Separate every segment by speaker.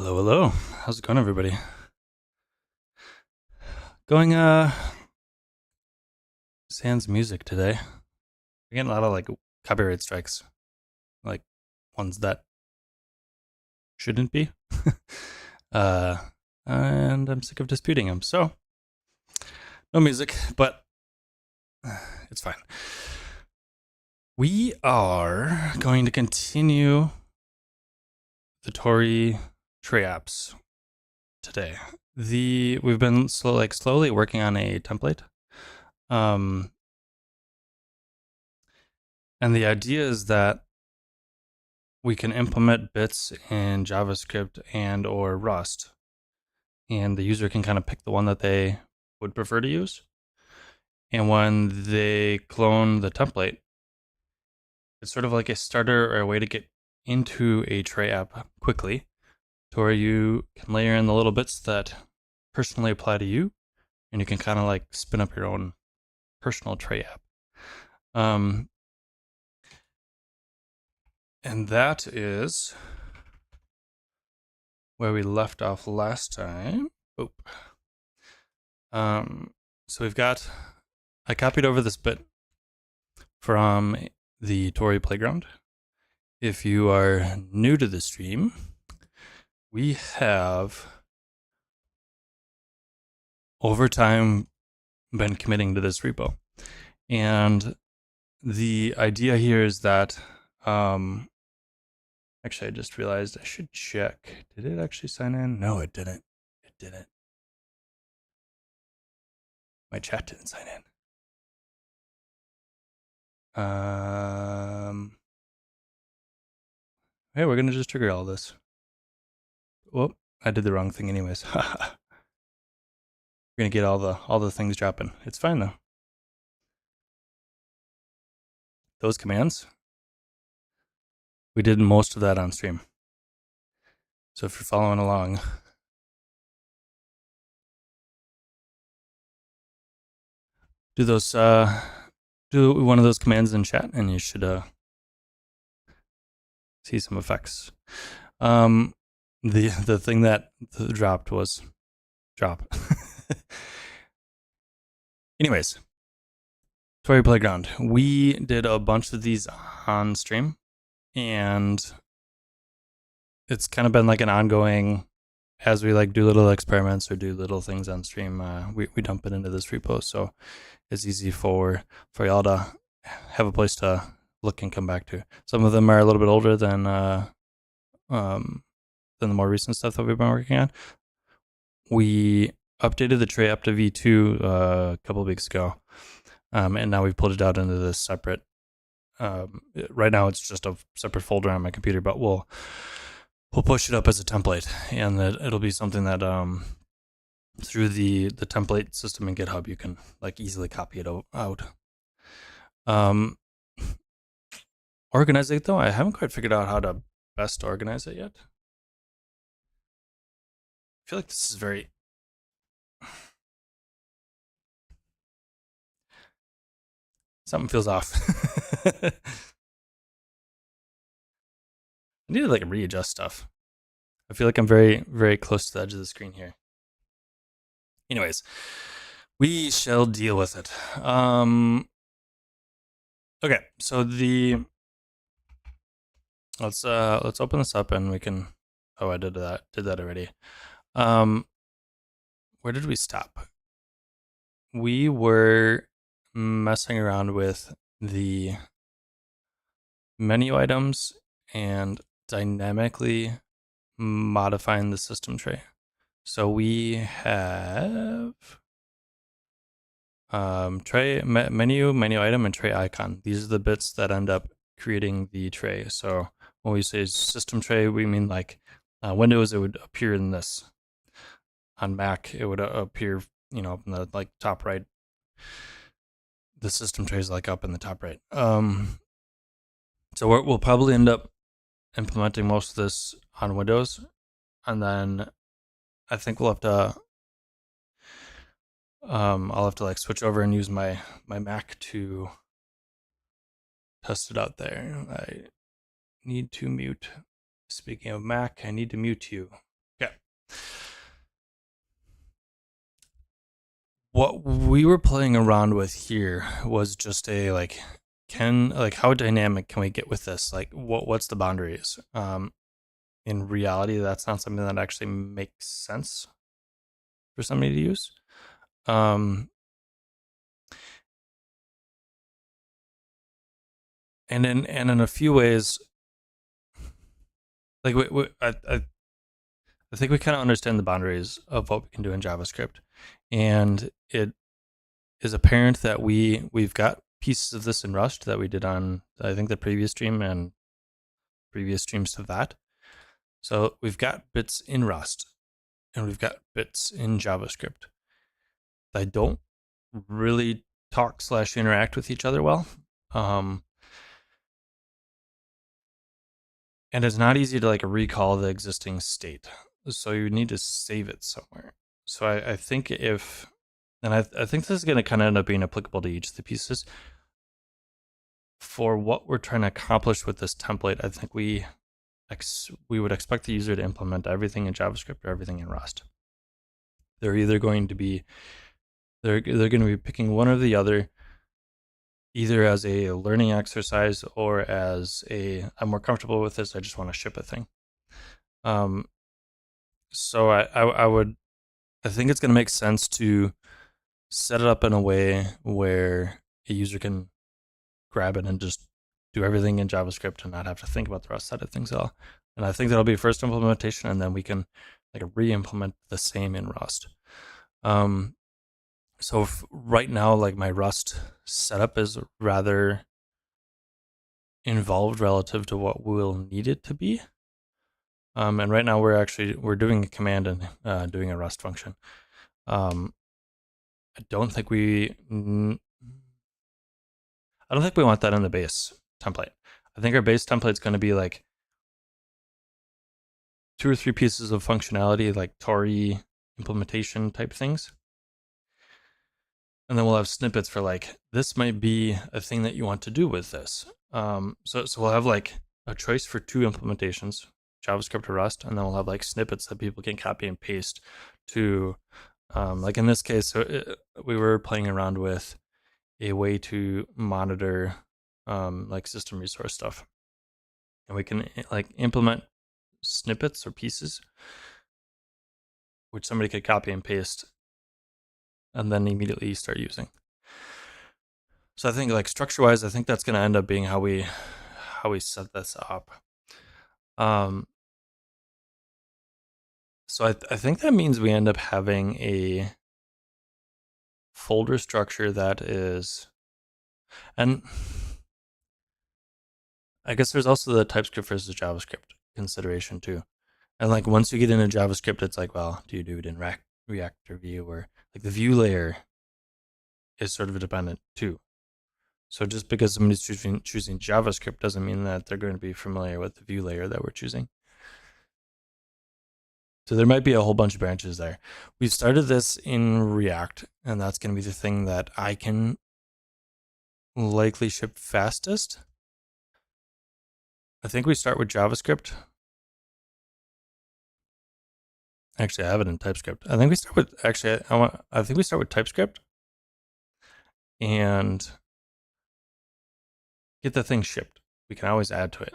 Speaker 1: Hello, hello. How's it going, everybody? Going sans music today. We're getting a lot of like copyright strikes, like ones that shouldn't be. uh and I'm sick of disputing them. So, no music, but it's fine. We are going to continue the Tauri tray apps today. We've been slowly working on a template. And the idea is that we can implement bits in JavaScript and or Rust, and the user can kind of pick the one that they would prefer to use. And when they clone the template, it's sort of like a starter or a way to get into a tray app quickly, to where you can layer in the little bits that personally apply to you, and you can kind of like spin up your own personal tray app. And that is where we left off last time. So we've got, I copied over this bit from the Tauri playground. If you are new to the stream, we have over time been committing to this repo. And the idea here is that, actually I just realized I should check. Did it actually sign in? No, it didn't. It didn't. My chat didn't sign in. Hey, we're gonna just trigger all this. Whoop, I did the wrong thing anyways. We're gonna get all the things dropping. It's fine though. Those commands, we did most of that on stream. So if you're following along, do one of those commands in chat, and you should see some effects. The thing that dropped was drop. Anyways, Tauri Playground. We did a bunch of these on stream, and it's kind of been like an ongoing, as we like do little experiments or do little things on stream, we dump it into this repo, so it's easy for y'all to have a place to look and come back to. Some of them are a little bit older than the more recent stuff that we've been working on. We updated the tray up to V2 a couple of weeks ago, and now we've pulled it out into this separate. Right now, it's just a separate folder on my computer, but we'll push it up as a template, and that it'll be something that through the template system in GitHub you can like easily copy it out. Organize it though, I haven't quite figured out how to best organize it yet. I feel like this is very something feels off. I need to like readjust stuff. I feel like I'm very, very close to the edge of the screen here. Anyways, we shall deal with it. Okay, so let's open this up and we can. Oh, I did that already. Where did we stop? We were messing around with the menu items and dynamically modifying the system tray. So we have tray menu item and tray icon. These are the bits that end up creating the tray. So when we say system tray, we mean like Windows, it would appear in this. On Mac, it would appear, in the like top right. The system tray is like up in the top right. So we'll probably end up implementing most of this on Windows, and then I think we'll have to. I'll have to like switch over and use my Mac to test it out there. I need to mute. Speaking of Mac, I need to mute you. What we were playing around with here was just a how dynamic can we get with this? Like what's the boundaries? In reality, that's not something that actually makes sense for somebody to use. And in a few ways, like I think we kind of understand the boundaries of what we can do in JavaScript, and it is apparent that we've got pieces of this in Rust that we did on, I think, the previous stream and previous streams to that. So we've got bits in Rust and we've got bits in JavaScript that don't really talk/interact with each other well. And it's not easy to like recall the existing state. So you need to save it somewhere. So I think I think this is going to kind of end up being applicable to each of the pieces. For what we're trying to accomplish with this template, I think we would expect the user to implement everything in JavaScript or everything in Rust. They're either going to be they're going to be picking one or the other, either as a learning exercise or as I'm more comfortable with this, I just want to ship a thing. So I think it's going to make sense to set it up in a way where a user can grab it and just do everything in JavaScript and not have to think about the Rust side of things at all. And I think that'll be first implementation, and then we can like re-implement the same in Rust. So right now, like my Rust setup is rather involved relative to what we'll need it to be. And right now we're doing a command and doing a Rust function. I don't think we want that in the base template. I think our base template is going to be like 2 or 3 pieces of functionality, like Tauri implementation type things. And then we'll have snippets for like, this might be a thing that you want to do with this. So we'll have like a choice for 2 implementations, JavaScript or Rust, and then we'll have like snippets that people can copy and paste to, like in this case, we were playing around with a way to monitor like system resource stuff. And we can like implement snippets or pieces which somebody could copy and paste and then immediately start using. So I think like structure wise, I think that's going to end up being how we set this up. So I think that means we end up having a folder structure that is, and I guess there's also the TypeScript versus JavaScript consideration too. And like once you get into JavaScript, it's like, well, do you do it in React or Vue, or like the Vue layer is sort of dependent too. So just because somebody's choosing JavaScript doesn't mean that they're going to be familiar with the Vue layer that we're choosing. So there might be a whole bunch of branches there. We've started this in React, and that's going to be the thing that I can likely ship fastest. I think we start with JavaScript. Actually, I have it in TypeScript. I think we start with TypeScript and get the thing shipped. We can always add to it.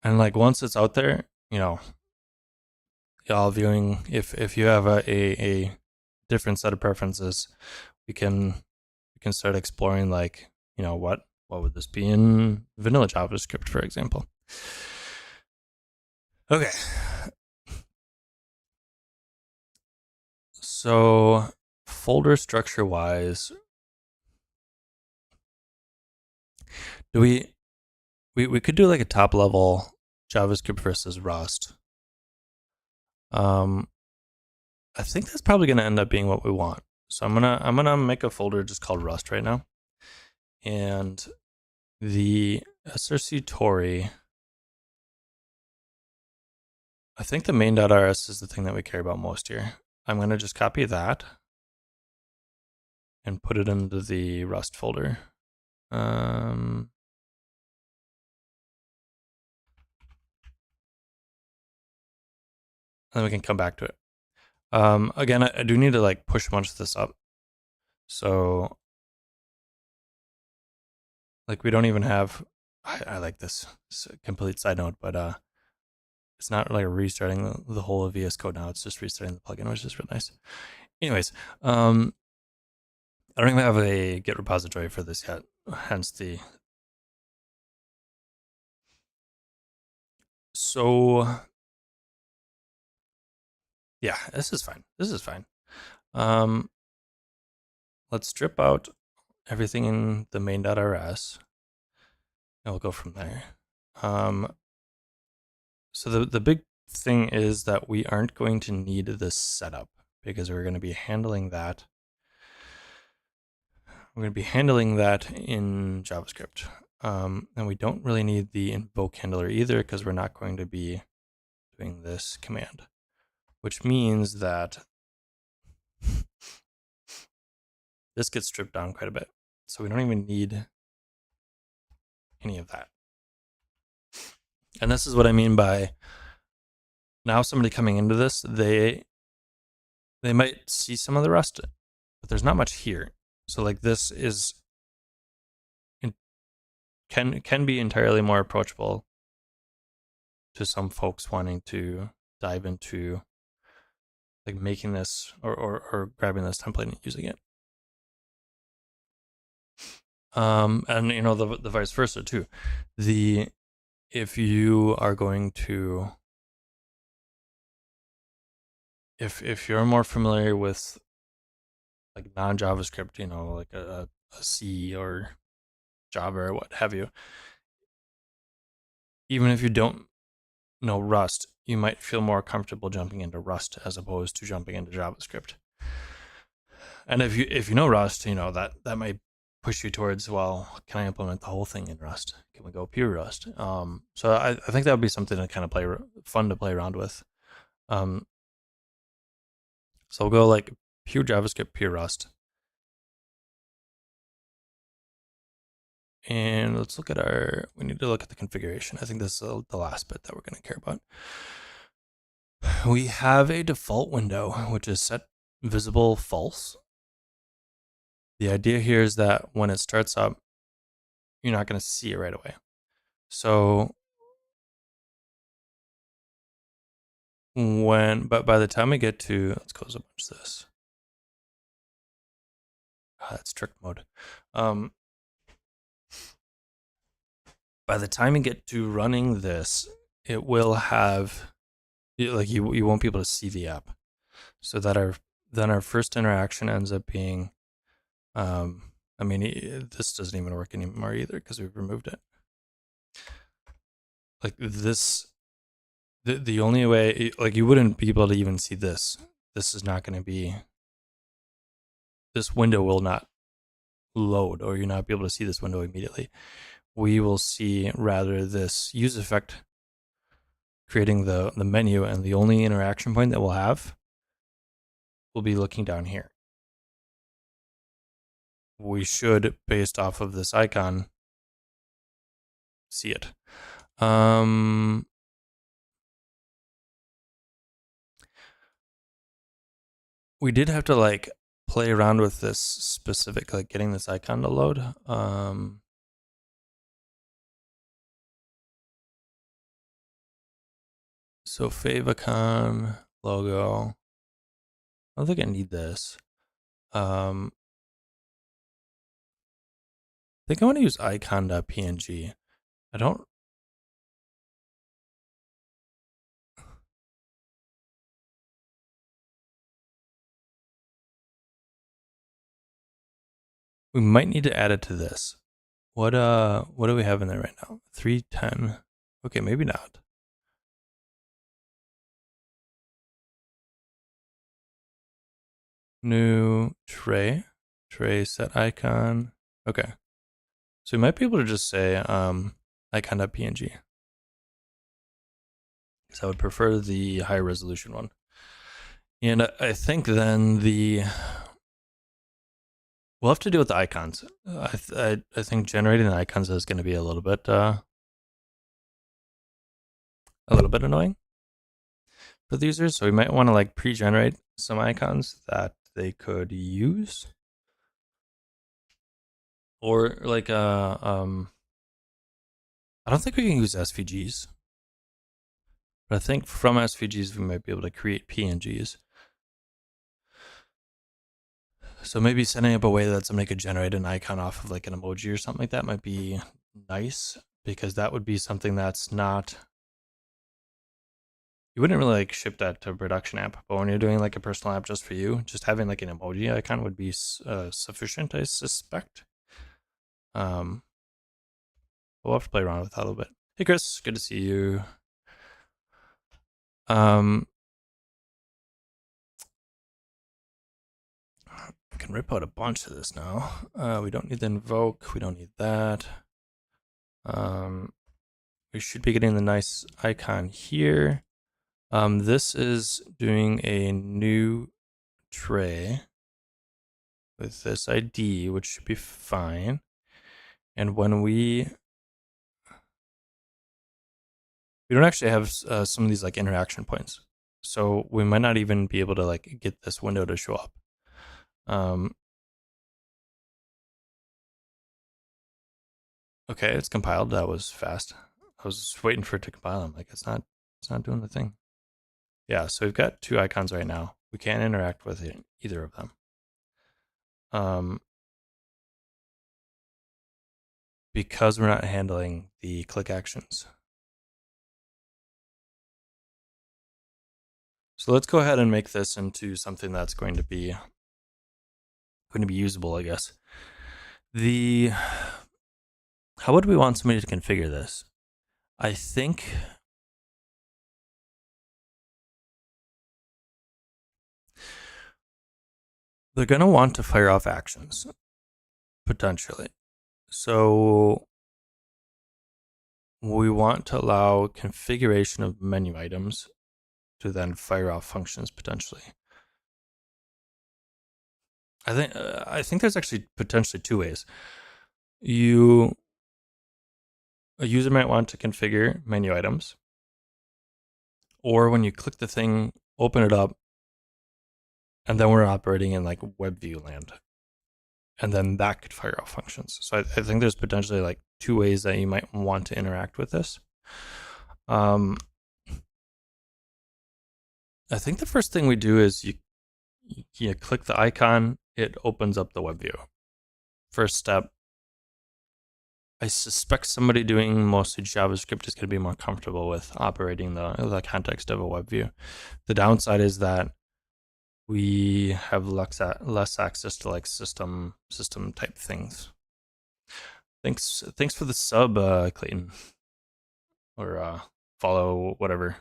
Speaker 1: And like once it's out there, you know, y'all viewing, if you have a different set of preferences, we can start exploring like, you know, what would this be in vanilla JavaScript, for example. Okay. So folder structure wise, do we could do like a top level JavaScript versus Rust. I think that's probably going to end up being what we want. So I'm gonna make a folder just called Rust right now, and the src Tauri. I think the main.rs is the thing that we care about most here. I'm gonna just copy that and put it into the Rust folder. then we can come back to it. Again, I do need to like push much of this up. So like we don't even have, I like this. It's a complete side note, but it's not like restarting the whole of VS Code now. It's just restarting the plugin, which is really nice. Anyways, I don't even have a Git repository for this yet. Hence the. So yeah, this is fine. This is fine. Let's strip out everything in the main.rs, and we'll go from there. So the big thing is that we aren't going to need this setup because we're going to be handling that. We're going to be handling that in JavaScript. And we don't really need the invoke handler either because we're not going to be doing this command, which means that this gets stripped down quite a bit. So we don't even need any of that. And this is what I mean by now somebody coming into this, they might see some of the Rust, but there's not much here. So like this is can be entirely more approachable to some folks wanting to dive into like making this or grabbing this template and using it. And you know the vice versa too. If you are going to if you're more familiar with like non-JavaScript, you know, like a C or Java or what have you, even if you don't know Rust, you might feel more comfortable jumping into Rust as opposed to jumping into JavaScript. And if you know Rust, you know that might push you towards, well, can I implement the whole thing in Rust? Can we go pure Rust? So I think that would be something to kind of fun to play around with. So we'll go like pure JavaScript, pure Rust. And let's look at we need to look at the configuration. I think this is the last bit that we're going to care about. We have a default window, which is set visible false. The idea here is that when it starts up, you're not going to see it right away. So but by the time we get to, let's close a bunch of this. That's strict mode. By the time you get to running this, it will have, like you won't be able to see the app. So that then our first interaction ends up being, I mean, this doesn't even work anymore either because we've removed it. Like this, the only way, like you wouldn't be able to even see this. This is not going to be, this window will not load, or you'll not be able to see this window immediately. We will see rather this use effect creating the menu, and the only interaction point that we'll have will be looking down here. We should, based off of this icon, see it. We did have to like play around with this specific, like getting this icon to load. So favicon logo. I don't think I need this. I think I want to use icon.png. I don't. We might need to add it to this. What do we have in there right now? 310. Okay, maybe not. New tray set icon. Okay. So we might be able to just say icon.png. Because I would prefer the higher resolution one. And I think then we'll have to deal with the icons. I think generating the icons is going to be a little bit annoying. for the users. So we might want to like pre-generate some icons that they could use, or like I don't think we can use SVGs, but I think from SVGs we might be able to create PNGs. So maybe setting up a way that somebody could generate an icon off of like an emoji or something like that might be nice, because that would be something that's not, you wouldn't really like ship that to a production app, but when you're doing like a personal app just for you, just having like an emoji icon would be sufficient, I suspect. We'll have to play around with that a little bit. Hey Chris, good to see you. We can rip out a bunch of this now. We don't need the invoke, we don't need that. We should be getting the nice icon here. This is doing a new tray with this ID, which should be fine. And when we don't actually have some of these like interaction points, so we might not even be able to like get this window to show up. Okay, it's compiled. That was fast. I was just waiting for it to compile. I'm like, it's not doing the thing. Yeah, so we've got two icons right now. We can't interact with either of them. Because we're not handling the click actions. So let's go ahead and make this into something that's going to be usable, I guess. How would we want somebody to configure this? I think they're going to want to fire off actions, potentially. So we want to allow configuration of menu items to then fire off functions, potentially. I think there's actually potentially two ways. A user might want to configure menu items, or when you click the thing, open it up, and then we're operating in like web view land, and then that could fire off functions. So I think there's potentially like two ways that you might want to interact with this. I think the first thing we do is you click the icon, it opens up the web view. First step. I suspect somebody doing mostly JavaScript is going to be more comfortable with operating the context of a web view. The downside is that we have less access to like system type things. Thanks for the sub, Clayton, or follow whatever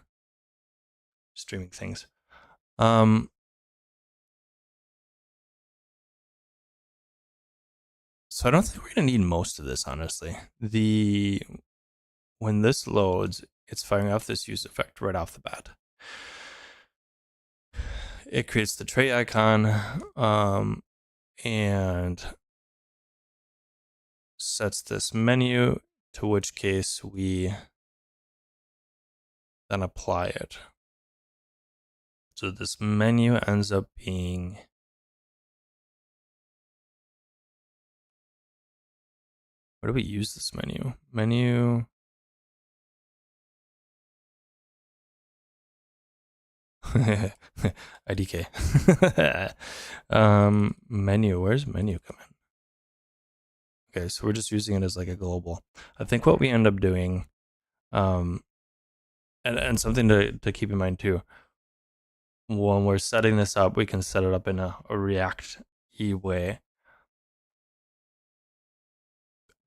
Speaker 1: streaming things. So I don't think we're gonna need most of this, honestly. When this loads, it's firing off this use effect right off the bat. It creates the tray icon, and sets this menu, to which case we then apply it. So this menu ends up being, where do we use this menu? Menu. IDK. Menu, where's menu come in? Okay, so we're just using it as like a global. I think what we end up doing, and something to keep in mind too, when we're setting this up, we can set it up in a React-y way.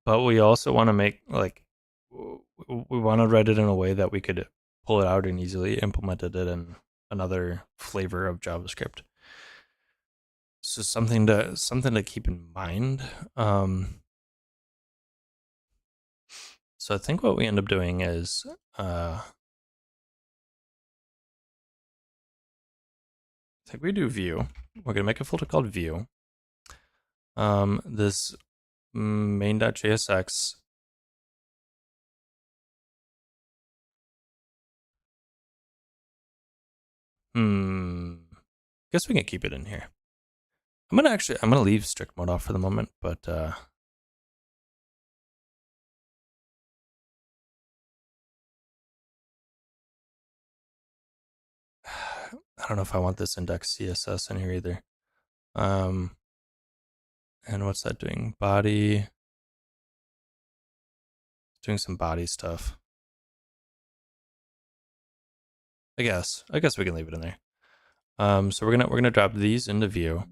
Speaker 1: But we also want to make, like, we want to write it in a way that we could pull it out and easily implement it in another flavor of JavaScript. So something to keep in mind. So I think what we end up doing is, I think we do view. We're gonna make a folder called view. This main.jsx Guess we can keep it in here. I'm gonna leave strict mode off for the moment, but I don't know if I want this index CSS in here either. And what's that doing? Body. Doing some body stuff. I guess we can leave it in there. So we're gonna drop these into view.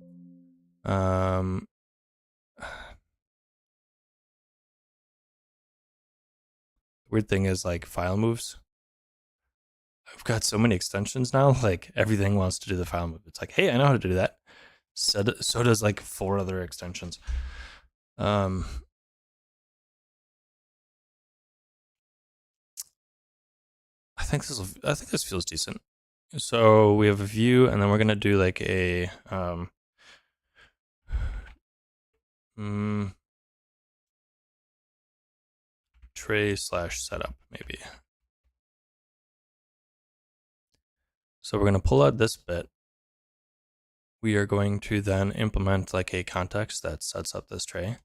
Speaker 1: Weird thing is like file moves. I've got so many extensions now. Like everything wants to do the file move. It's like, hey, I know how to do that. So does like 4 other extensions. I think this feels decent. So we have a view, and then we're gonna do like a tray/setup maybe. So we're gonna pull out this bit. We are going to then implement like a context that sets up this tray.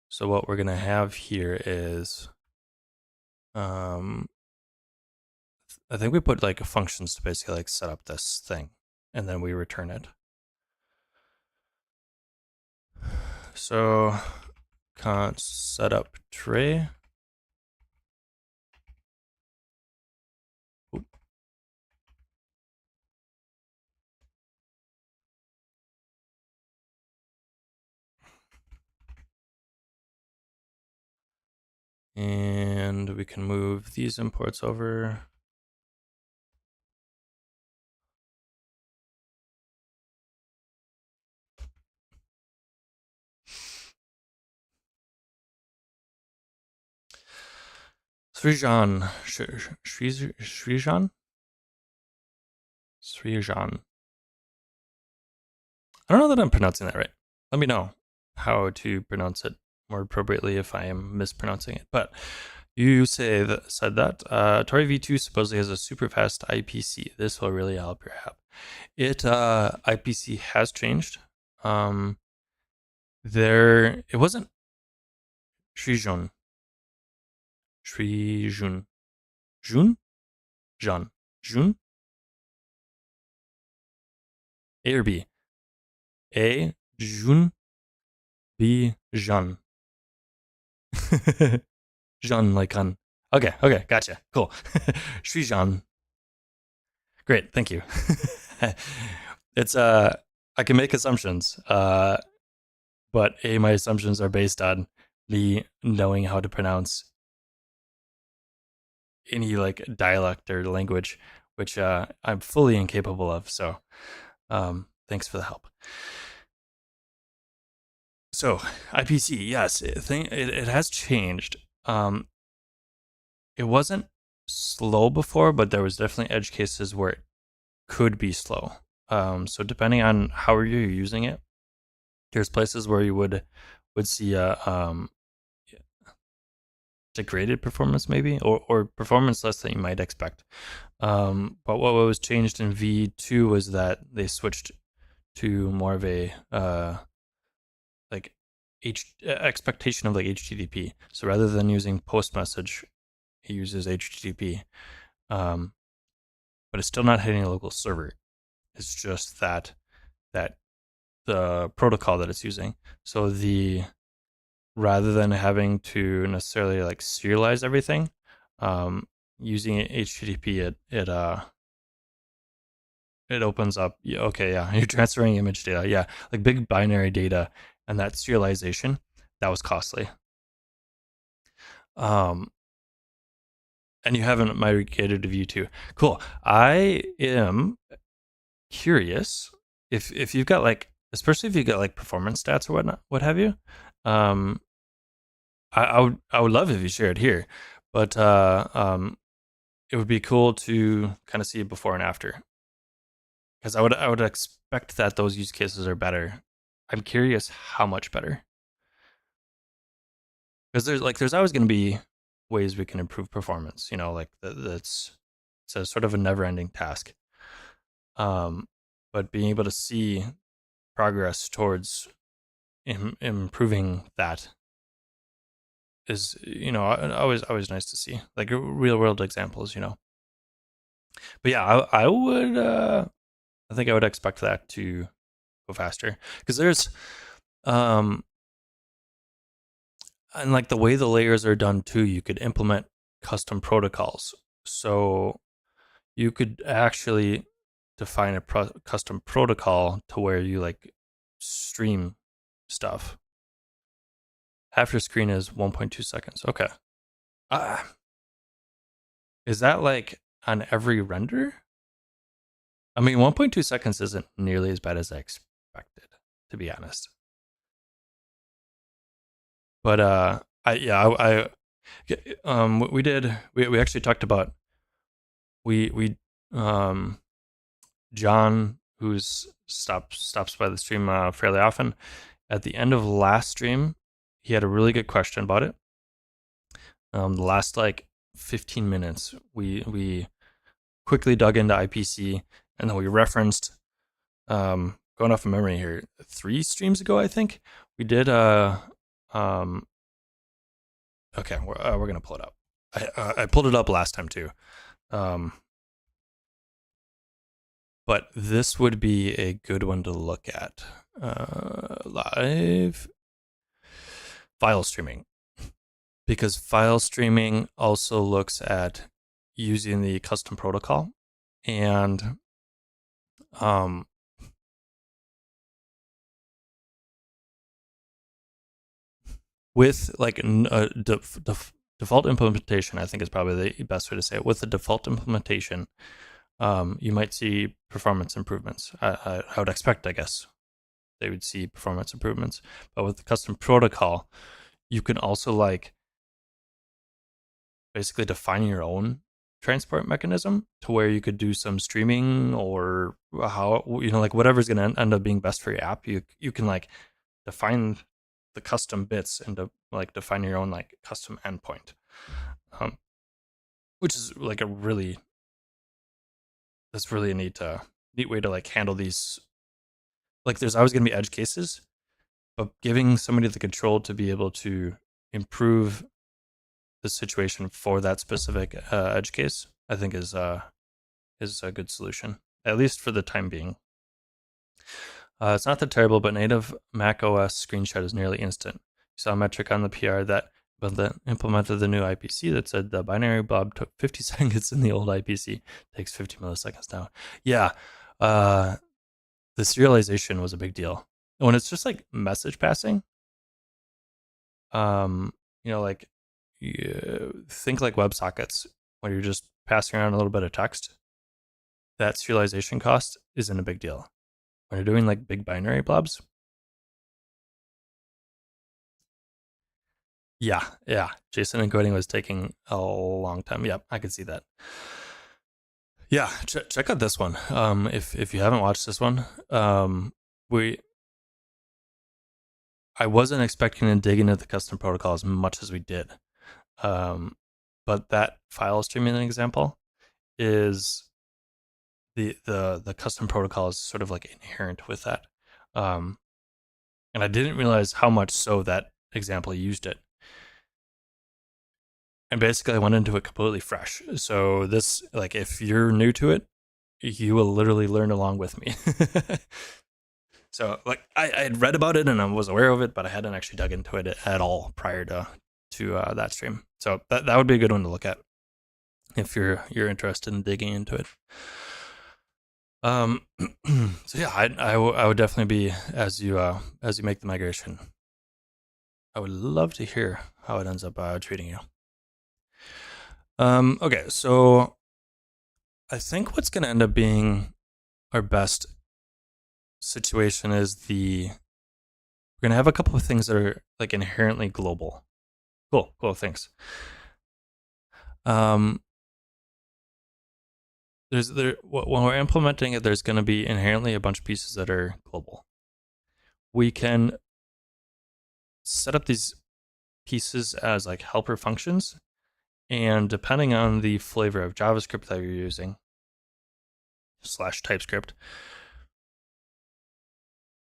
Speaker 1: So what we're gonna have here is, I think we put like functions to basically like set up this thing, and then we return it. So const setup tray. Oop. And we can move these imports over. Srijan. I don't know that I'm pronouncing that right. Let me know how to pronounce it more appropriately if I am mispronouncing it. But you said that Tauri V2 supposedly has a super fast IPC. This will really help your app. IPC has changed. It wasn't Shrijun. Jun? Jun? A or B? A, Jun, B, Jean. Jean like on. Okay, gotcha. Cool. Shrijan. Great, thank you. It's I can make assumptions, but my assumptions are based on me knowing how to pronounce any like dialect or language, which I'm fully incapable of. So, thanks for the help. So IPC, yes, it has changed. It wasn't slow before, but there was definitely edge cases where it could be slow. So depending on how you're using it, there's places where you would see a degraded performance maybe, or performance less than you might expect. But what was changed in V2 was that they switched to more of a like expectation of like HTTP. So rather than using post message, it uses HTTP. But it's still not hitting a local server. It's just that the protocol that it's using. So rather than having to necessarily like serialize everything, using HTTP, it opens up. Okay, yeah, you're transferring image data. Yeah, like big binary data, and that serialization that was costly. And you haven't migrated to V2. Cool. I am curious if you've got like, especially if you got like performance stats or whatnot, what have you. I would love if you shared here, but it would be cool to kind of see it before and after, because I would expect that those use cases are better. I'm curious how much better, because there's always going to be ways we can improve performance. You know, like it's a sort of a never-ending task. But being able to see progress towards improving that is, always nice to see, like real world examples. But yeah, I would, I think I would expect that to go faster, because there's, um, and like the way the layers are done too, you could implement custom protocols. So you could actually define a custom protocol to where you like stream stuff. Half your screen is 1.2 seconds. Okay. Uh, is that like on every render? I mean, 1.2 seconds isn't nearly as bad as I expected, to be honest. But we actually talked about, we John, who's stops by the stream fairly often. At the end of last stream, he had a really good question about it. The last like 15 minutes, we quickly dug into IPC, and then we referenced, going off of memory here, 3 streams ago, I think we did okay, we're gonna pull it up. I pulled it up last time too. But this would be a good one to look at. Live file streaming, because file streaming also looks at using the custom protocol, and with like default implementation, I think is probably the best way to say it. With the default implementation, you might see performance improvements. I would expect, I guess, they would see performance improvements. But with the custom protocol, you can also like basically define your own transport mechanism to where you could do some streaming, or how, like whatever's going to end up being best for your app. You can like define the custom bits and like define your own like custom endpoint, which is like that's really a neat way to like handle these. Like there's always going to be edge cases, but giving somebody the control to be able to improve the situation for that specific edge case, I think is a good solution, at least for the time being. It's not that terrible, but native Mac OS screenshot is nearly instant. You saw a metric on the PR that implemented the new IPC that said the binary blob took 50 seconds in the old IPC. Takes 50 milliseconds now. Yeah, the serialization was a big deal. When it's just like message passing, like you think like WebSockets, where you're just passing around a little bit of text, that serialization cost isn't a big deal. When you're doing like big binary blobs, yeah. JSON encoding was taking a long time. Yep, I could see that. Yeah, check out this one. If you haven't watched this one, I wasn't expecting to dig into the custom protocol as much as we did. But that file streaming example is the custom protocol is sort of like inherent with that. And I didn't realize how much so that example used it. And basically I went into it completely fresh. So this, like, if you're new to it, you will literally learn along with me. So like I had read about it and I was aware of it, but I hadn't actually dug into it at all prior to that stream. So that would be a good one to look at if you're interested in digging into it. So yeah, I would definitely be, as you make the migration, I would love to hear how it ends up treating you. Okay, so I think what's going to end up being our best situation is we're going to have a couple of things that are like inherently global. Cool, thanks. When we're implementing it, there's going to be inherently a bunch of pieces that are global. We can set up these pieces as like helper functions, and depending on the flavor of JavaScript that you're using, /TypeScript,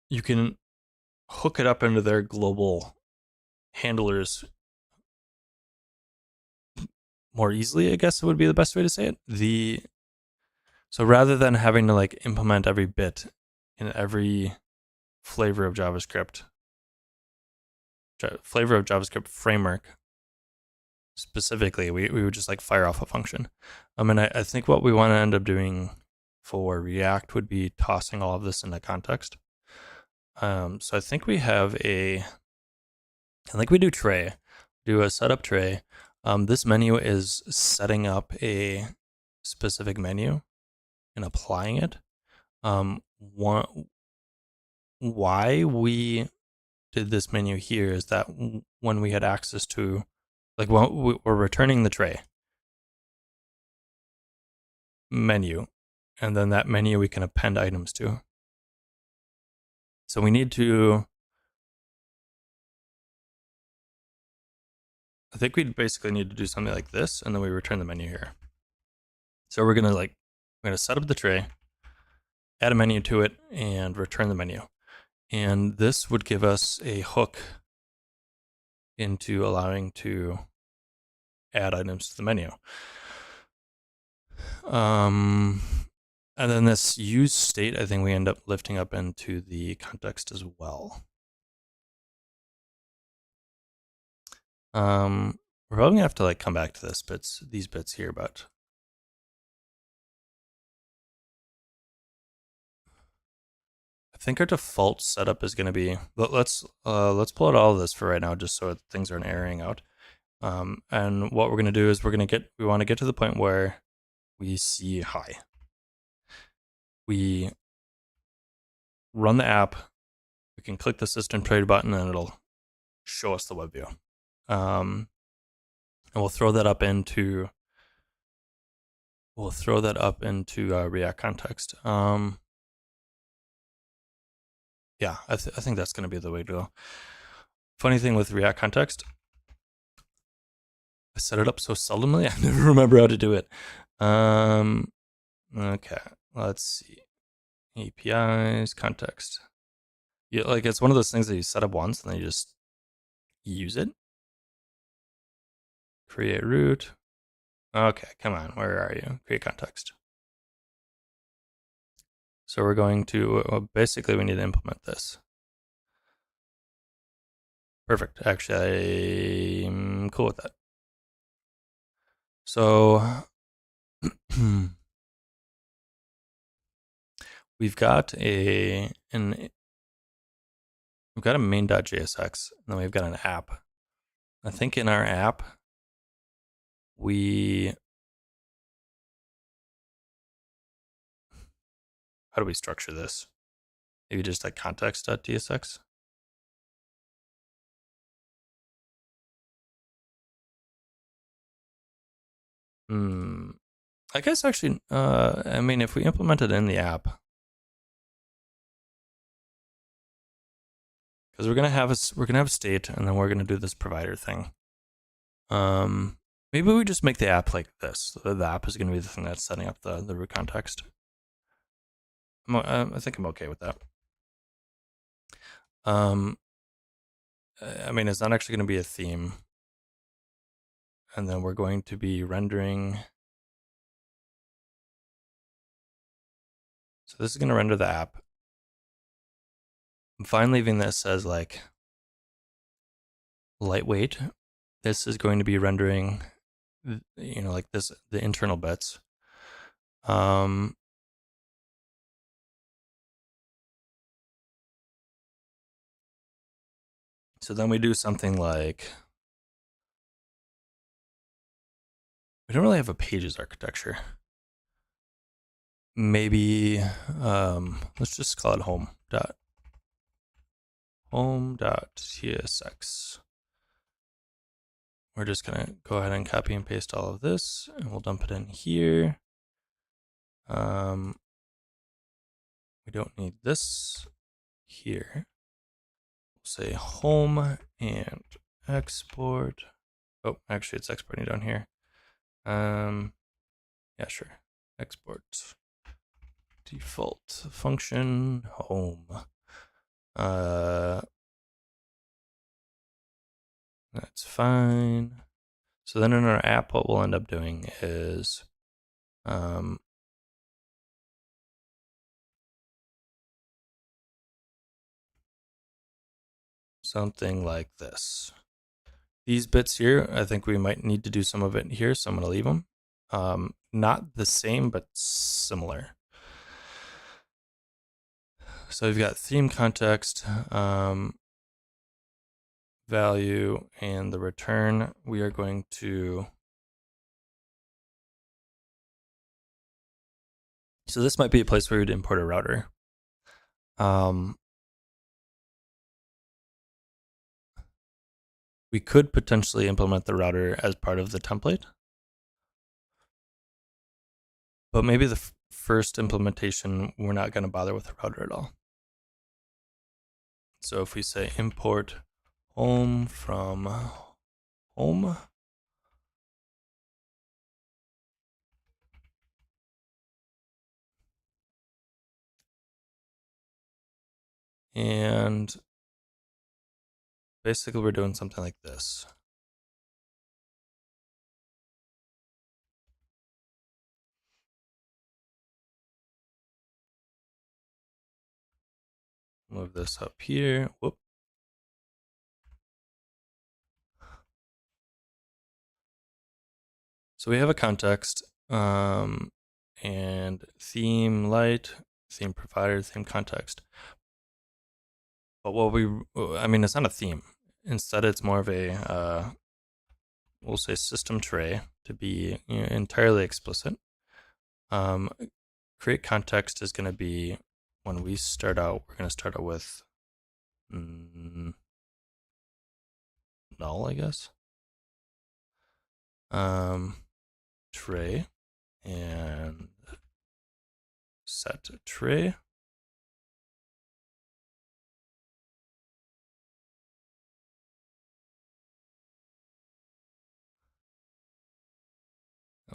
Speaker 1: you can hook it up into their global handlers more easily, I guess would be the best way to say it. So rather than having to like implement every bit in every flavor of JavaScript framework specifically, we would just like fire off a function. And I think what we want to end up doing for React would be tossing all of this into context. So I think we do tray, do a setup tray. This menu is setting up a specific menu and applying it. Why we did this menu here is that when we had access to, like, when we're returning the tray menu, and then that menu we can append items to. So we need to, I think we basically need to do something like this, and then we return the menu here. So we're gonna set up the tray, add a menu to it, and return the menu. And this would give us a hook into allowing to add items to the menu. And then this use state, I think we end up lifting up into the context as well. We're probably gonna have to like come back to these bits here, but I think our default setup is gonna be, let's pull out all of this for right now, just so things aren't airing out. And what we're gonna do is we want to get to the point where we see hi. We run the app, we can click the system tray button and it'll show us the web view. And we'll throw that up into React context. Yeah, I think that's going to be the way to go. Funny thing with React context, I set it up so seldomly, I never remember how to do it. Okay, let's see. APIs, context. Yeah, like it's one of those things that you set up once and then you just use it. Create root. Okay, come on, where are you? Create context. So we're going to, basically we need to implement this. Perfect, actually I'm cool with that. So we've got a main.jsx, and then we've got an app. I think in our app, how do we structure this? Maybe just like context.tsx. I guess actually, I mean, if we implement it in the app, because we're gonna have a state, and then we're gonna do this provider thing. Maybe we just make the app like this. The app is gonna be the thing that's setting up the root context. I think I'm okay with that. I mean, it's not actually going to be a theme. And then we're going to be rendering. So this is going to render the app. I'm fine leaving this as like lightweight. This is going to be rendering, like this, the internal bits. So then we do something like, we don't really have a pages architecture. Maybe, let's just call it home.tsx. We're just gonna go ahead and copy and paste all of this, and we'll dump it in here. We don't need this here. We'll say home and export. Oh, actually it's exporting down here. Yeah, sure. Export. default function home. That's fine. So then in our app, what we'll end up doing is something like this. These bits here, I think we might need to do some of it here, so I'm going to leave them. Not the same, but similar. So we've got theme context, value, and the return. We are going to... So this might be a place where we'd import a router. We could potentially implement the router as part of the template. But maybe the first implementation, we're not going to bother with the router at all. So if we say import home from home, and basically we're doing something like this. Move this up here. Whoop. So we have a context, and theme light, theme provider, theme context. But it's not a theme. Instead, it's more of a, we'll say system tray to be entirely explicit. Create context is going to be when we start out, we're going to start out with null, I guess. Tray and set tray.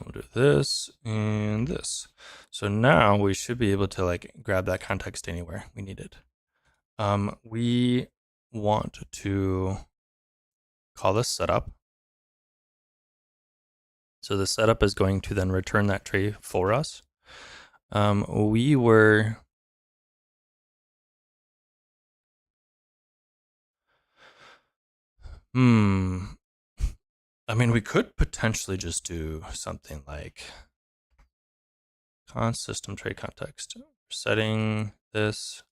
Speaker 1: I'll do this and this. So now we should be able to like grab that context anywhere we need it. We want to call this setup. So the setup is going to then return that tray for us. We were we could potentially just do something like const system tray context. Setting this.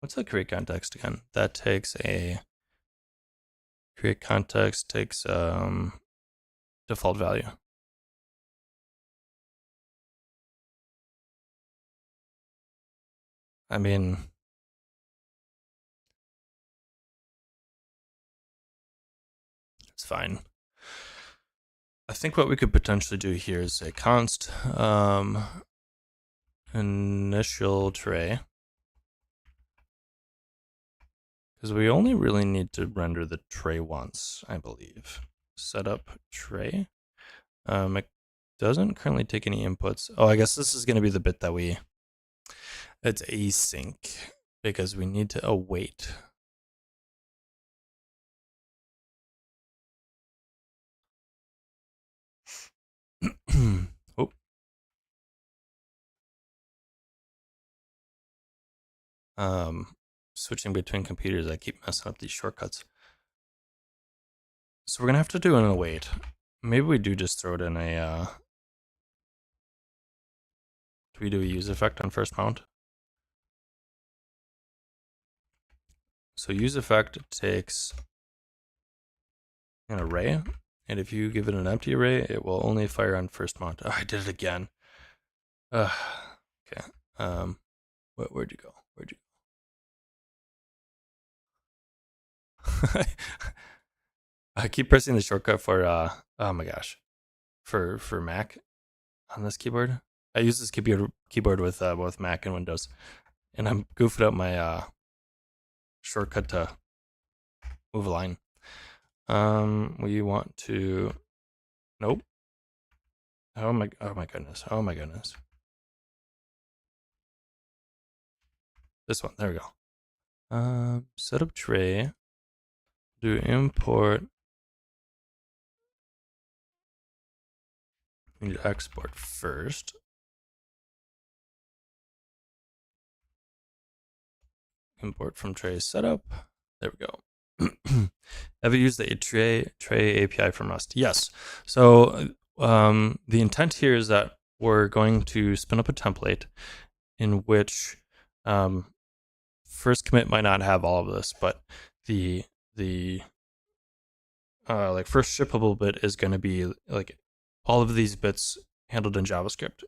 Speaker 1: What's the create context again? That takes a create context takes default value. It's fine. I think what we could potentially do here is say const initial tray, because we only really need to render the tray once, I believe. Setup tray. It doesn't currently take any inputs. Oh, I guess this is going to be the bit that it's async because we need to await. Oh. Switching between computers, I keep messing up these shortcuts. So we're gonna have to do an await. Maybe we do just throw it in a. Do we do a use effect on first mount? So use effect takes an array, and if you give it an empty array, it will only fire on first mount. Oh, I did it again. Okay. Where'd you go? Where'd you go? I keep pressing the shortcut for oh my gosh, for Mac on this keyboard. I use this keyboard with both Mac and Windows, and I'm goofing up my shortcut to move a line. We want to. Nope. Oh my goodness. Oh my goodness. this one. There we go. Set up tray. Do import. We need to export first. Import from tray setup. There we go. Have you used the tray API from Rust? Yes. So the intent here is that we're going to spin up a template in which first commit might not have all of this, but the like first shippable bit is going to be like all of these bits handled in JavaScript,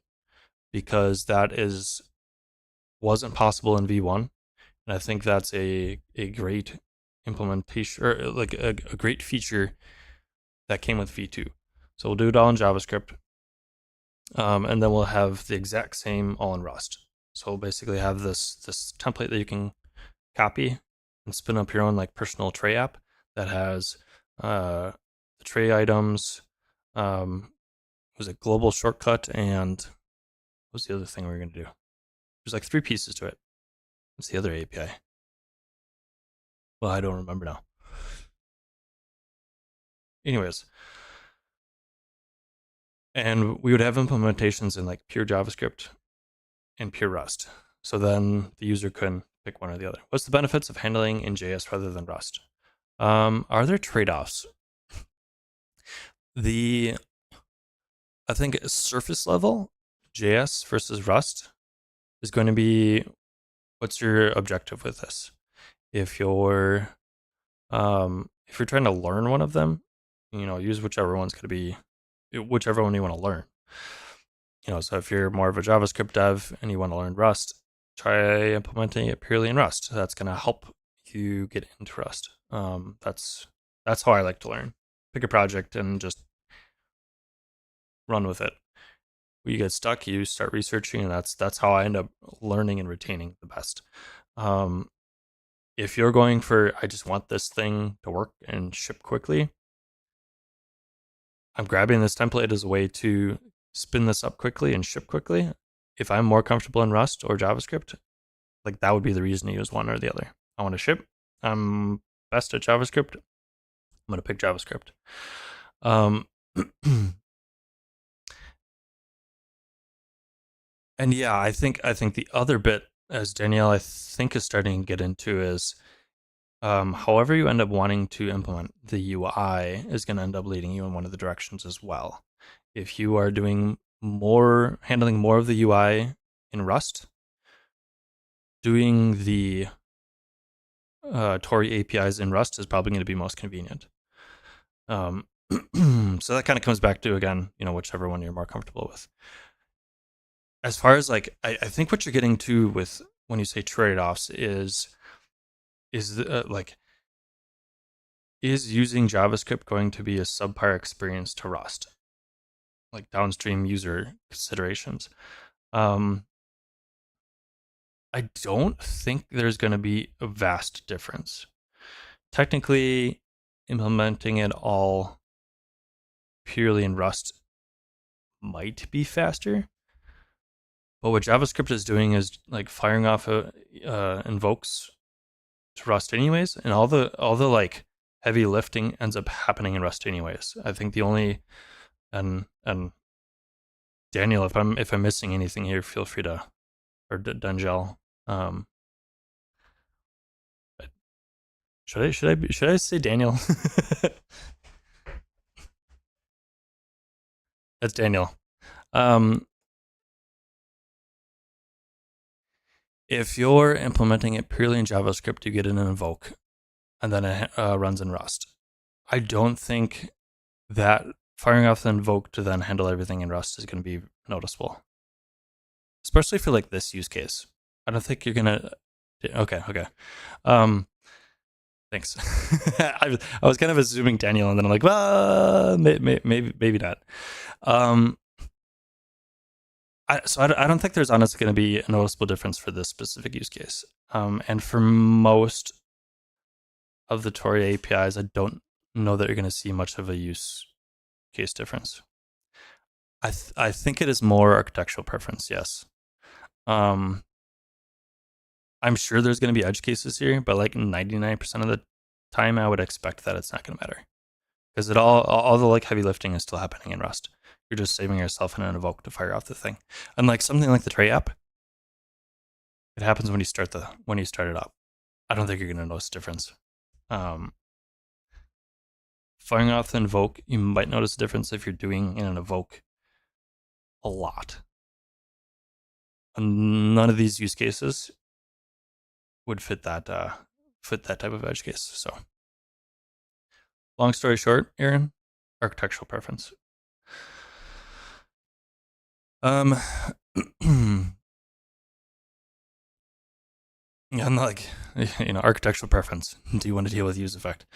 Speaker 1: because that wasn't possible in V1, and I think that's a great implementation, or like a great feature that came with V2. So we'll do it all in JavaScript, and then we'll have the exact same all in Rust. So we'll basically have this template that you can copy and spin up your own like personal tray app that has the tray items, was it global shortcut, and what was the other thing we were going to do? There's like 3 pieces to it. What's the other API? Well, I don't remember now. Anyways, and we would have implementations in like pure JavaScript and pure Rust. So then the user can pick one or the other. What's the benefits of handling in JS rather than Rust? Are there trade-offs? I think surface level JS versus Rust is going to be, what's your objective with this? If you're trying to learn one of them, use whichever one's going to be, whichever one you want to learn. So if you're more of a JavaScript dev and you want to learn Rust, try implementing it purely in Rust. That's going to help you get into Rust. That's how I like to learn. Pick a project and just run with it. When you get stuck, you start researching, and that's how I end up learning and retaining the best. If you're going for, I just want this thing to work and ship quickly, I'm grabbing this template as a way to spin this up quickly and ship quickly. If I'm more comfortable in Rust or JavaScript, like that would be the reason to use one or the other. I want to ship. I'm best at JavaScript. I'm going to pick JavaScript. And yeah, I think the other bit, as Danielle I think is starting to get into, is however you end up wanting to implement the UI is going to end up leading you in one of the directions as well. If you are doing handling more of the UI in Rust, doing the Tauri APIs in Rust is probably going to be most convenient. So that kind of comes back to, again, whichever one you're more comfortable with. As far as like, I think what you're getting to with when you say trade-offs is using JavaScript going to be a subpar experience to Rust? Like downstream user considerations. I don't think there's going to be a vast difference. Technically, implementing it all purely in Rust might be faster, but what JavaScript is doing is like firing off invokes to Rust anyways, and all the like heavy lifting ends up happening in Rust anyways. I think the only and Daniel, if I'm missing anything here, feel free to, or Dangel. Should I say Daniel? That's Daniel. If you're implementing it purely in JavaScript, you get an invoke, and then it runs in Rust. I don't think that firing off the invoke to then handle everything in Rust is going to be noticeable, especially for like this use case. I don't think you're gonna. Okay. Thanks. I was kind of assuming Daniel, and then I'm like, well, maybe not. So I don't think there's honestly going to be a noticeable difference for this specific use case. And for most of the Tauri APIs, I don't know that you're going to see much of a use case difference. I think it is more architectural preference, yes. I'm sure there's going to be edge cases here, but like 99% of the time, I would expect that it's not going to matter because all the like heavy lifting is still happening in Rust. You're just saving yourself in an evoke to fire off the thing. Unlike something like the tray app, it happens when you start it up. I don't think you're going to notice a difference. Firing off the invoke, you might notice a difference if you're doing in an evoke a lot. None of these use cases would fit that type of edge case. So, long story short, Aaron, architectural preference. And like, architectural preference. Do you want to deal with use effect?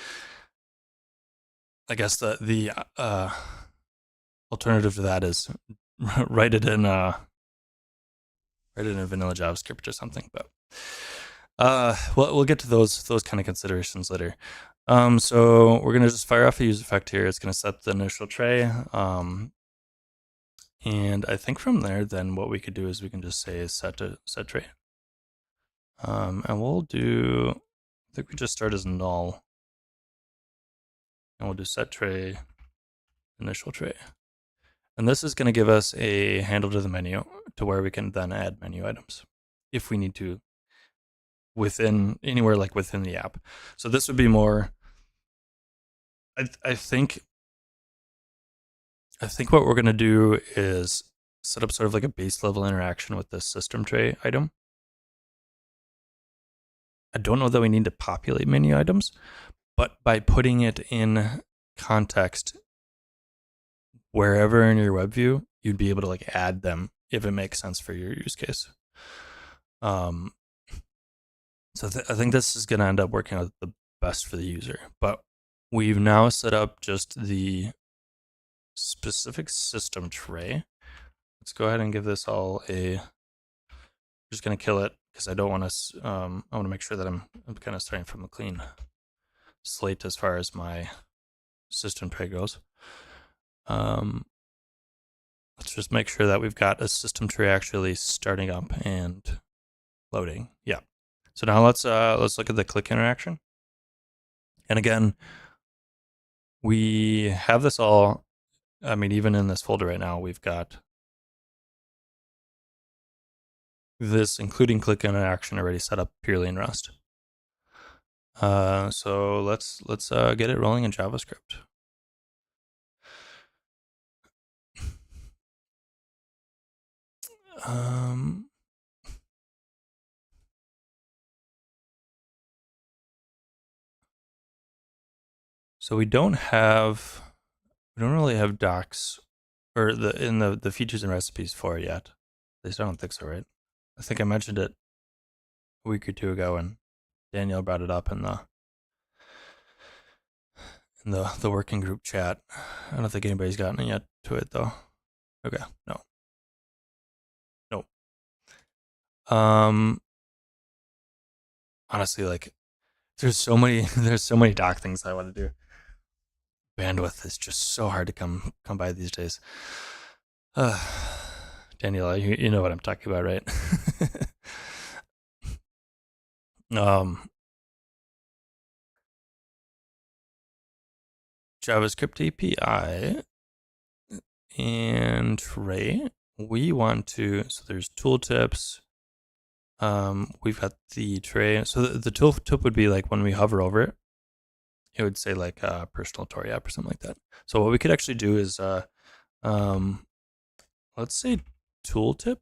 Speaker 1: I guess the alternative to that is write it in vanilla JavaScript or something. But we'll get to those kind of considerations later. So we're gonna just fire off a use effect here. It's gonna set the initial tray. And I think from there, then what we could do is we can just say set tray. And we'll do, I think we just start as null. And we'll do set tray, initial tray. And this is going to give us a handle to the menu to where we can then add menu items if we need to anywhere like within the app. So this would be more, I think what we're going to do is set up sort of like a base level interaction with this system tray item. I don't know that we need to populate menu items, but by putting it in context wherever in your web view, you'd be able to like add them if it makes sense for your use case. So I think this is going to end up working out the best for the user. But we've now set up just the specific system tray. Let's go ahead and give this all a. I'm just going to kill it because I don't want to. I want to make sure that I'm kind of starting from a clean slate as far as my system tray goes. Let's just make sure that we've got a system tray actually starting up and loading. Yeah. So now let's look at the click interaction. And again, we have this all. I mean, even in this folder right now, we've got this, including click interaction, already set up purely in Rust. So let's get it rolling in JavaScript. So we don't really have docs or the features and recipes for it yet. At least I don't think so, right? I think I mentioned it a week or two ago, and Danielle brought it up in the working group chat. I don't think anybody's gotten yet to it though. Okay, no. Honestly, like there's so many doc things I want to do. Bandwidth is just so hard to come by these days. Daniela, you know what I'm talking about, right? JavaScript API and tray. We want to, so there's tooltips. We've got the tray. So the tooltip would be like when we hover over it, it would say like personal Tauri app or something like that. So what we could actually do is, let's say tooltip,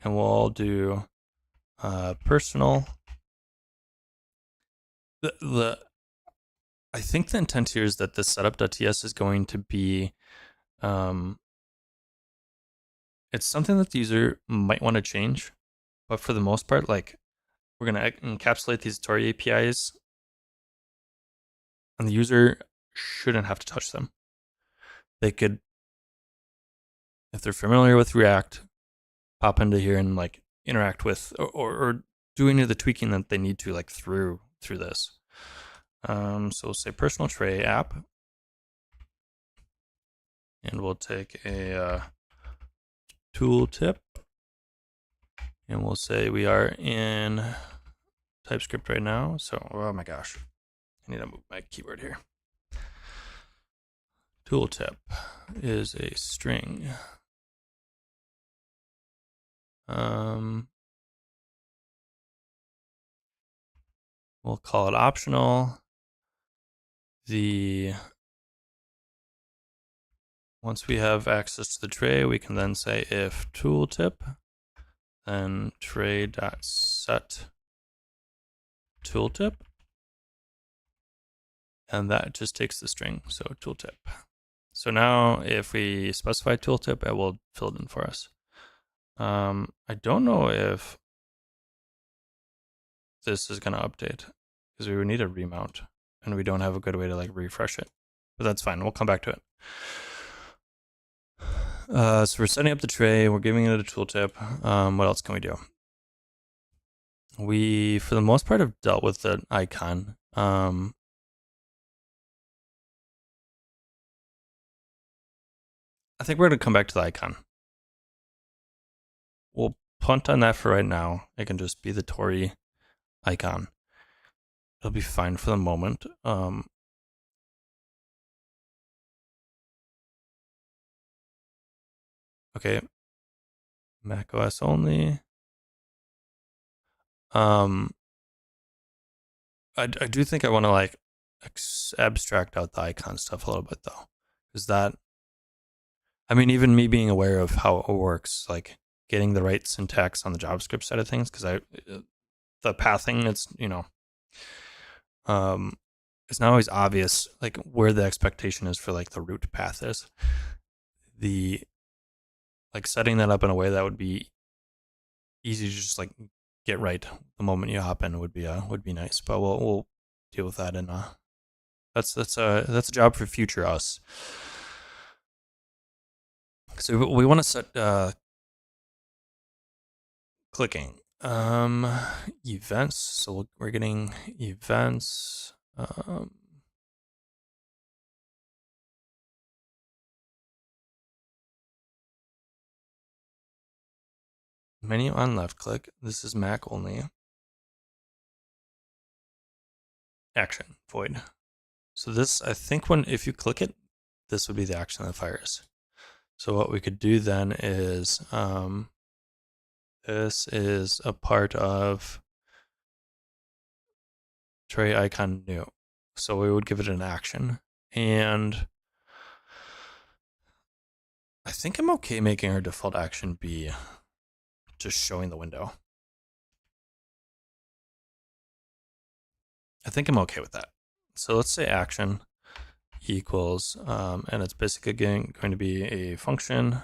Speaker 1: and we'll do personal. I think the intent here is that the setup.ts is going to be, it's something that the user might want to change, but for the most part, like we're going to encapsulate these Tauri APIs, and the user shouldn't have to touch them. They could, if they're familiar with React, pop into here and like interact with or do any of the tweaking that they need to like through this. So we'll say personal tray app, and we'll take a tooltip, And we'll say we are in TypeScript right now. So, oh my gosh, I need to move my keyboard here. Tooltip is a string. We'll call it optional. Once we have access to the tray, we can then say if tooltip, then tray.set tooltip, and that just takes the string, so tooltip. So now if we specify tooltip, it will fill it in for us. I don't know if this is going to update because we would need a remount and we don't have a good way to like refresh it, but that's fine. We'll come back to it. So we're setting up the tray. We're giving it a tooltip. What else can we do? We, for the most part, have dealt with the icon. I think we're going to come back to the icon. We'll punt on that for right now. It can just be the Tauri icon. It'll be fine for the moment. Okay. Mac OS only. I do think I want to like abstract out the icon stuff a little bit though, because that, I mean, even me being aware of how it works, like getting the right syntax on the JavaScript side of things, because the pathing, it's, you know, it's not always obvious like where the expectation is for like the root path is. The like setting that up in a way that would be easy to just like get right the moment you hop in would be nice. But we'll deal with that, and that's a job for future us. So we want to set clicking events. So we're getting events. Menu on left click. This is Mac only. Action void. So this, I think if you click it, this would be the action that fires. So what we could do then is, this is a part of tray icon new. So we would give it an action. And I think I'm okay making our default action be just showing the window. I think I'm okay with that. So let's say action equals, and it's basically going to be a function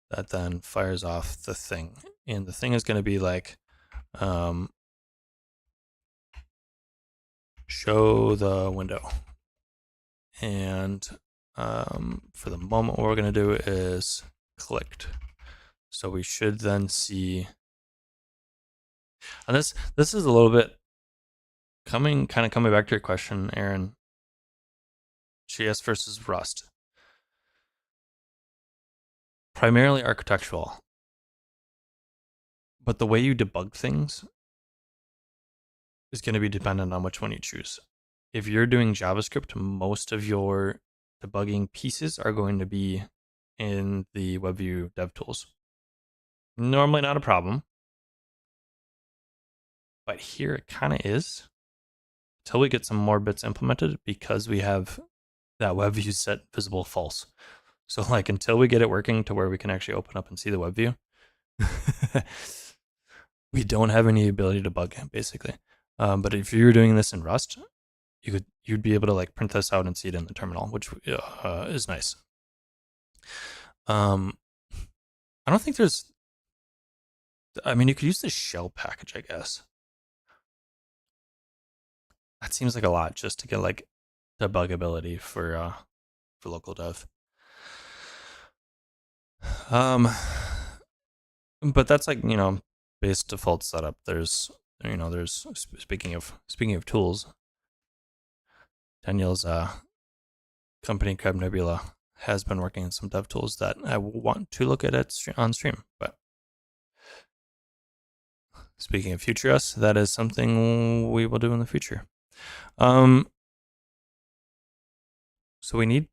Speaker 1: that then fires off the thing. And the thing is going to be like, show the window. And for the moment, what we're going to do is clicked. So we should then see, and this is a little bit coming back to your question, Aaron. JS versus Rust. Primarily architectural. But the way you debug things is going to be dependent on which one you choose. If you're doing JavaScript, most of your debugging pieces are going to be in the WebView DevTools. Normally not a problem, but here it kind of is until we get some more bits implemented, because we have that WebView set visible false. So like until we get it working to where we can actually open up and see the WebView, we don't have any ability to bug basically. But if you were doing this in Rust, you'd be able to like print this out and see it in the terminal, which is nice. I don't think there's, I mean, you could use the shell package, I guess. That seems like a lot just to get like debuggability for local dev. But that's like, you know, base default setup. There's speaking of tools, Daniel's company Crab Nebula has been working on some dev tools that I want to look at on stream, but speaking of future us, that is something we will do in the future. So we need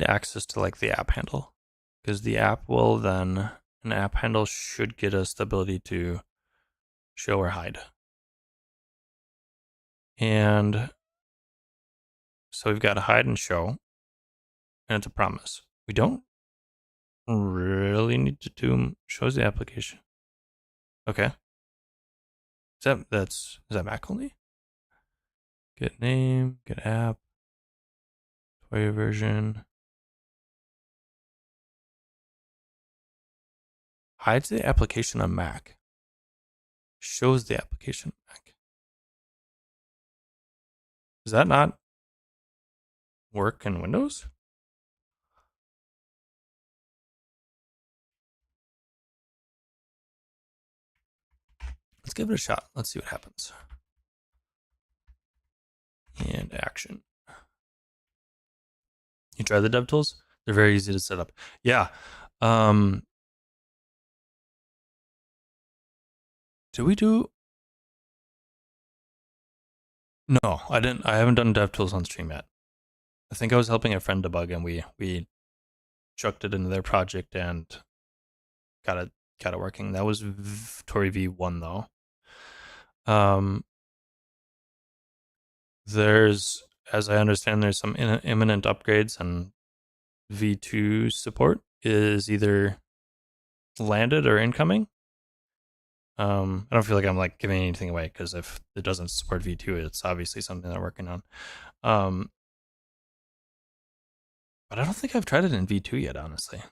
Speaker 1: access to like the app handle, because the app will then, an app handle should get us the ability to show or hide. And so we've got to hide and show, and it's a promise. We don't really need to do shows the application. Okay. Is that Mac only? Get name, get app, Tauri version. Hides the application on Mac. Shows the application on Mac. Does that not work in Windows? Let's give it a shot. Let's see what happens. And action. You try the dev tools? They're very easy to set up. Yeah. Did we do? No, I didn't. I haven't done dev tools on stream yet. I think I was helping a friend debug, and we chucked it into their project and got it working. That was Tauri V1 though. There's, as I understand, there's some imminent upgrades, and V2 support is either landed or incoming. I don't feel like I'm like giving anything away, because if it doesn't support V2, it's obviously something they're working on. But I don't think I've tried it in V2 yet, honestly.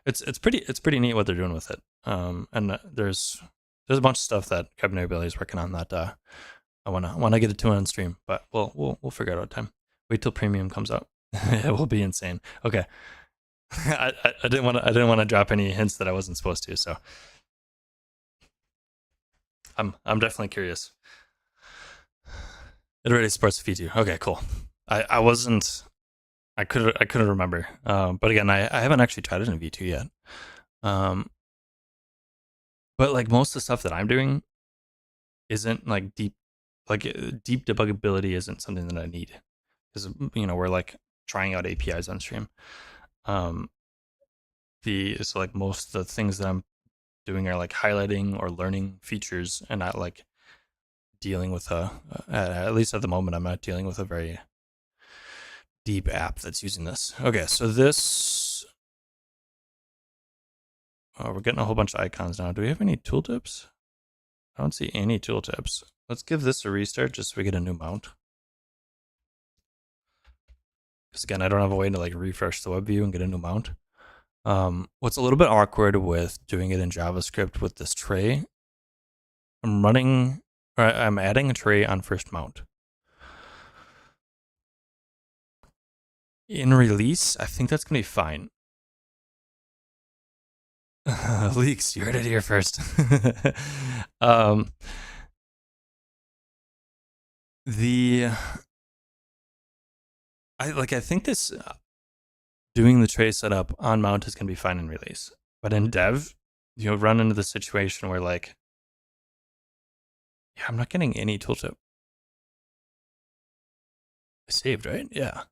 Speaker 1: It's pretty neat what they're doing with it. And there's a bunch of stuff that Cabernet Billy is working on that I wanna get it to on stream, but we'll figure it out time. Wait till premium comes out. It will be insane. Okay. I didn't want to drop any hints that I wasn't supposed to, so I'm definitely curious. It already supports V2. Okay, cool. I wasn't. I couldn't remember. But again, I haven't actually tried it in V2 yet. But like most of the stuff that I'm doing isn't like deep debuggability isn't something that I need, because we're like trying out APIs on stream. So like most of the things that I'm doing are like highlighting or learning features, and not like dealing with at least at the moment, I'm not dealing with a very deep app that's using this. Okay, so this, we're getting a whole bunch of icons now. Do we have any tooltips? I don't see any tooltips. Let's give this a restart just so we get a new mount. Because again, I don't have a way to like refresh the web view and get a new mount. What's a little bit awkward with doing it in JavaScript with this tray, I'm adding a tray on first mount. In release, I think that's going to be fine. Leaks, you heard it here first. I think this doing the tray setup on mount is going to be fine in release, but in dev, you'll run into the situation where like, yeah, I'm not getting any tooltip. I saved, right? Yeah.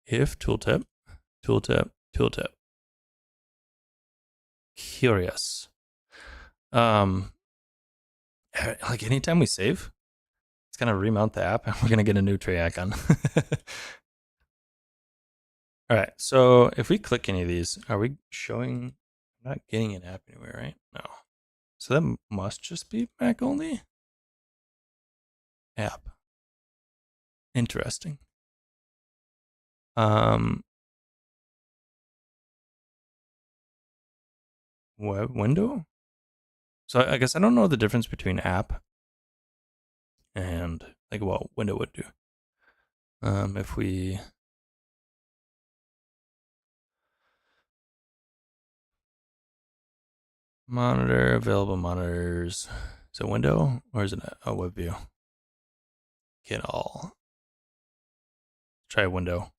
Speaker 1: If tooltip. Curious. Like anytime we save, it's gonna remount the app and we're gonna get a new tray icon. All right, so if we click any of these, are we showing? I'm not getting an app anywhere, right? No. So that must just be Mac only. App. Interesting. Web window. So I guess I don't know the difference between app and like what window would do. If we monitor, available monitors, is it window or is it a web view? Get all. Try window.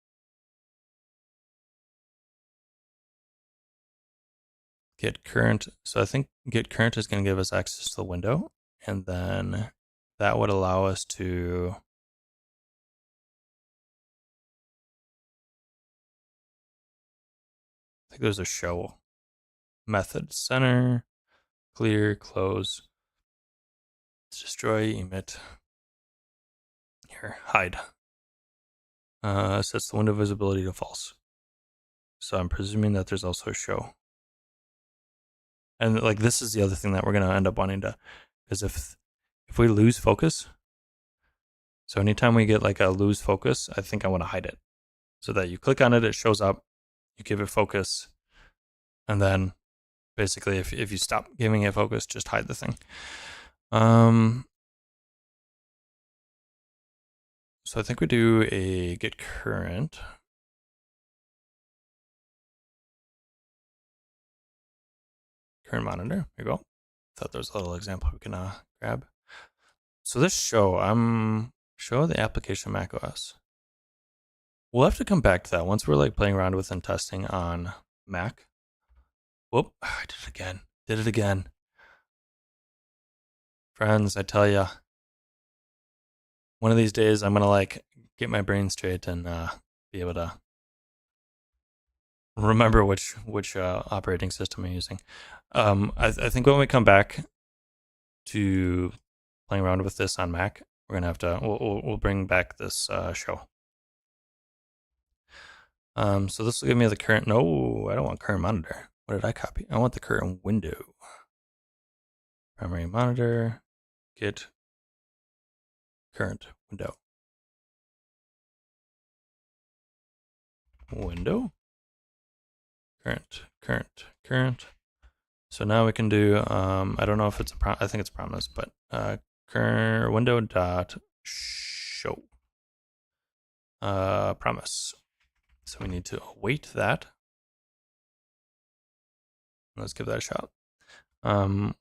Speaker 1: get current. So I think get current is going to give us access to the window, and then that would allow us to I think there's a show method center, clear, close, destroy, emit. Here, hide. Sets the window visibility to false. So I'm presuming that there's also a show. And like this is the other thing that we're gonna end up wanting to, because if we lose focus, so anytime we get like a lose focus, I think I want to hide it, so that you click on it, it shows up, you give it focus, and then basically if you stop giving it focus, just hide the thing. So I think we do a get current. Current monitor. Here you go. Thought there was a little example we can grab. So this show the application macOS. We'll have to come back to that once we're like playing around with and testing on Mac. Whoop! I did it again. Did it again. Friends, I tell ya, one of these days I'm gonna like get my brain straight and be able to remember which operating system I'm using. I think when we come back to playing around with this on Mac, we're gonna have to we'll bring back this show. So this will give me the current. No, I don't want current monitor. What did I copy? I want the current window. Primary monitor, get current window. Window, current. So now we can do, I don't know if it's I think it's promise, but current window dot show promise. So we need to await that. Let's give that a shot.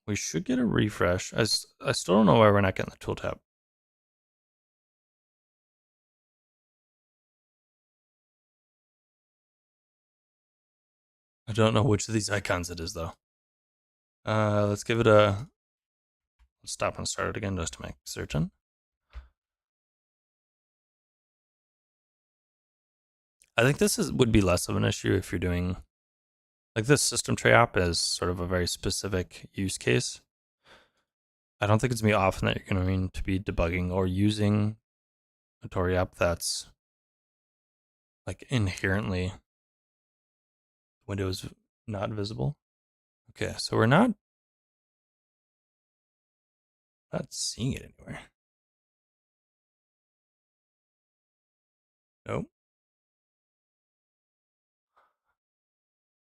Speaker 1: We should get a refresh. I still don't know why we're not getting the tool tab. I don't know which of these icons it is though. Let's give it let's stop and start it again just to make certain. I think this would be less of an issue if you're doing, like this system tray app is sort of a very specific use case. I don't think it's gonna be often that you're going to be debugging or using a Tauri app that's like inherently Windows not visible. Okay, so we're not seeing it anywhere. Nope.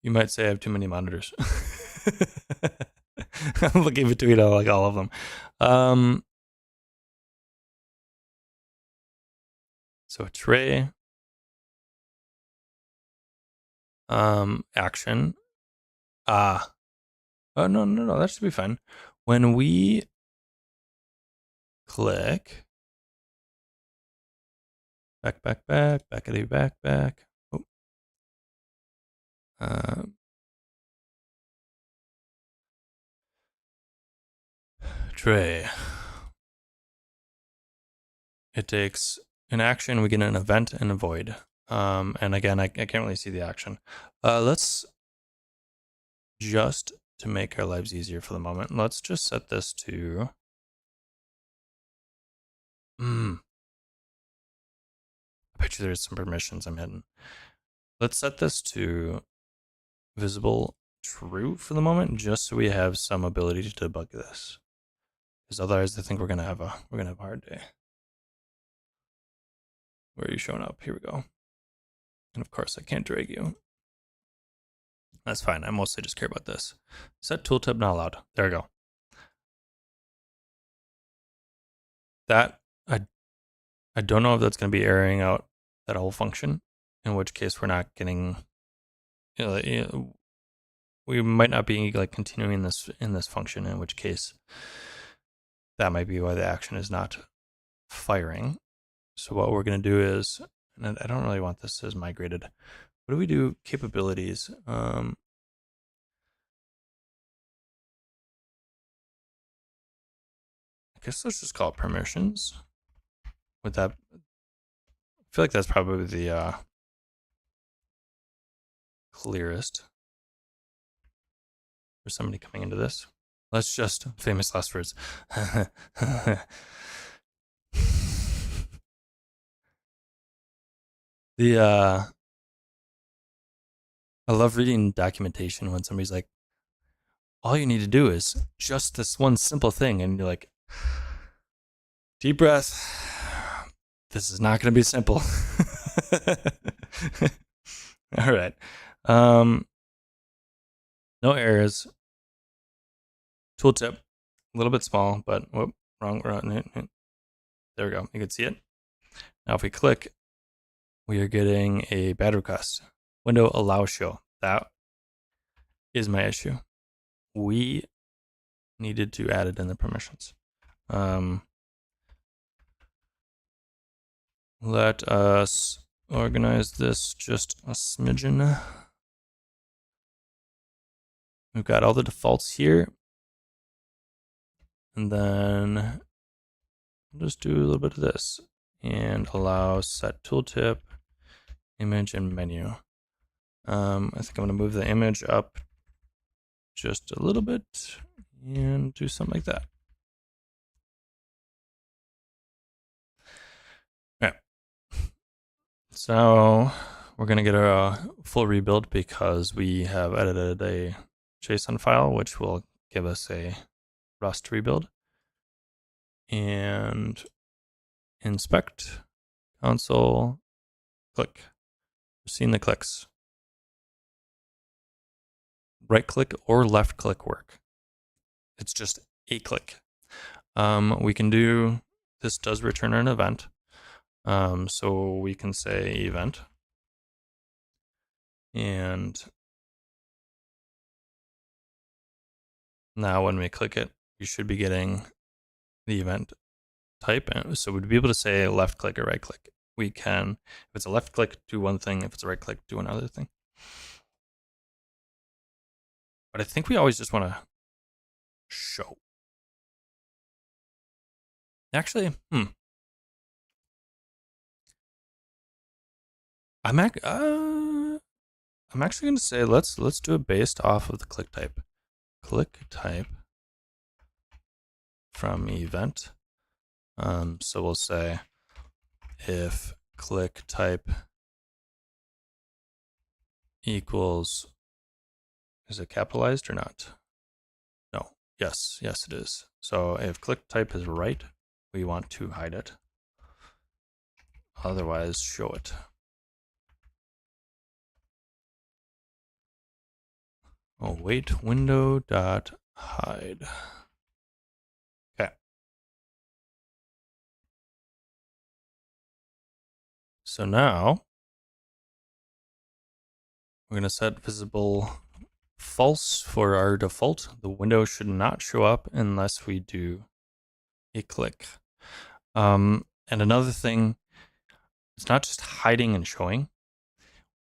Speaker 1: You might say I have too many monitors. I'm looking between like all of them. So tray, action. Oh no, that should be fine. When we click back. Oh. Tray. It takes an action, we get an event and a void. And again, I can't really see the action. Let's just, to make our lives easier for the moment, let's just set this to I bet you there's some permissions I'm hidden. Let's set this to visible true for the moment, just so we have some ability to debug this. Because otherwise I think we're gonna have a hard day. Where are you showing up? Here we go. And of course I can't drag you. That's fine. I mostly just care about this. Set tooltip not allowed. There we go. That I don't know if that's going to be erroring out that whole function, in which case we're not getting, we might not be like continuing this in this function, in which case that might be why the action is not firing. So what we're going to do is, and I don't really want this as migrated. What do we do? Capabilities. guess let's just call it permissions. With that, I feel like that's probably the clearest for somebody coming into this. Let's just famous last words. I love reading documentation when somebody's like, all you need to do is just this one simple thing, and you're like, deep breath. This is not going to be simple. All right. No errors. Tooltip, a little bit small, but whoop, wrong. There we go. You can see it. Now if we click, we are getting a bad request. Window allow show. That is my issue. We needed to add it in the permissions. Let us organize this just a smidgen. We've got all the defaults here. And then I'll just do a little bit of this and allow set tooltip, image, and menu. I think I'm going to move the image up just a little bit and do something like that. All right. So we're going to get a full rebuild because we have edited a JSON file, which will give us a Rust rebuild. And inspect, console, click. We're seeing the clicks. Right click or left click work. It's just a click. We can do, this does return an event. So we can say event. And now when we click it, you should be getting the event type. So we'd be able to say left click or right click. We can, if it's a left click, do one thing. If it's a right click, do another thing. But I think we always just want to show. Actually, I'm actually going to say let's do it based off of the click type. Click type from event. So we'll say if click type equals, is it capitalized or not? No. Yes, it is. So if click type is right, we want to hide it. Otherwise, show it. Await window dot hide. Okay. So now we're going to set visible false for our default. The window should not show up unless we do a click. And another thing, it's not just hiding and showing.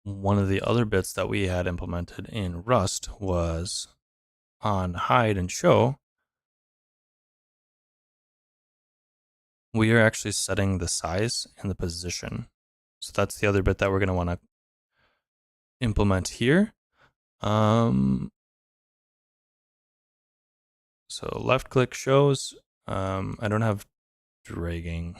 Speaker 1: One of the other bits that we had implemented in Rust was on hide and show. We are actually setting the size and the position. So that's the other bit that we're going to want to implement here. So left click shows. I don't have dragging.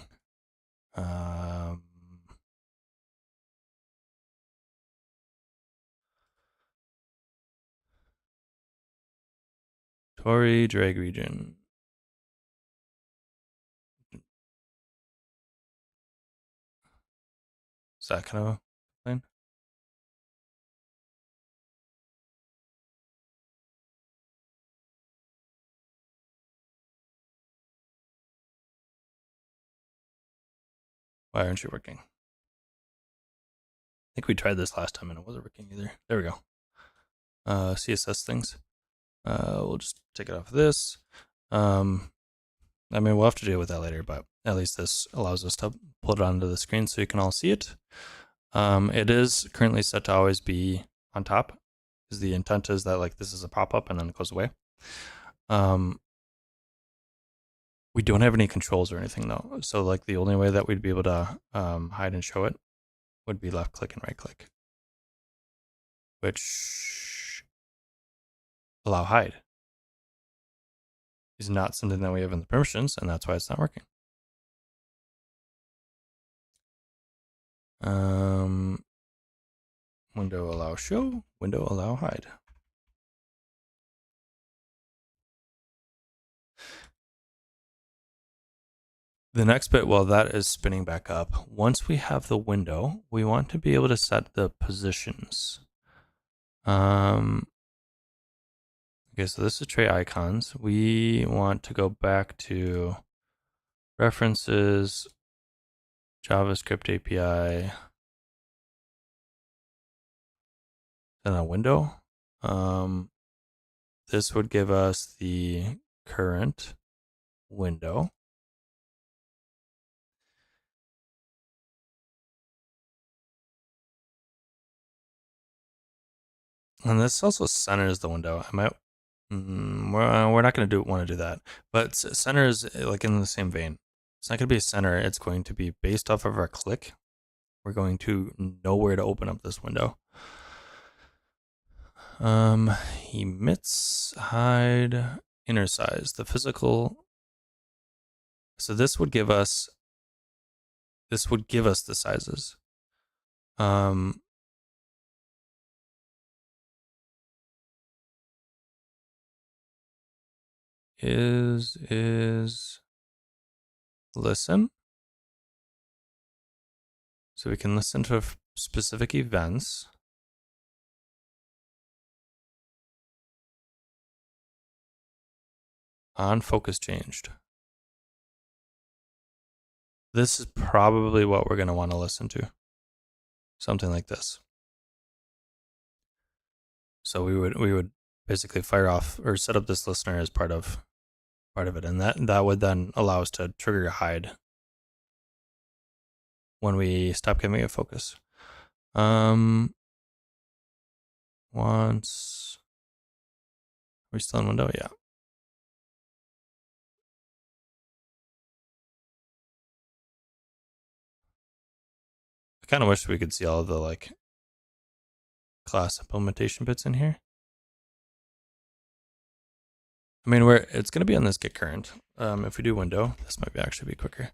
Speaker 1: Tauri drag region. Is that kind of thing? Why aren't you working? I think we tried this last time and it wasn't working either. There we go. CSS things. We'll just take it off of this. I mean, we'll have to deal with that later, but at least this allows us to pull it onto the screen so you can all see it. It is currently set to always be on top, because the intent is that like this is a pop-up and then it goes away. We don't have any controls or anything though. So like the only way that we'd be able to hide and show it would be left click and right click, which allow hide is not something that we have in the permissions, and that's why it's not working. Window allow show, window allow hide. The next bit, while that is spinning back up, once we have the window, we want to be able to set the positions. Okay, so this is tray icons. We want to go back to references, JavaScript API, then a window. This would give us the current window. And this also centers the window. I might, we're not going to want to do that, but center is like in the same vein. It's not going to be a center. It's going to be based off of our click. We're going to know where to open up this window. Emits, hide, inner size, the physical. So this would give us the sizes. Is listen. So we can listen to specific events. On focus changed. This is probably what we're going to want to listen to. Something like this. So we would basically fire off or set up this listener as part of it, and that would then allow us to trigger a hide when we stop giving it focus. Once are we still in window? Yeah. I kind of wish we could see all of the like class implementation bits in here. I mean, it's going to be on this get current. If we do window, this might actually be quicker.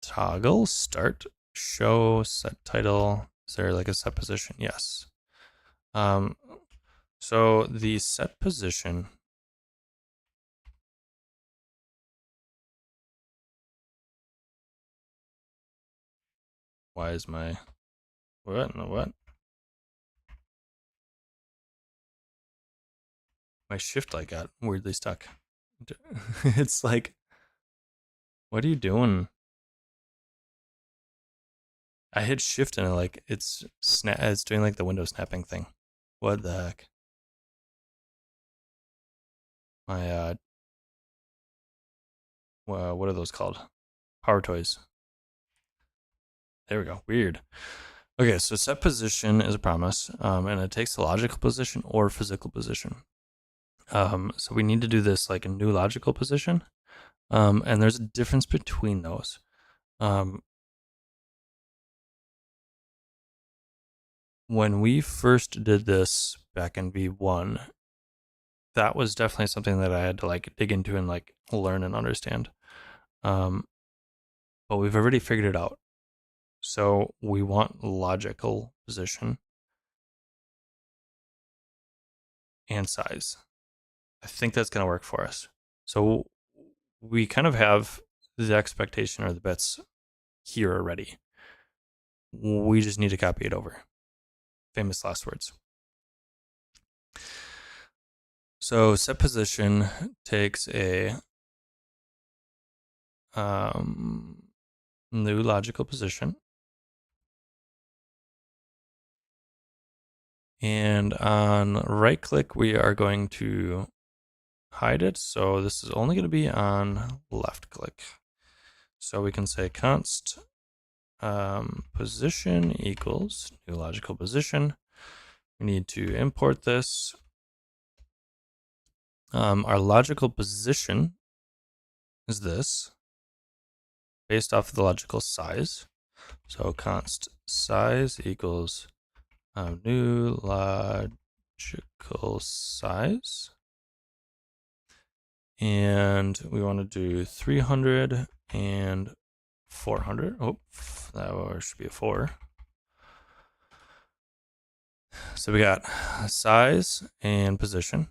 Speaker 1: Toggle start show set title. Is there like a set position? Yes. So the set position why is my what? My shift light got weirdly stuck. It's like, what are you doing? I hit shift and it's doing like the window snapping thing. What the heck? My what are those called? Power toys. There we go. Weird. Okay, so set position is a promise, and it takes the logical position or physical position. So we need to do this like a new logical position, and there's a difference between those. When we first did this back in V1, that was definitely something that I had to like dig into and like learn and understand. But we've already figured it out. So we want logical position and size. I think that's going to work for us. So we kind of have the expectation or the bits here already. We just need to copy it over. Famous last words. So set position takes a new logical position. And on right click, we are going to hide it. So this is only going to be on left click. So we can say const position equals new logical position. We need to import this. Our logical position is this, based off of the logical size. So const size equals new logical size. And we want to do 300 and 400. Oh, that should be a 4. So we got size and position.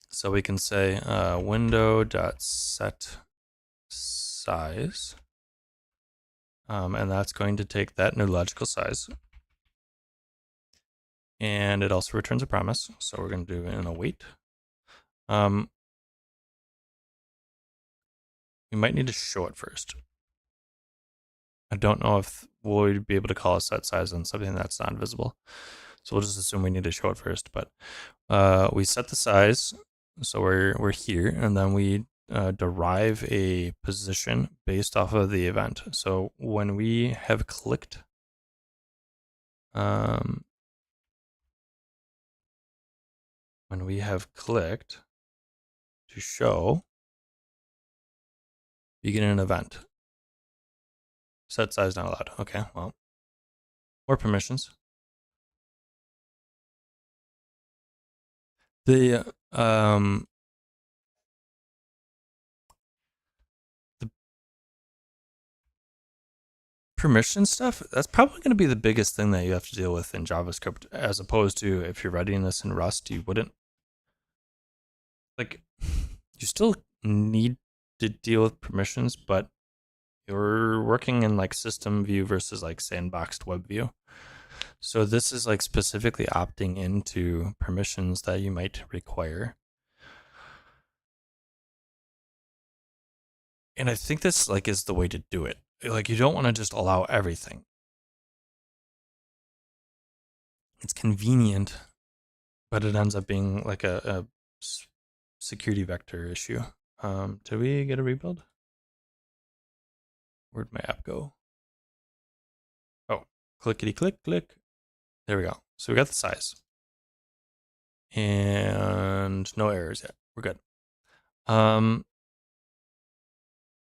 Speaker 1: So we can say window.set size. And that's going to take that new logical size. And it also returns a promise. So we're going to do it in await. We might need to show it first. I don't know if we'll be able to call a set size on something that's not visible. So we'll just assume we need to show it first. But we set the size. So we're here. And then we derive a position based off of the event. So when we have clicked to show, begin an event. Set size not allowed. Okay, well, more permissions. The permission stuff, that's probably going to be the biggest thing that you have to deal with in JavaScript, as opposed to if you're writing this in Rust, you wouldn't. Like, you still need to deal with permissions, but you're working in like system view versus like sandboxed web view. So this is like specifically opting into permissions that you might require. And I think this like is the way to do it. Like, you don't want to just allow everything. It's convenient, but it ends up being like a security vector issue. Did we get a rebuild? Where'd my app go? Oh, clickety click, click. There we go. So we got the size. And no errors yet. We're good.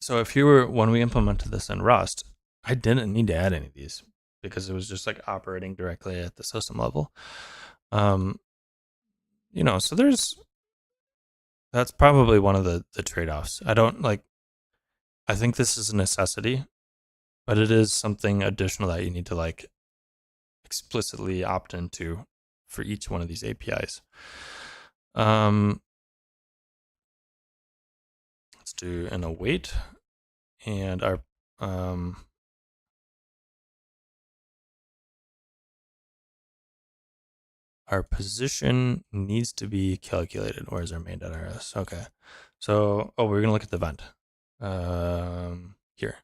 Speaker 1: So if you were, when we implemented this in Rust, I didn't need to add any of these because it was just like operating directly at the system level. So that's probably one of the trade-offs. I think this is a necessity, but it is something additional that you need to like explicitly opt into for each one of these APIs. Let's do an await, and our position needs to be calculated. Where's our main.rs? Okay. So, we're going to look at the event. Here.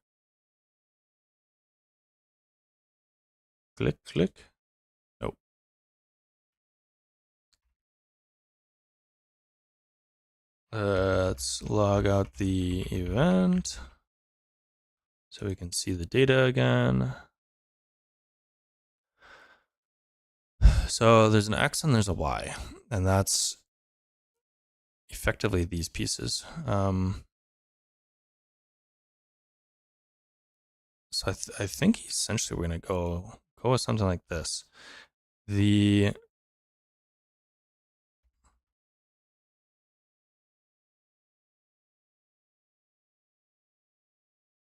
Speaker 1: Click, click. Nope. Let's log out the event so we can see the data again. So there's an X and there's a Y, and that's effectively these pieces. So I think essentially we're going to go with something like this. The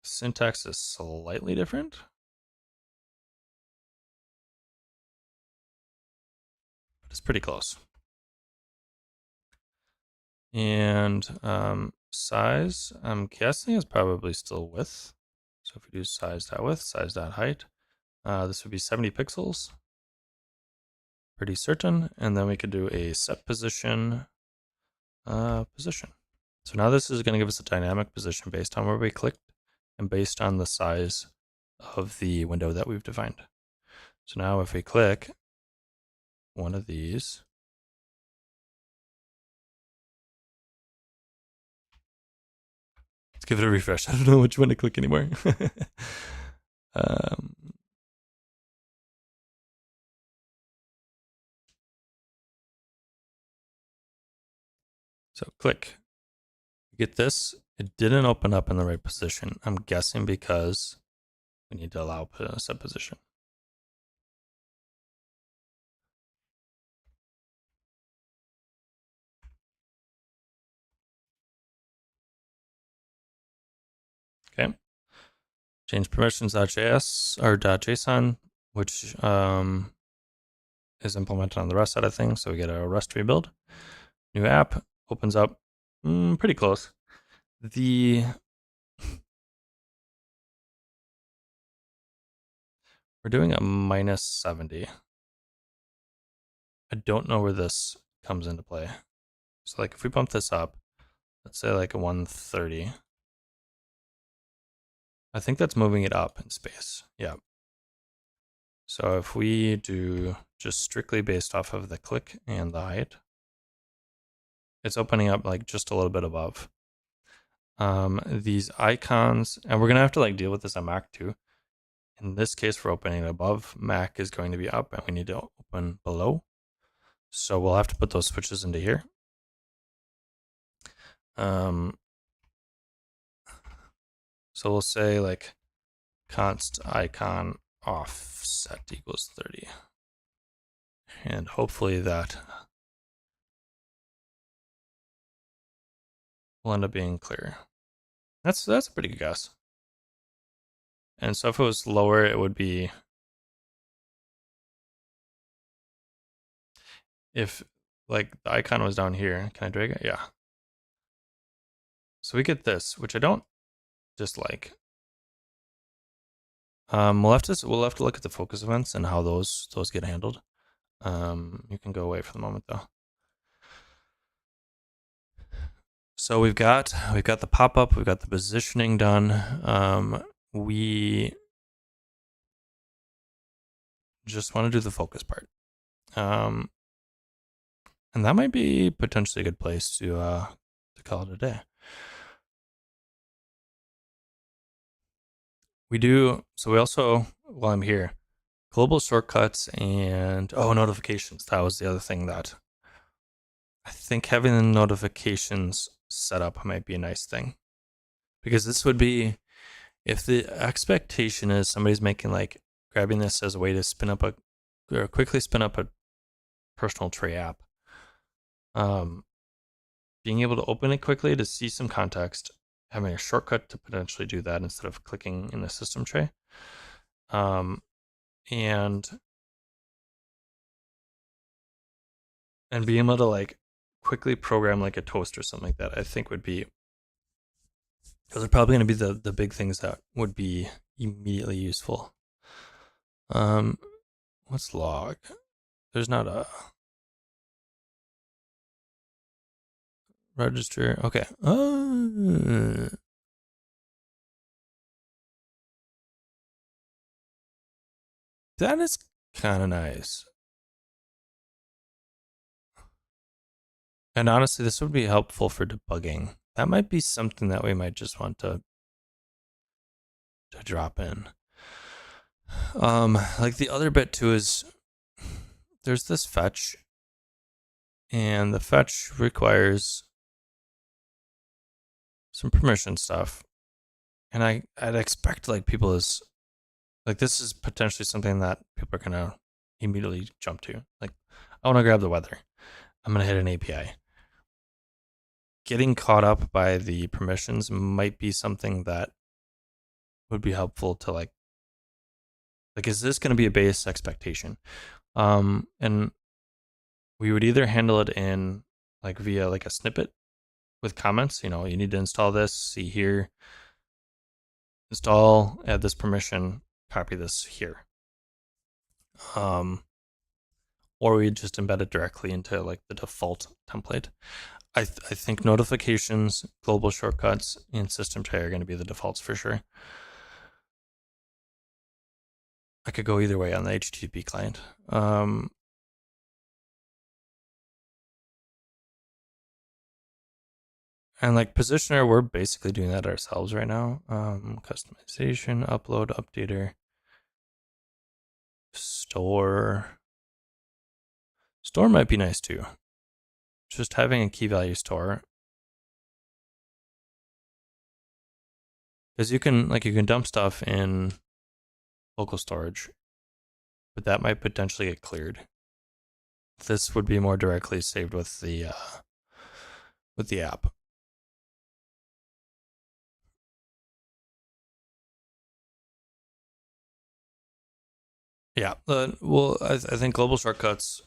Speaker 1: syntax is slightly different, but it's pretty close. And size, I'm guessing is probably still width. So if we do size.width, size.height, this would be 70 pixels. Pretty certain. And then we could do a set position. Position. So now this is going to give us a dynamic position based on where we clicked and based on the size of the window that we've defined. So now if we click one of these, let's give it a refresh. I don't know which one to click anymore. So click. You get this. It didn't open up in the right position. I'm guessing because we need to allow set position. Okay. Change permissions.js or .json, which is implemented on the Rust side of things. So we get a Rust rebuild. New app opens up. Pretty close. We're doing a -70. I don't know where this comes into play. So like if we bump this up, let's say like a 130. I think that's moving it up in space. Yeah. So if we do just strictly based off of the click and the height, it's opening up like just a little bit above. These icons, and we're gonna have to like deal with this on Mac too. In this case, for opening above, Mac is going to be up, and we need to open below. So we'll have to put those switches into here. So we'll say like const icon offset equals 30. And hopefully that will end up being clear. That's a pretty good guess. And so if it was lower, it would be, if like the icon was down here, can I drag it? Yeah. So we get this, which I don't dislike. We'll have to look at the focus events and how those get handled. You can go away for the moment though. So we've got the pop-up, we've got the positioning done. We just want to do the focus part. And that might be potentially a good place to call it a day. So we also, while I'm here, global shortcuts and notifications. That was the other thing that I think having the notifications set up might be a nice thing, because this would be, if the expectation is somebody's making like grabbing this as a way to quickly spin up a personal tray app, being able to open it quickly to see some context, having a shortcut to potentially do that instead of clicking in the system tray, and being able to like quickly program like a toast or something like that, I think those are probably going to be the big things that would be immediately useful. What's log? There's not a register. Okay. That is kind of nice. And honestly, this would be helpful for debugging. That might be something that we might just want to drop in. Like the other bit too is there's this fetch, and the fetch requires some permission stuff. And I'd expect like people is like, this is potentially something that people are gonna immediately jump to. Like, I want to grab the weather. I'm gonna hit an API. Getting caught up by the permissions might be something that would be helpful to like, is this going to be a base expectation? And we would either handle it in like via like a snippet with comments. You need to install this, see here, install, add this permission, copy this here. Or we just embed it directly into like the default template. I think notifications, global shortcuts, and system tray are going to be the defaults for sure. I could go either way on the HTTP client. And like positioner, we're basically doing that ourselves right now. Customization, upload, updater, store. Store might be nice too. just having a key value store, because you can dump stuff in local storage, but that might potentially get cleared. This would be more directly saved with the app. Yeah, well, I think global shortcut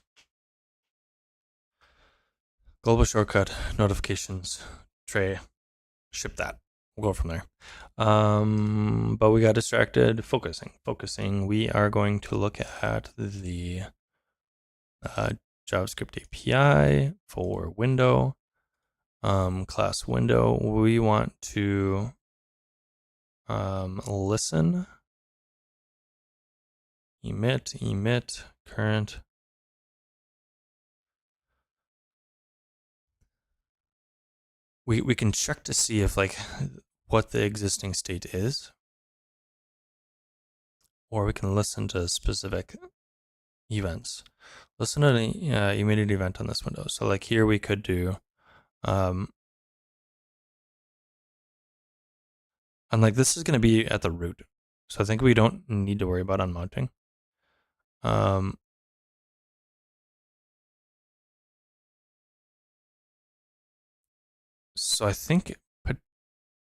Speaker 1: notifications tray, ship that. We'll go from there. But we got distracted focusing. We are going to look at the JavaScript API for window, class window. We want to listen, emit, current. We can check to see if what the existing state is, or we can listen to specific events. Listen to an immediate event on this window. So here we could do, and this is going to be at the root. So I think we don't need to worry about unmounting. So I think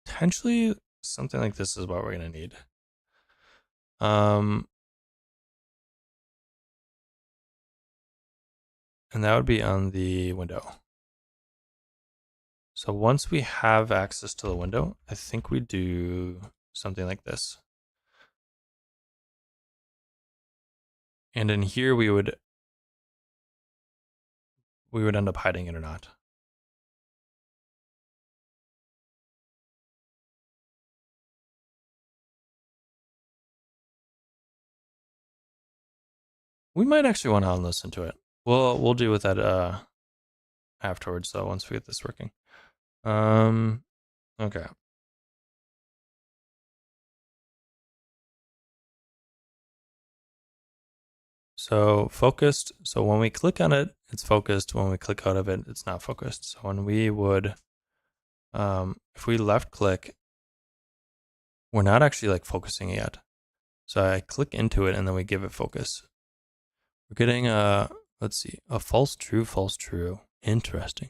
Speaker 1: potentially something like this is what we're going to need. And that would be on the window. So once we have access to the window, I think we do something like this. And in here we would end up hiding it or not. We might actually want to unlisten to it. We'll deal with that afterwards though, once we get this working. Okay. So focused. So when we click on it, it's focused. When we click out of it, it's not focused. So when we would, if we left click, we're not actually focusing yet. So I click into it and then we give it focus. We're getting let's see, a false true. Interesting.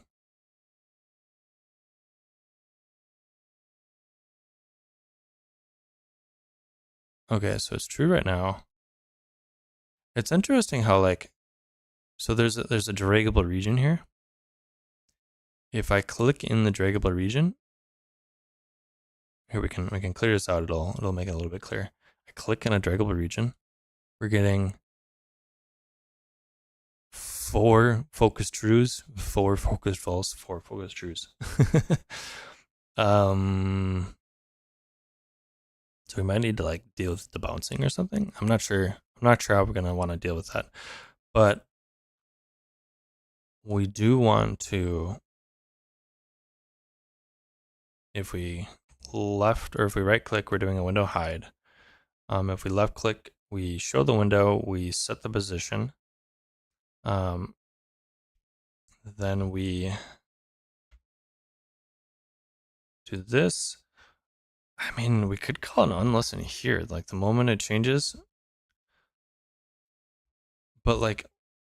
Speaker 1: Okay, so it's true right now. It's interesting how so there's a draggable region here. If I click in the draggable region, here we can clear this out. It'll make it a little bit clearer. I click in a draggable region. We're getting 4 focused trues, 4 focused false, 4 focused trues. So we might need to deal with the bouncing or something. I'm not sure how we're gonna want to deal with that, but we do want to, if we right click, we're doing a window hide. If we left click, we show the window, we set the position. Then we do this. I mean, we could call an unlisten here, the moment it changes. But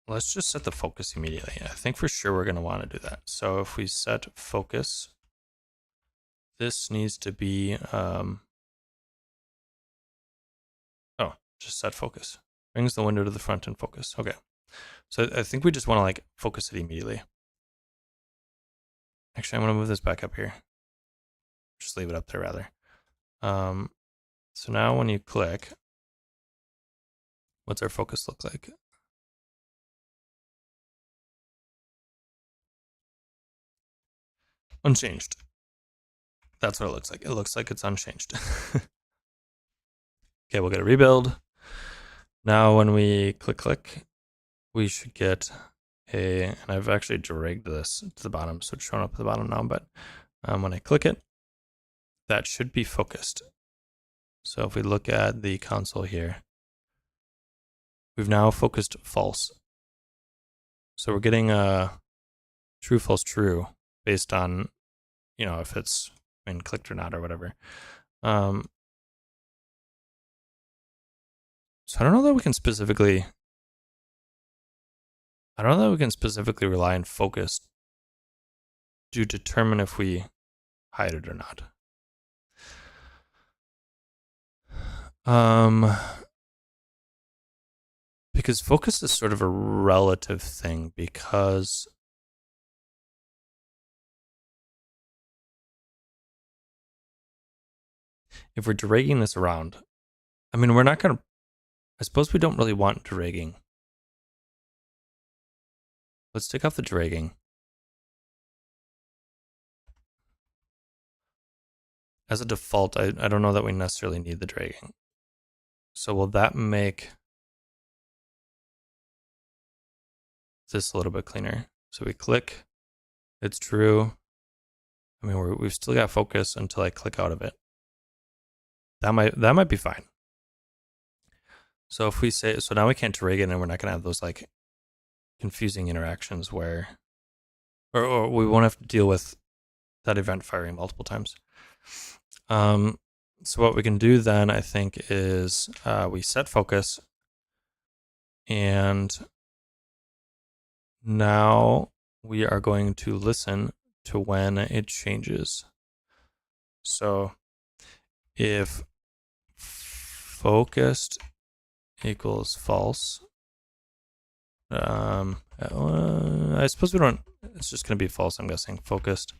Speaker 1: let's just set the focus immediately. I think for sure we're going to want to do that. So if we set focus, this needs to be, just set focus. Brings the window to the front and focus. Okay. So I think we just want to focus it immediately. Actually, I'm going to move this back up here. Just leave it up there rather. So now when you click, what's our focus look like? Unchanged. That's what it looks like. It looks like it's unchanged. Okay, we'll get a rebuild. Now when we click, we should get and I've actually dragged this to the bottom, so it's showing up at the bottom now, but when I click it, that should be focused. So if we look at the console here, we've now focused false. So we're getting true, false, true based on, if it's been clicked or not or whatever. So I don't know that we can specifically rely on focus to determine if we hide it or not. Because focus is sort of a relative thing, because if we're dragging this around, I mean, we're not going to, I suppose we don't really want dragging. Let's take off the dragging. As a default, I don't know that we necessarily need the dragging. So will that make this a little bit cleaner? So we click, it's true. I mean, we've still got focus until I click out of it. That might be fine. So if we say, so now we can't drag it, and we're not going to have those like confusing interactions where, or we won't have to deal with that event firing multiple times. So what we can do then, I think, is we set focus, and now we are going to listen to when it changes. So if focused equals false, I suppose we don't, it's just going to be false, I'm guessing. Focused.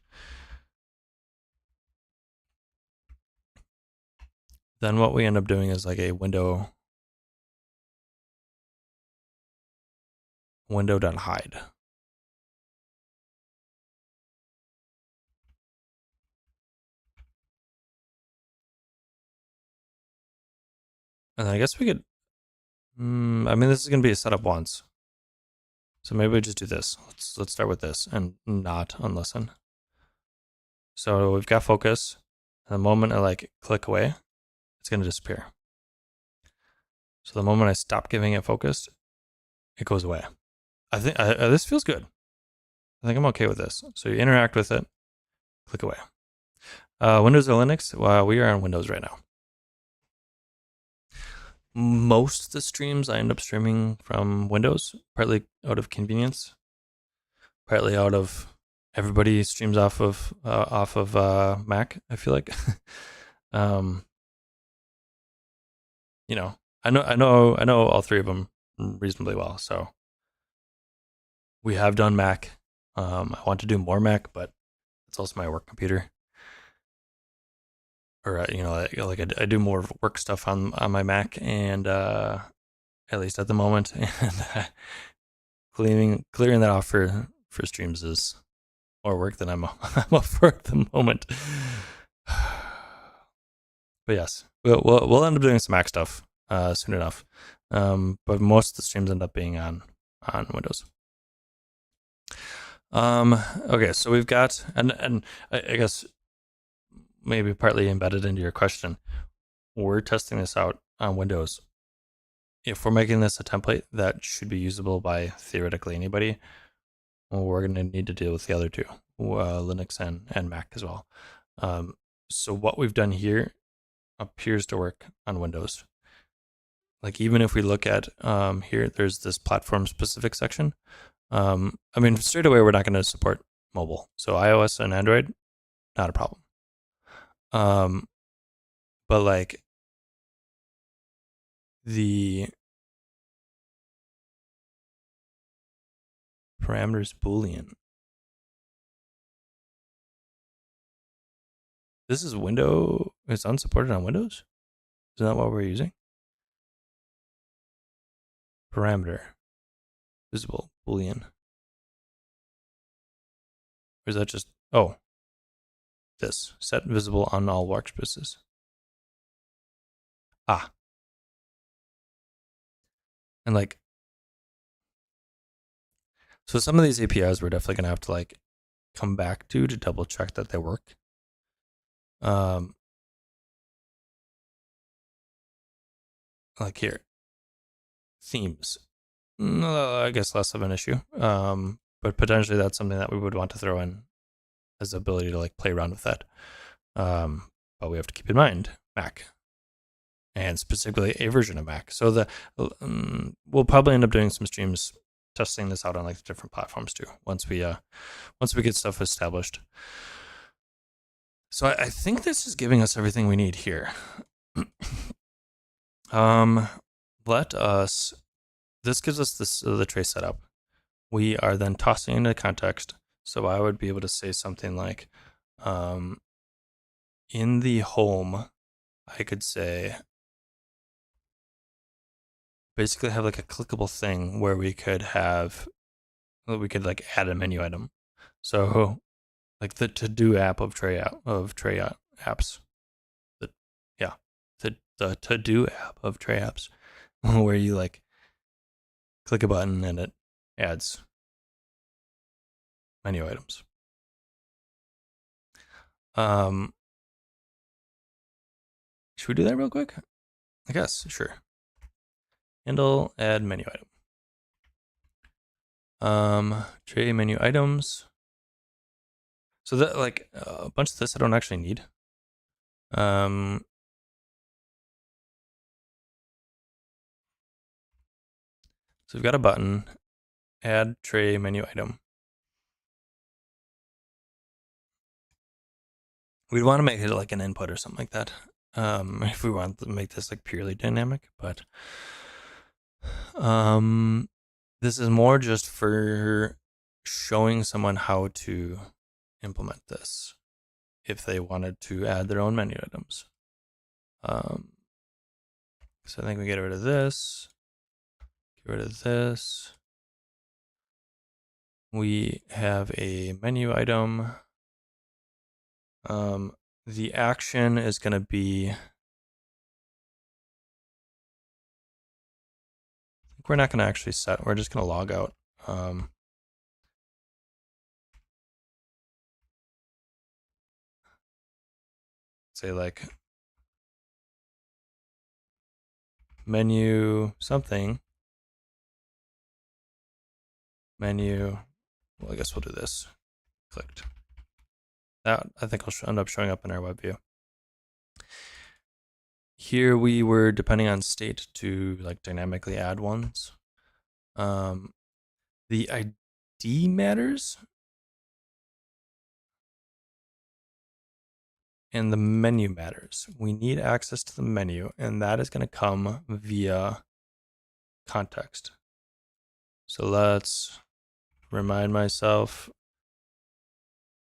Speaker 1: Then what we end up doing is like a window.hide. And I guess we could, I mean, this is going to be a setup once. So maybe we just do this. Let's start with this and not unlisten. So we've got focus. And the moment I like click away, it's going to disappear. So the moment I stop giving it focus, it goes away. I think this feels good. I think I'm okay with this. So you interact with it, click away. Windows or Linux? Well, we are on Windows right now. Most of the streams I end up streaming from Windows, partly out of convenience, partly out of everybody streams off of Mac. I feel like, I know all three of them reasonably well. So we have done Mac. I want to do more Mac, but it's also my work computer. Or like I do more work stuff on my Mac, and at least at the moment, and clearing that off for streams is more work than I'm up for at the moment. But yes, we'll end up doing some Mac stuff soon enough. But most of the streams end up being on Windows. Okay, so we've got, and I guess maybe partly embedded into your question, we're testing this out on Windows. If we're making this a template that should be usable by theoretically anybody, well, we're going to need to deal with the other two, Linux and Mac as well. So what we've done here appears to work on Windows. Like even if we look at here, there's this platform specific section. I mean, straight away, we're not going to support mobile. So iOS and Android, not a problem. But like the parameters Boolean. This is it's unsupported on Windows? Isn't that what we're using? Parameter. Visible Boolean. Or is that just, this. Set visible on all workspaces. Ah. And like, so some of these APIs we're definitely going to have to like come back to double check that they work. Like here, themes. I guess less of an issue. But but potentially that's something that we would want to throw in as the ability to like play around with that. But we have to keep in mind Mac, and specifically a version of Mac. So we'll probably end up doing some streams testing this out on like the different platforms too. Once we get stuff established. So I think this is giving us everything we need here. This gives us the tray setup. We are then tossing into context. So I would be able to say something like, in the home, I could say, basically have like a clickable thing where we could like add a menu item. So like the to-do app of tray apps. The to-do app of tray apps, where you like click a button and it adds menu items. Should we do that real quick? I guess, sure. Handle add menu item. Tray menu items. So that like a bunch of this I don't actually need. So we've got a button, add tray menu item. We'd want to make it like an input or something like that. If we want to make this like purely dynamic, but this is more just for showing someone how to implement this if they wanted to add their own menu items. So I think we get rid of this, get rid of this. We have a menu item. The action is going to be, we're not going to actually set, we're just going to log out. Say like menu something, menu, well, I guess we'll do this, clicked. That I think will end up showing up in our web view. Here we were depending on state to like dynamically add ones. The ID matters, and the menu matters. We need access to the menu, and that is going to come via context. So let's remind myself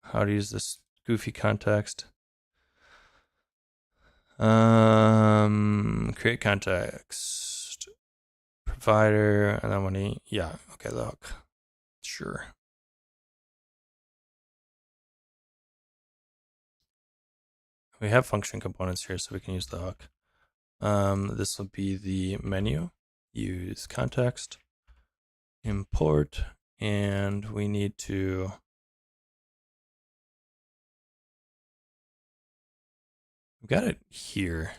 Speaker 1: how to use this goofy context. Create context, provider, and then when okay, the hook. Sure. We have function components here, so we can use the hook. This will be the menu, use context, import, and we need to we've got it here.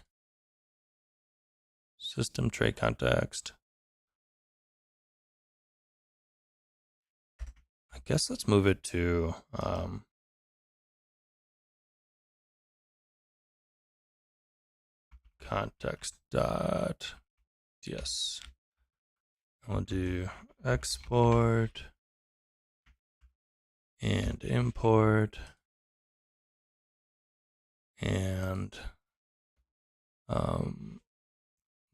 Speaker 1: System tray context. I guess let's move it to context dot yes. We'll do export and import, and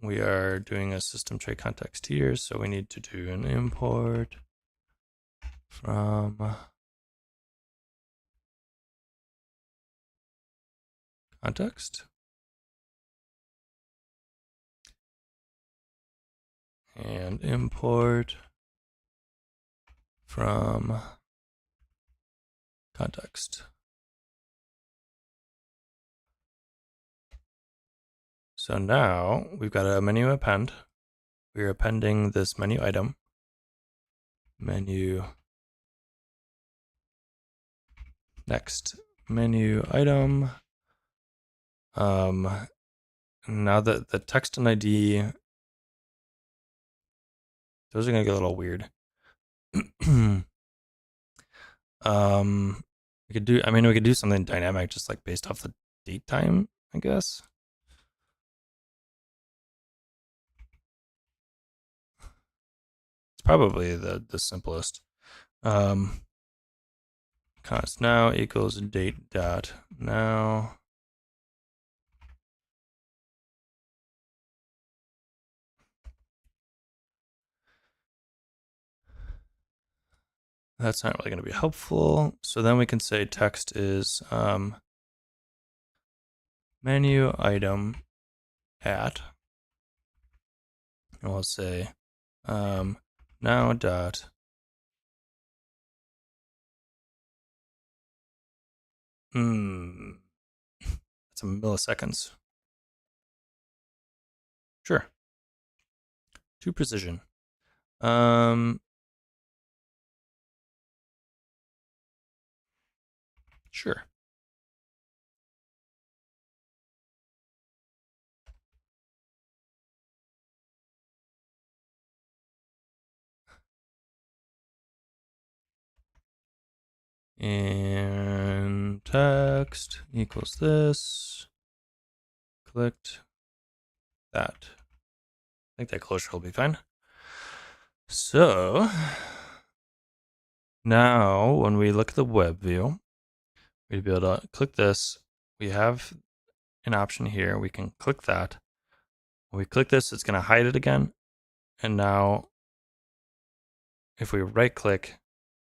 Speaker 1: we are doing a system tray context here, so we need to do an import from context. And import from context. So now we've got a menu append. We're appending this menu item. Menu next menu item. Now that the text and ID, those are gonna get a little weird. We could do. I mean, we could do something dynamic, just like based off the date time, I guess. It's probably the simplest. Const now equals date dot now. That's not really going to be helpful. So then we can say text is menu item at, and we'll say now dot that's a milliseconds. Sure. To precision. Sure. And text equals this. Clicked that. I think that closure will be fine. So now when we look at the web view, we'd be able to click this. We have an option here. We can click that. When we click this, it's going to hide it again. And now if we right click,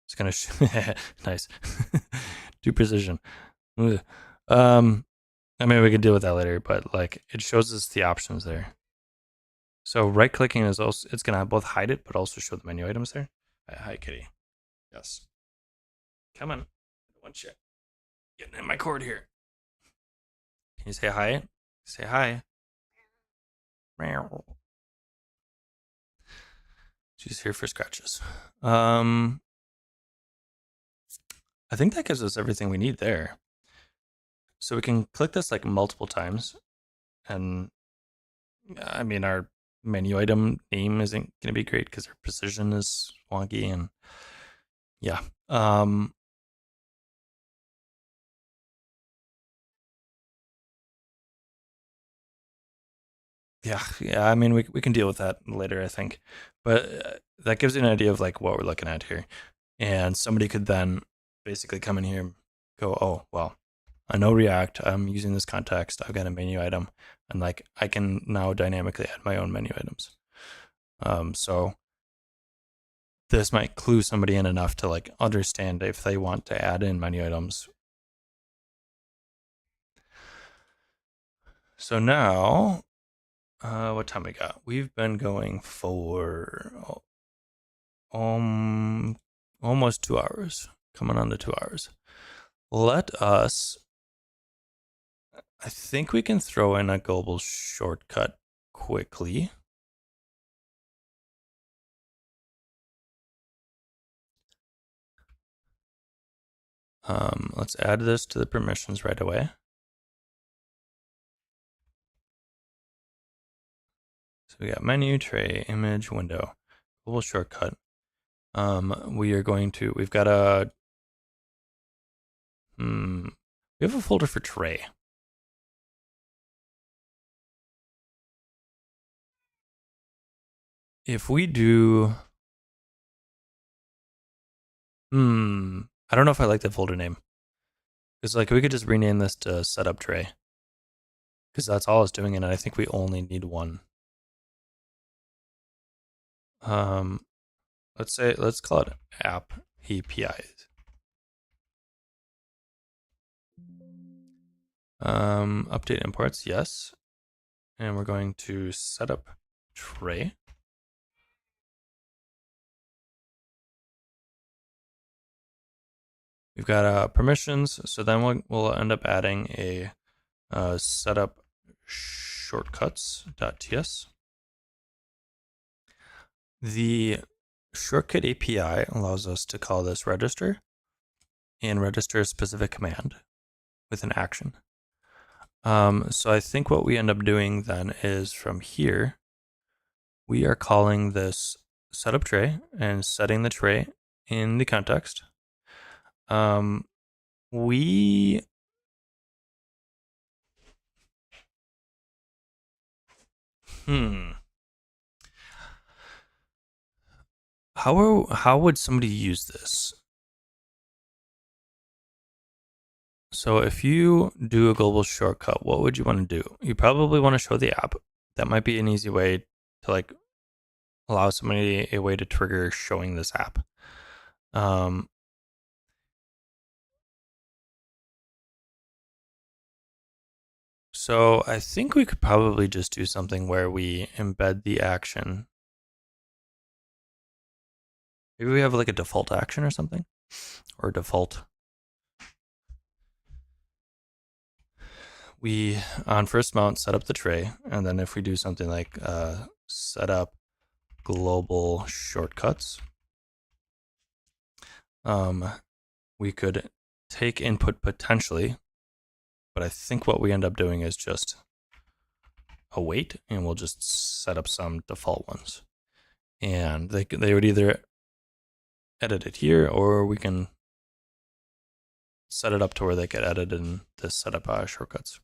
Speaker 1: it's going to nice. Do precision. I mean, we can deal with that later, but like it shows us the options there. So right clicking is also, it's going to both hide it, but also show the menu items there. Hi, kitty. Yes. Come on. One check. Getting in my cord here. Can you say hi? Say hi. Meow. She's here for scratches. I think that gives us everything we need there. So we can click this like multiple times. And I mean, our menu item name isn't going to be great because our precision is wonky. And yeah. Yeah. I mean, we can deal with that later, I think. But that gives you an idea of like what we're looking at here. And somebody could then basically come in here and go, oh, well, I know React. I'm using this context. I've got a menu item. And like I can now dynamically add my own menu items. So this might clue somebody in enough to like understand if they want to add in menu items. So now, what time we got? We've been going for almost 2 hours, coming on to 2 hours. Let us, I think we can throw in a global shortcut quickly. Let's add this to the permissions right away. So we got menu, tray, image, window, global shortcut. We are going to, we've got a, we have a folder for tray. If we do, I don't know if I like the folder name. Because like we could just rename this to setup tray. Because that's all it's doing, and I think we only need one. Let's call it app APIs. Update imports, yes. And we're going to set up tray. We've got permissions, so then we'll end up adding a setup shortcuts.ts. The shortcut API allows us to call this register and register a specific command with an action. So I think what we end up doing then is from here, we are calling this setup tray and setting the tray in the context. We how would somebody use this? So if you do a global shortcut, what would you want to do? You probably want to show the app. That might be an easy way to like allow somebody a way to trigger showing this app. So I think we could probably just do something where we embed the action. Maybe we have like a default action or something, or default. We on first mount set up the tray, and then if we do something like set up global shortcuts, we could take input potentially, but I think what we end up doing is just await, and we'll just set up some default ones, and they would either edit it here, or we can set it up to where they get edited in this setup shortcuts.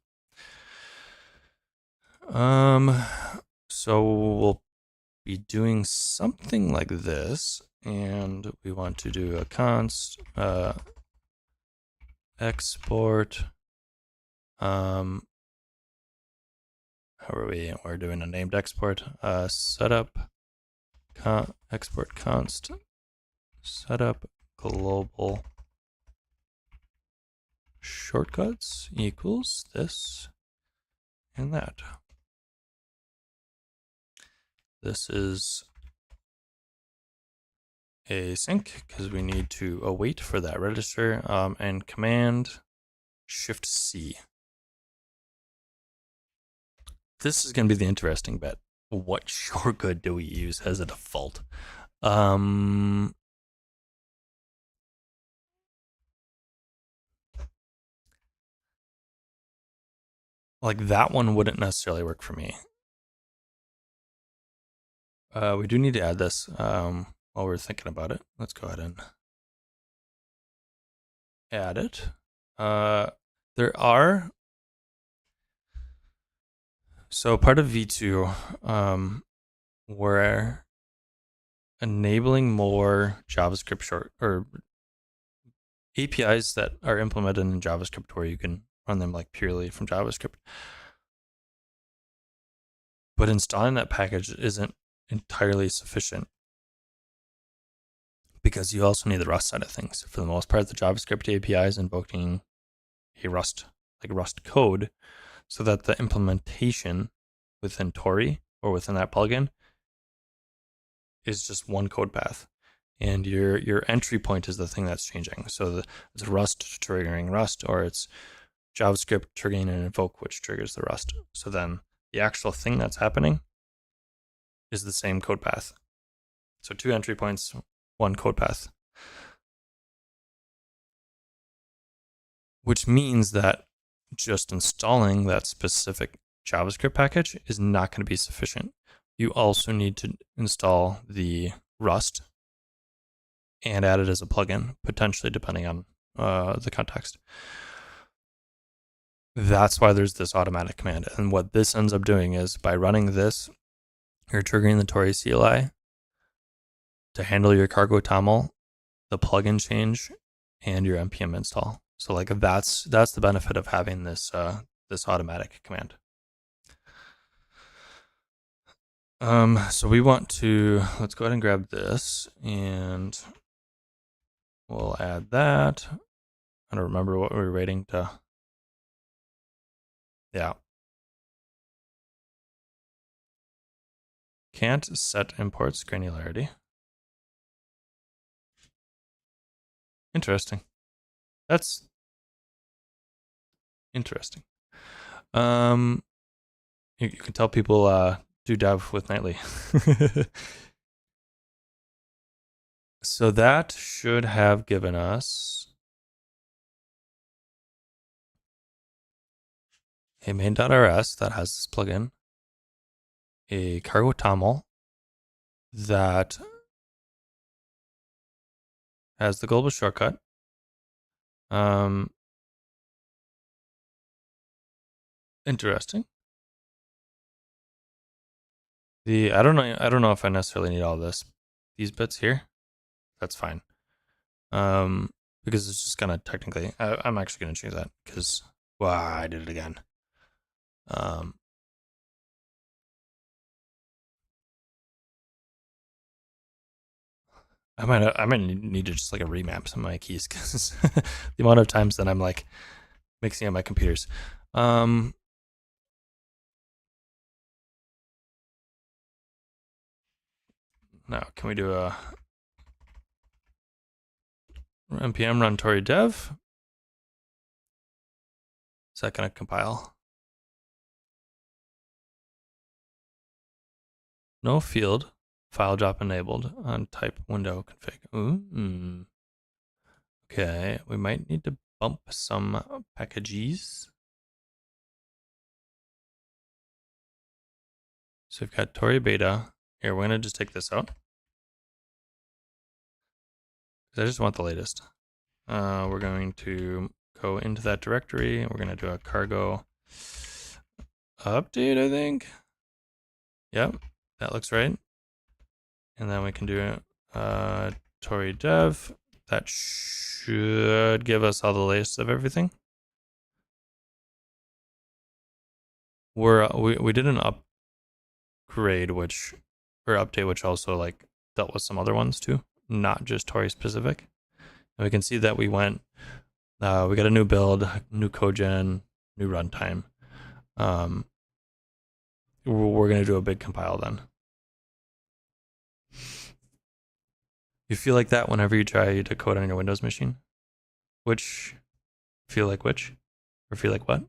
Speaker 1: So we'll be doing something like this, and we want to do a const export. How are we? We're doing a named export. Setup export const setup global shortcuts equals this and that. This is async because we need to await for that register, and command shift C. This is going to be the interesting bit. What shortcut do we use as a default? Like that one wouldn't necessarily work for me. We do need to add this while we're thinking about it. Let's go ahead and add it. There are, so part of V2, we're enabling more JavaScript short or APIs that are implemented in JavaScript where you can run them like purely from JavaScript. But installing that package isn't entirely sufficient because you also need the Rust side of things. For the most part, the JavaScript API is invoking a Rust code so that the implementation within Tauri or within that plugin is just one code path. And your entry point is the thing that's changing. So it's Rust triggering Rust, or it's JavaScript triggering an invoke, which triggers the Rust. So then the actual thing that's happening is the same code path. So 2 entry points, 1 code path. Which means that just installing that specific JavaScript package is not going to be sufficient. You also need to install the Rust and add it as a plugin, potentially depending on the context. That's why there's this automatic command. And what this ends up doing is by running this, you're triggering the Tauri CLI to handle your cargo toml, the plugin change, and your npm install. So like that's the benefit of having this this automatic command. So we want to, let's go ahead and grab this and we'll add that. I don't remember what we were waiting to. Yeah. Can't set imports granularity. Interesting. That's interesting. You can tell people do dev with Nightly. So that should have given us a main.rs that has this plugin, a cargo toml that has the global shortcut, Interesting. I don't know if I necessarily need all this. These bits here, that's fine. Because it's just gonna technically, I'm actually gonna change that because, wow, I did it again. I might need to just like a remap some of my keys because the amount of times that I'm like mixing up my computers. Now can we do a npm run Tauri dev? Is that gonna compile? No field, file drop enabled on type window config. Ooh. Okay, we might need to bump some packages. So we've got Tauri beta. Here, we're gonna just take this out. I just want the latest. We're going to go into that directory. We're gonna do a cargo update, I think. Yep, that looks right. And then we can do Tauri dev. That should give us all the latest of everything. We did an upgrade update which also like dealt with some other ones too, not just Tauri specific. And we can see that we got a new build, new cogen, new runtime. We're gonna do a big compile then. You feel like that whenever you try to code on your Windows machine? Which feel like which? Or feel like what?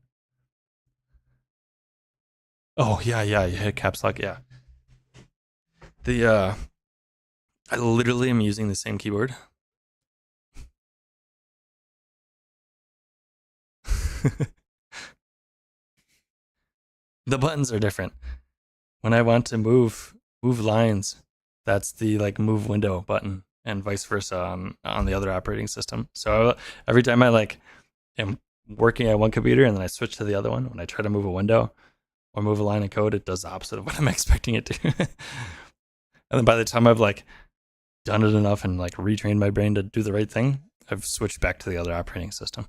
Speaker 1: Oh yeah, you hit caps lock, yeah. I literally am using the same keyboard. The buttons are different. When I want to move lines, that's the like move window button, and vice versa on the other operating system. So every time I like am working at one computer and then I switch to the other one, when I try to move a window or move a line of code, it does the opposite of what I'm expecting it to. And then by the time I've like done it enough and like retrained my brain to do the right thing, I've switched back to the other operating system.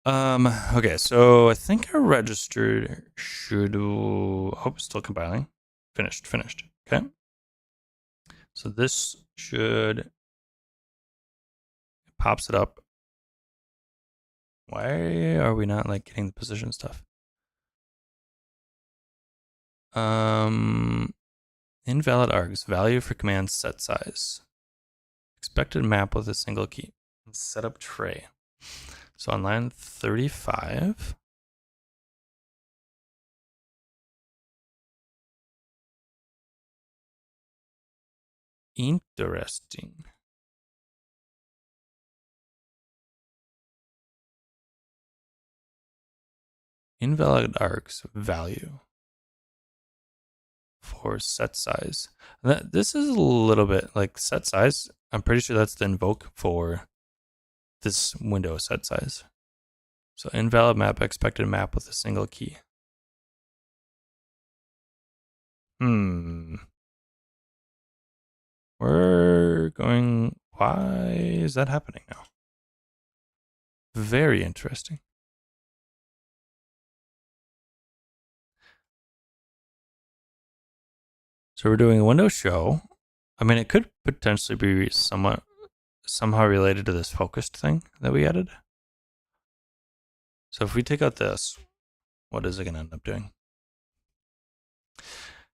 Speaker 1: Okay, so I think I registered it's still compiling. Finished. Okay. So this pops it up. Why are we not like getting the position stuff? Invalid args, value for command set size. Expected map with a single key. Setup tray. So on line 35, interesting. Invalid args value for set size. This is a little bit like set size. I'm pretty sure that's the invoke for this window set size. So invalid map, expected map with a single key. Why is that happening now? Very interesting. So we're doing a window show. I mean, it could potentially be somehow related to this focused thing that we added. So if we take out this, what is it going to end up doing?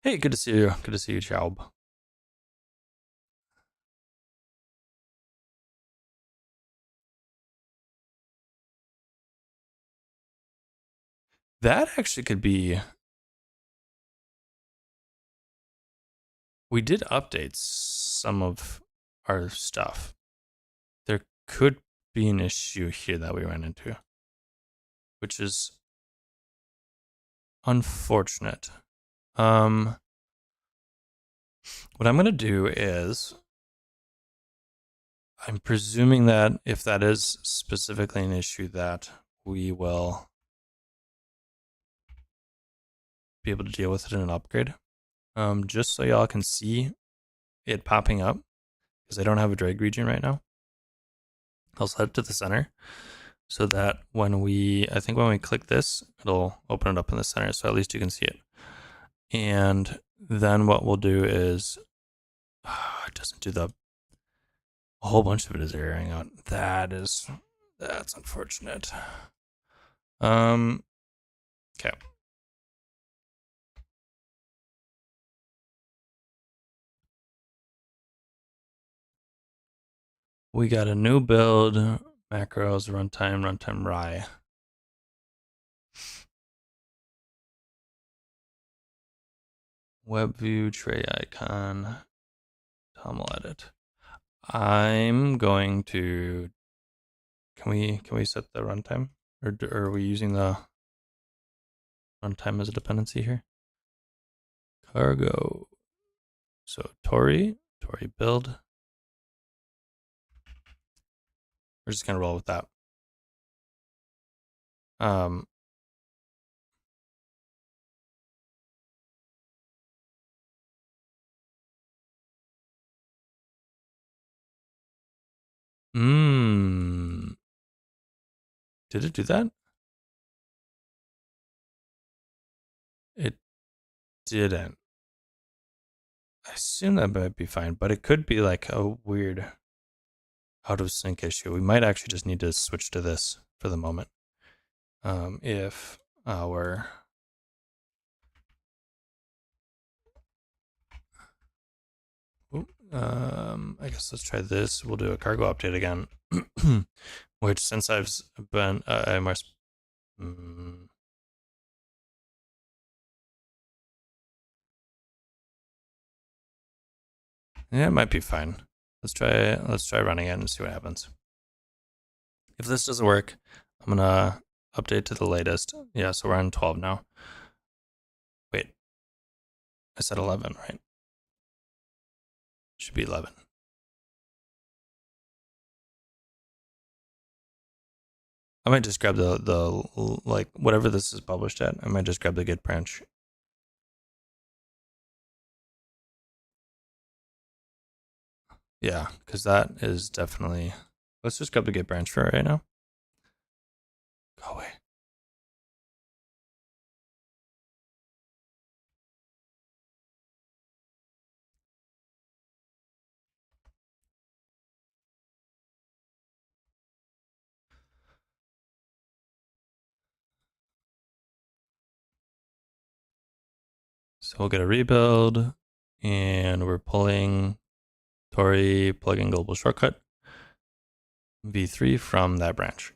Speaker 1: Hey, good to see you. Good to see you, Chaub. That actually could be. We did update some of our stuff. There could be an issue here that we ran into, which is unfortunate. What I'm going to do is I'm presuming that if that is specifically an issue, that we will be able to deal with it in an upgrade. Just so y'all can see it popping up, because I don't have a drag region right now, I'll set it to the center so that when we click this, it'll open it up in the center, so at least you can see it. And then what we'll do is, it doesn't do a whole bunch of it is erroring out. That's unfortunate. Okay. We got a new build, macros, runtime rye. Web view, tray icon, toml edit. I'm going to, can we set the runtime? Or are we using the runtime as a dependency here? Cargo. So Tauri build. We're just gonna roll with that. Did it do that? It didn't. I assume that might be fine, but it could be like a weird out of sync issue. We might actually just need to switch to this for the moment. If our I guess let's try this. We'll do a cargo update again, which since I've been, I must. Yeah, it might be fine. Let's try running it and see what happens. If this doesn't work, I'm gonna update to the latest. Yeah, so we're on 12 now. Wait, I said 11, right? Should be 11. I might just grab the like whatever this is published at. I might just grab the Git branch. Yeah, because that is definitely. Let's just grab the Git branch for right now. Go away. So we'll get a rebuild, and we're pulling Tauri plugin global shortcut v3 from that branch.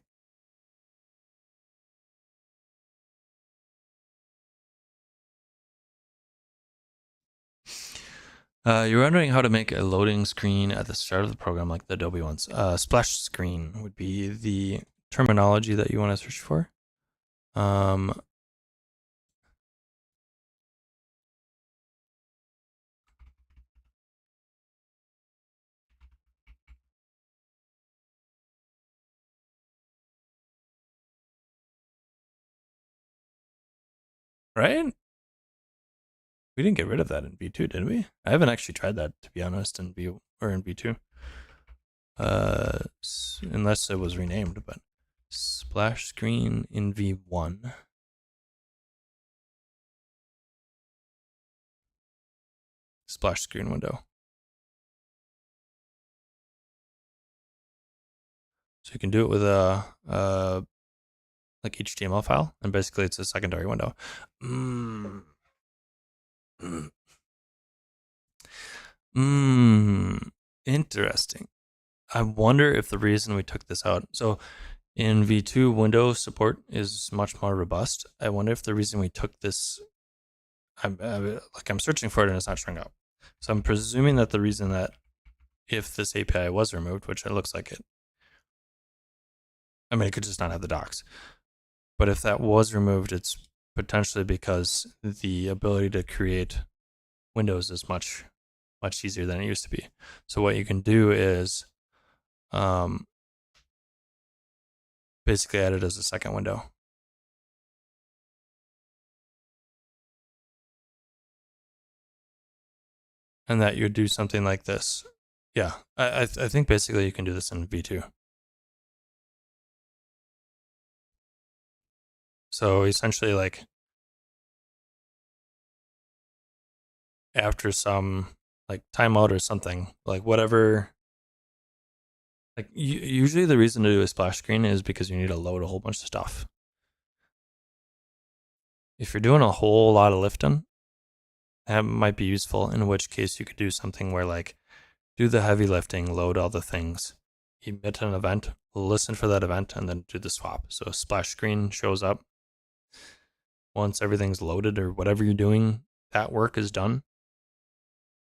Speaker 1: You're wondering how to make a loading screen at the start of the program like the Adobe ones. Splash screen would be the terminology that you want to search for. Right? We didn't get rid of that in V2, did we? I haven't actually tried that, to be honest, in V or in V2. Unless it was renamed, but splash screen in V1. Splash screen window. So you can do it with a like HTML file, and basically it's a secondary window. Interesting. I wonder if the reason we took this out. So in V2, Windows support is much more robust. I wonder if the reason we took this, I'm searching for it and it's not showing up. So I'm presuming that the reason that if this API was removed, which it looks like it, I mean, it could just not have the docs. But if that was removed, it's potentially because the ability to create windows is much easier than it used to be. So what you can do is basically added as a second window. And that you'd do something like this. Yeah, I think basically you can do this in V2. So essentially, like, after some like timeout or something, like whatever. Like usually the reason to do a splash screen is because you need to load a whole bunch of stuff. If you're doing a whole lot of lifting, that might be useful, in which case you could do something where like do the heavy lifting, load all the things, emit an event, listen for that event, and then do the swap. So a splash screen shows up once everything's loaded or whatever you're doing, that work is done.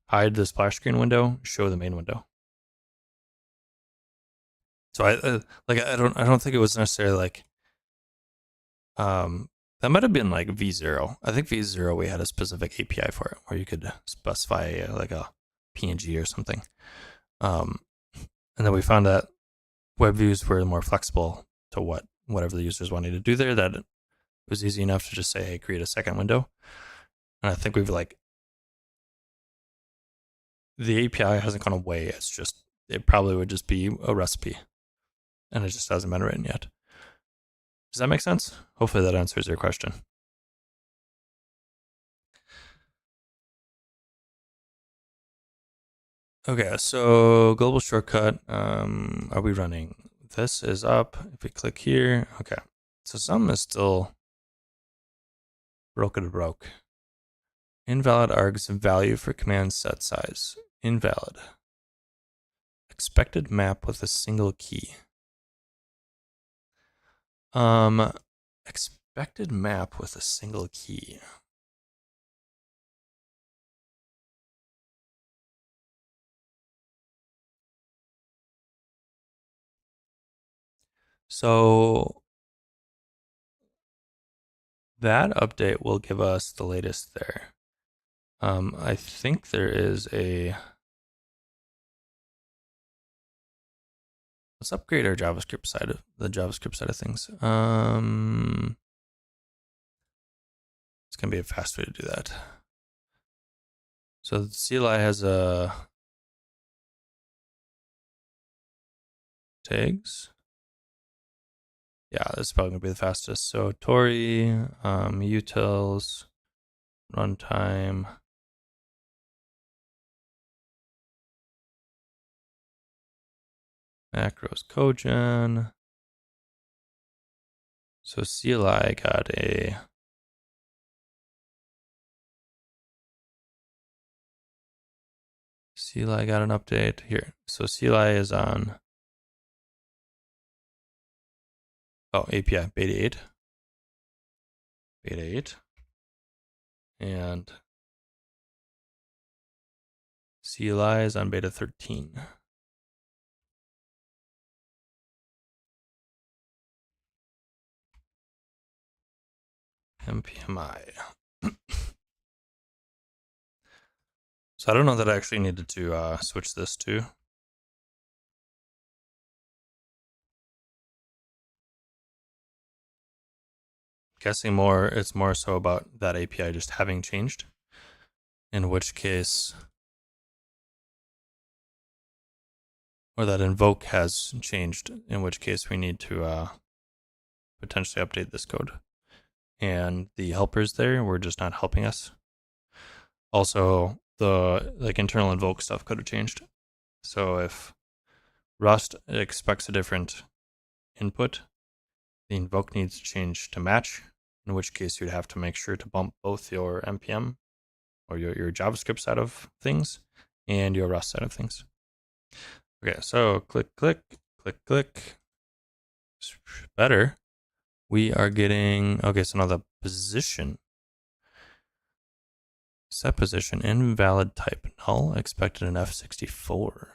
Speaker 1: Hide the splash screen window, show the main window. So I don't think it was necessarily like that might have been like V0. I think V0 we had a specific API for it where you could specify like a PNG or something. And then we found that web views were more flexible to whatever the users wanted to do there, that it was easy enough to just say, hey, create a second window. And I think we've like, the API hasn't gone away. It's just, it probably would just be a recipe and it just hasn't been written yet. Does that make sense? Hopefully that answers your question. Okay, so global shortcut, are we running? This is up. If we click here, okay. So some is still broke. Invalid args value for command set size. Invalid. Expected map with a single key. Expected map with a single key. So that update will give us the latest there. I think there is a, let's upgrade our JavaScript side of the JavaScript side of things. It's gonna be a fast way to do that. So the CLI has a tags. Yeah, this is probably gonna be the fastest. So Tauri, utils, runtime, macros cogen. So CLI got a an update here. So CLI is on API beta 8, and CLI is on beta 13. MPMI. So I don't know that I actually needed to switch this to. Guessing it's more so about that API just having changed, in which case, or that invoke has changed, in which case we need to potentially update this code. And the helpers there were just not helping us. Also, the like internal invoke stuff could have changed. So if Rust expects a different input, the invoke needs to change to match, in which case you'd have to make sure to bump both your NPM or your JavaScript side of things and your Rust side of things. Okay, so click. Better. We are getting, okay, so now the position. Set position, invalid type, null, expected in F64.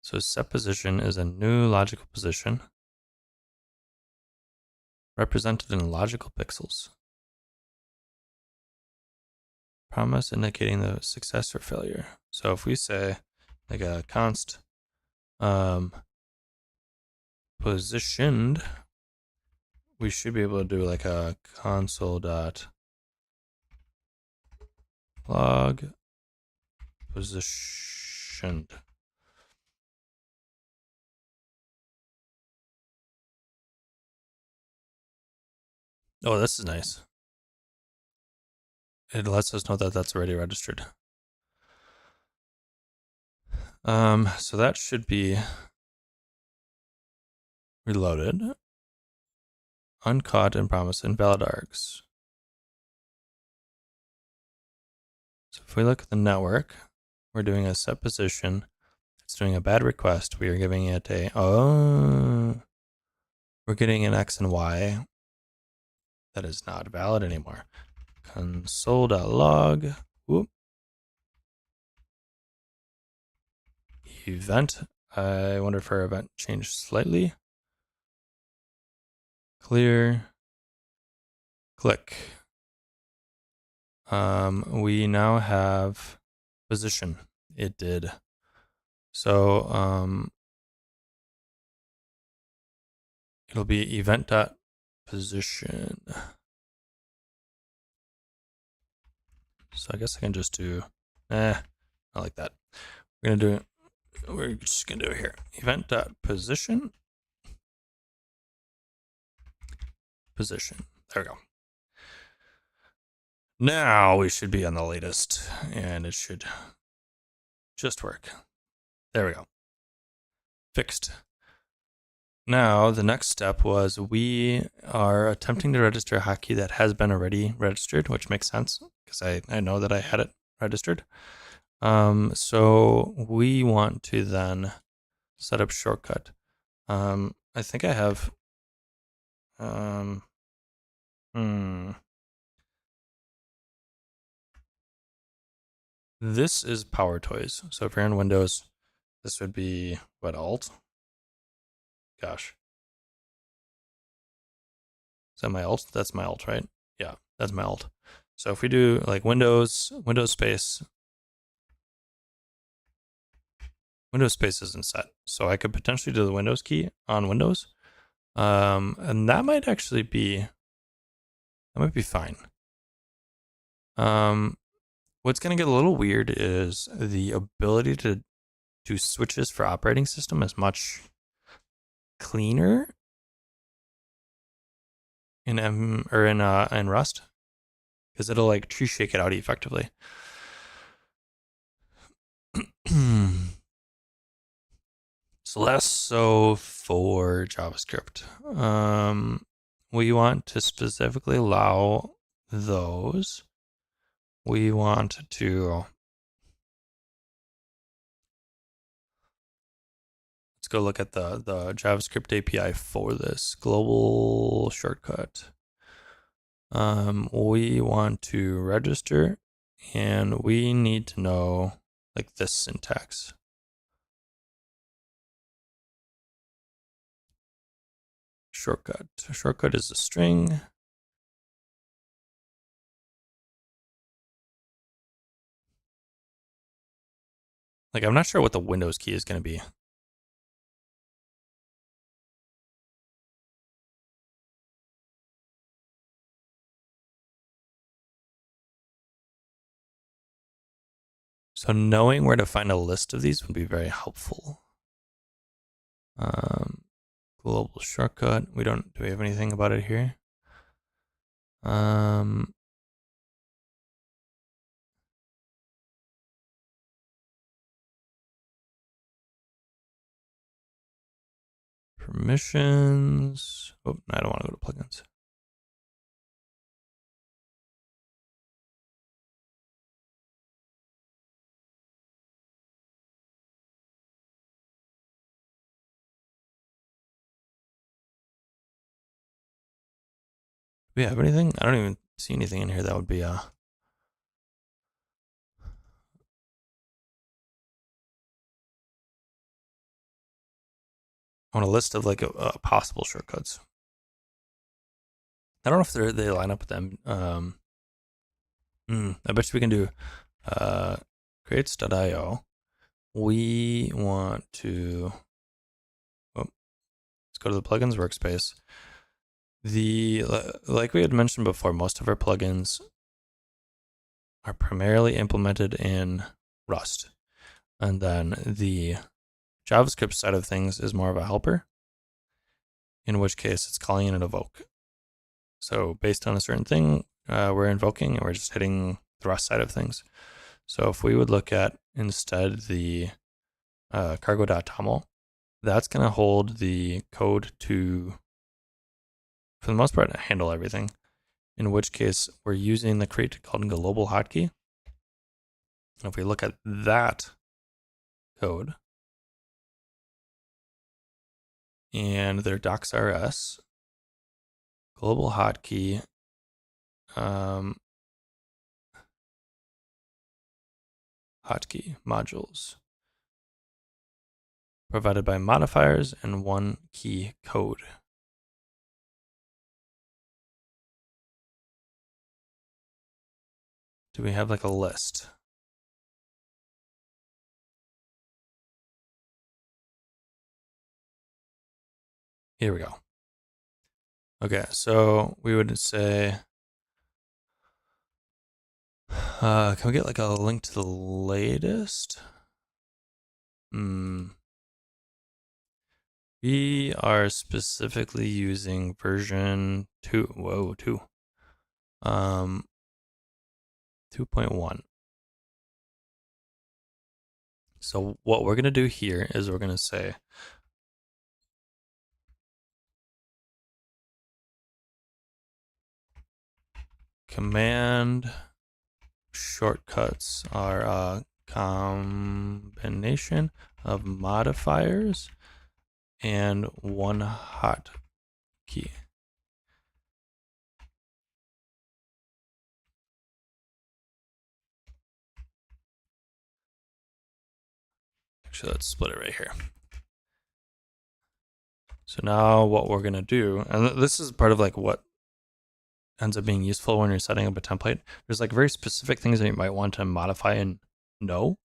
Speaker 1: So set position is a new logical position represented in logical pixels. promise indicating the success or failure. So if we say like a const positioned, we should be able to do like a console.log positioned. Oh, this is nice. It lets us know that that's already registered. So that should be reloaded, uncaught and promise invalid args. So if we look at the network, we're doing a set position. It's doing a bad request. We are giving it a, we're getting an X and Y that is not valid anymore. Console.log, whoop, event. I wonder if our event changed slightly. Clear, click. We now have position. It did. So it'll be event.position. So I guess I can just do, I like that. We're just gonna do it here. Event.position. Position. There we go. Now we should be on the latest and it should just work. There we go. Fixed. Now the next step was we are attempting to register a hotkey that has been already registered, which makes sense because I know that I had it registered. So we want to then set up shortcut. I think I have this is Power Toys. So if you're in Windows, this would be what, Alt? Gosh. Is that my Alt? That's my Alt, right? Yeah, that's my Alt. So if we do like Windows space isn't set. So I could potentially do the Windows key on Windows. And that might actually be, fine. What's going to get a little weird is the ability to do switches for operating system is much cleaner in in Rust, because it'll like tree shake it out effectively. So less so for JavaScript. We want to specifically allow those. We want to, let's go look at the JavaScript API for this global shortcut. We want to register and we need to know like this syntax. Shortcut. Shortcut is a string. Like, I'm not sure what the Windows key is going to be. So knowing where to find a list of these would be very helpful. Global shortcut. Do we have anything about it here? Permissions. Oh, I don't want to go to plugins. Do we have anything? I don't even see anything in here that would be I want a list of like possible shortcuts. I don't know if they line up with them. I bet you we can do creates.io. We want to, let's go to the plugins workspace. Like we had mentioned before, most of our plugins are primarily implemented in Rust. And then the JavaScript side of things is more of a helper, in which case it's calling in an evoke. So based on a certain thing, we're invoking and we're just hitting the Rust side of things. So if we would look at instead the cargo.toml, that's going to hold the code to, for the most part, handle everything. In which case we're using the create called global hotkey. And if we look at that code and their docs.rs, global hotkey, hotkey modules provided by modifiers and one key code. Do we have like a list? Here we go. Okay, so we would say, can we get like a link to the latest? We are specifically using version 2. Whoa, 2. 2.1. So what we're going to do here is we're going to say command shortcuts are a combination of modifiers and one hotkey. Actually, let's split it right here. So now what we're going to do, and this is part of like what ends up being useful when you're setting up a template. There's like very specific things that you might want to modify and know.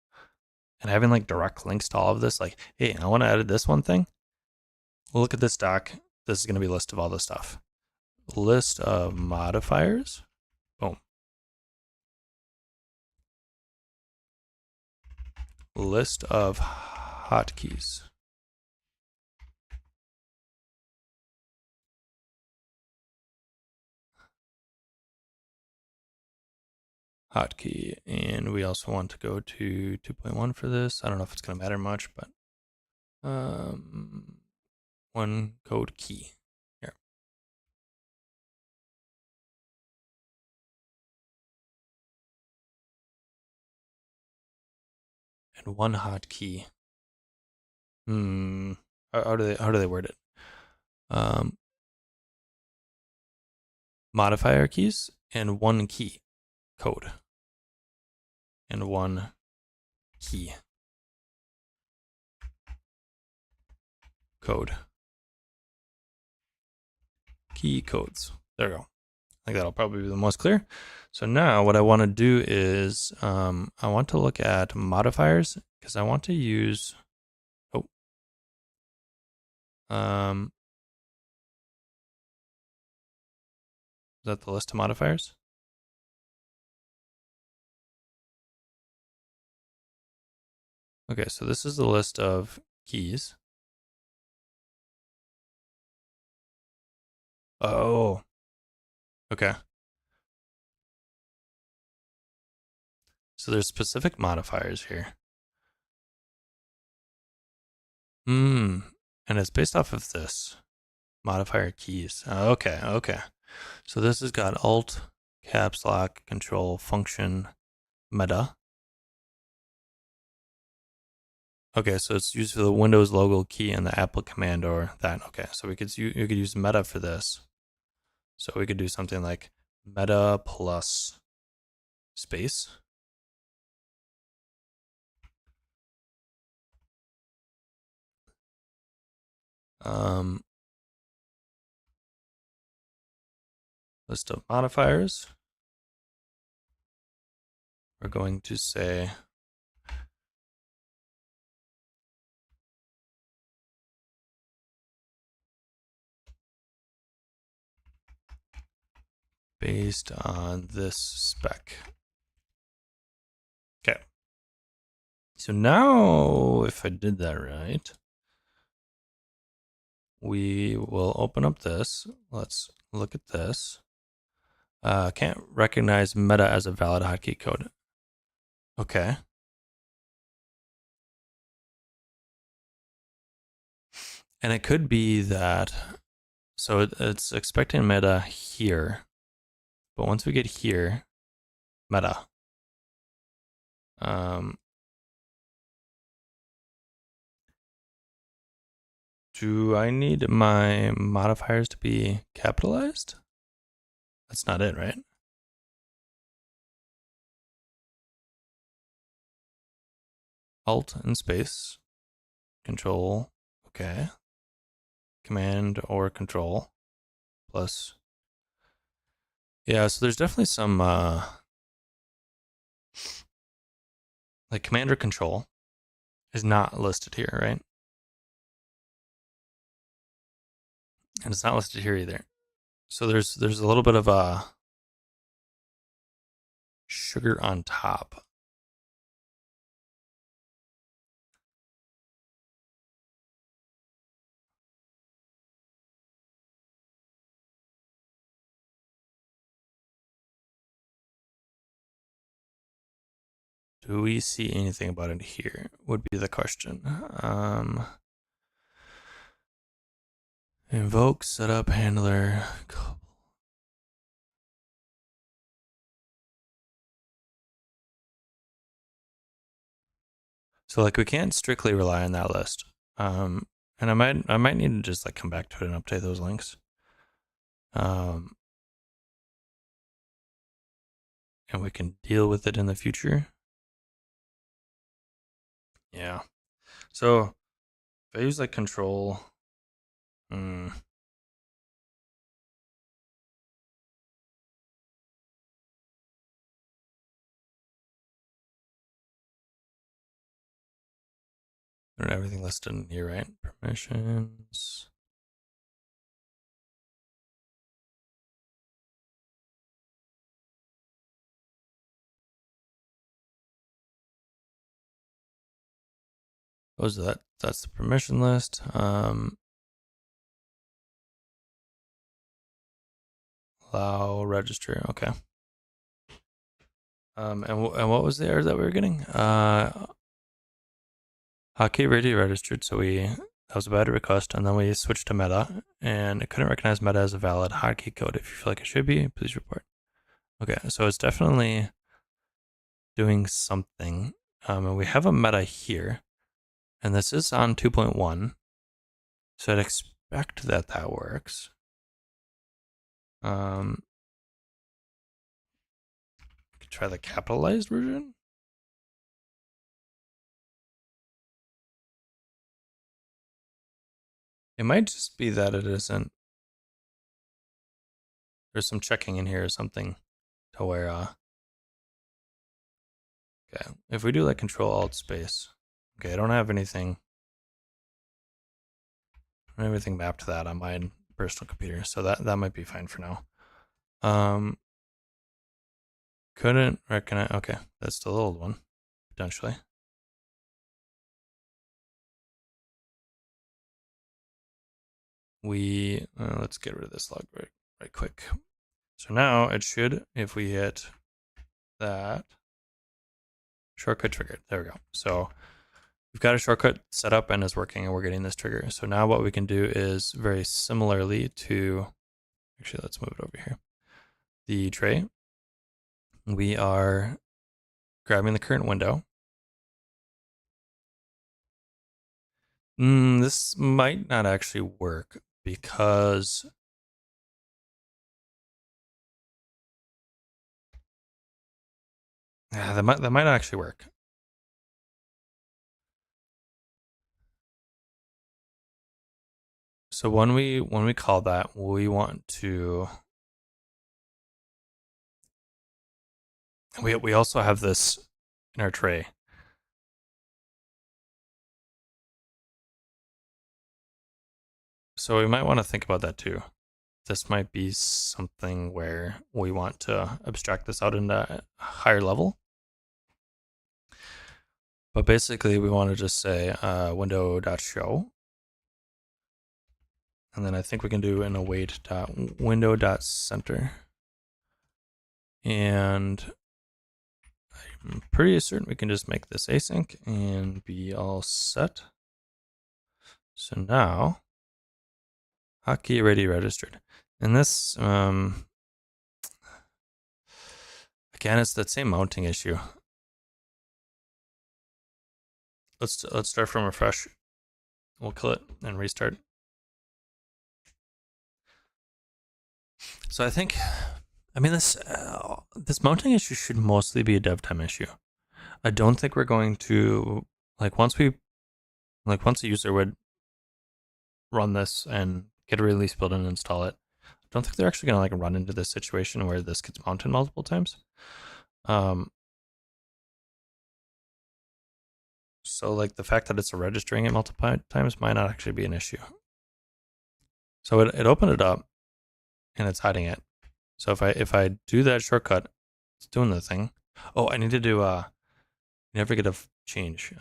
Speaker 1: And having like direct links to all of this, like, hey, I want to edit this one thing. We'll look at this doc. This is going to be a list of all this stuff. List of modifiers. Boom. List of hotkeys. Hotkey. And we also want to go to 2.1 for this. I don't know if it's going to matter much, but one code key here. And one hotkey. How do they word it? Modifier keys and one key code and one key code key codes. There we go. I think that'll probably be the most clear. So now what I want to do is I want to look at modifiers because I want to use is that the list of modifiers? Okay, so this is the list of keys. Oh, okay. So there's specific modifiers here. And it's based off of this modifier keys. Okay. So this has got alt, caps lock, control, function, meta. Okay, so it's used for the Windows logo key and the Apple command or that. Okay, so you could use meta for this. So we could do something like meta plus space. List of modifiers. we're going to say based on this spec. Okay. So now, if I did that right, we will open up this. Let's look at this. Can't recognize meta as a valid hotkey code. Okay. And it could be that, so it's expecting meta here, but once we get here, meta. Do I need my modifiers to be capitalized? That's not it, right? Alt and space, control, okay. Command or control plus. Yeah, so there's definitely some like command or control is not listed here, right? And it's not listed here either. So there's a little bit of a sugar on top. Do we see anything about it here? Would be the question. Invoke, setup, handler. So like we can't strictly rely on that list. And I might need to just like come back to it and update those links. And we can deal with it in the future. Yeah. So if I use like control, I don't have everything listed in here, right? Permissions. What was that? That's the permission list. Allow register. Okay. And what was the error that we were getting? Hotkey ready registered, so that was a bad request, and then we switched to meta, and it couldn't recognize meta as a valid hotkey code. If you feel like it should be, please report. Okay, so it's definitely doing something. And we have a meta here, and this is on 2.1, so I'd expect that works. Could try the capitalized version. It might just be that it isn't. There's some checking in here or something to where, okay, if we do like control alt space, okay, I don't have anything mapped to that on my personal computer, so that might be fine for now. Couldn't recognize, okay, that's still the old one, potentially. Let's get rid of this log right quick. So now it should, if we hit that, shortcut triggered. There we go. So we've got a shortcut set up and is working, and we're getting this trigger. So now what we can do is very similarly to, actually, let's move it over here. The tray, we are grabbing the current window. This might not actually work because that might not actually work. So when we call that, we want to, We also have this in our tray. So we might want to think about that too. This might be something where we want to abstract this out into a higher level. But basically, we want to just say window.show. And then I think we can do an await.window.center. And I'm pretty certain we can just make this async and be all set. So now, hotkey already registered. And this, again, it's that same mounting issue. Let's start from refresh. We'll kill it and restart. So I think, this mounting issue should mostly be a dev time issue. I don't think we're going to once a user would run this and get a release build and install it. I don't think they're actually going to run into this situation where this gets mounted multiple times. So the fact that it's registering it multiple times might not actually be an issue. So it opened it up and it's hiding it. So if I do that shortcut, it's doing the thing. Oh, I need to do navigative change.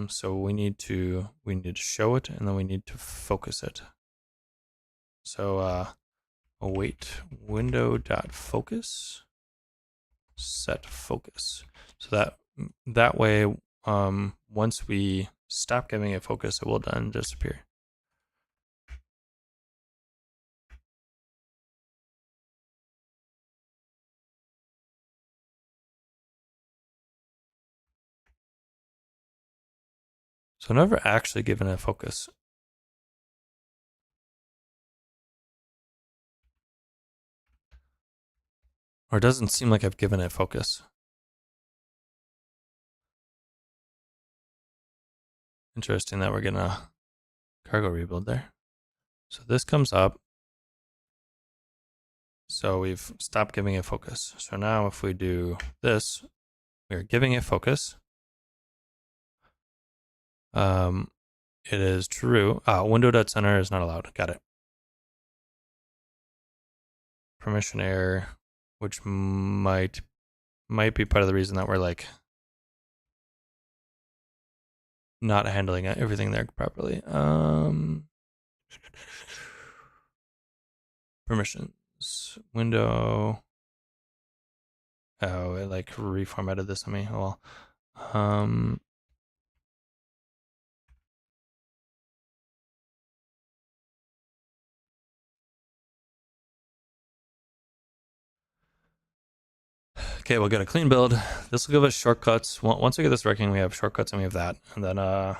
Speaker 1: So we need to show it and then we need to focus it. So await window.focus set focus. So that way, once we stop giving it focus, it will then disappear. So I've never actually given it focus. Or it doesn't seem like I've given it focus. Interesting that we're getting a cargo rebuild there. So this comes up. So we've stopped giving it focus. So now if we do this, we're giving it focus. It is true. Window.center is not allowed. Got it. Permission error, which might be part of the reason that we're not handling everything there properly. Permissions window. Oh, it reformatted this on me. Well, okay, we'll get a clean build. This will give us shortcuts. Once we get this working, we have shortcuts and we have that. And then I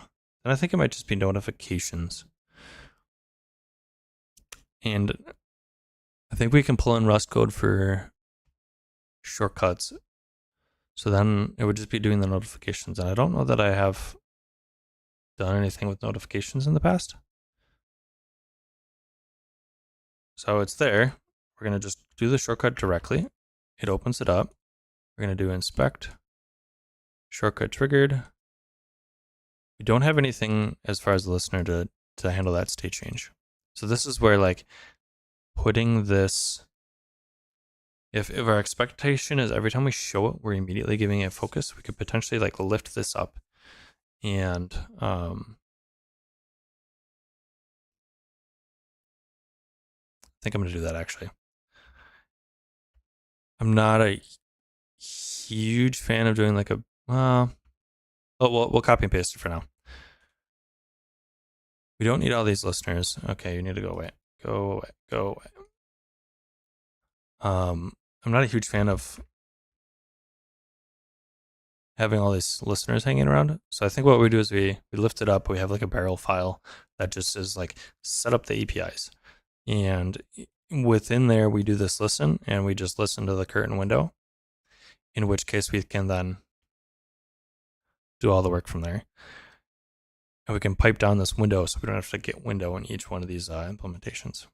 Speaker 1: think it might just be notifications. And I think we can pull in Rust code for shortcuts. So then it would just be doing the notifications. And I don't know that I have done anything with notifications in the past. So it's there. We're going to just do the shortcut directly. It opens it up. We're going to do inspect. Shortcut triggered. We don't have anything as far as the listener to handle that state change. So this is where putting this, if our expectation is every time we show it, we're immediately giving it focus, we could potentially lift this up and I think I'm going to do that actually. I'm not a huge fan of doing we'll copy and paste it for now. We don't need all these listeners. Okay, you need to go away. Go away. Go away. I'm not a huge fan of having all these listeners hanging around. So I think what we do is we lift it up. We have a barrel file that just is set up the APIs. And within there, we do this listen and we just listen to the current window, in which case we can then do all the work from there. And we can pipe down this window so we don't have to get window in each one of these implementations.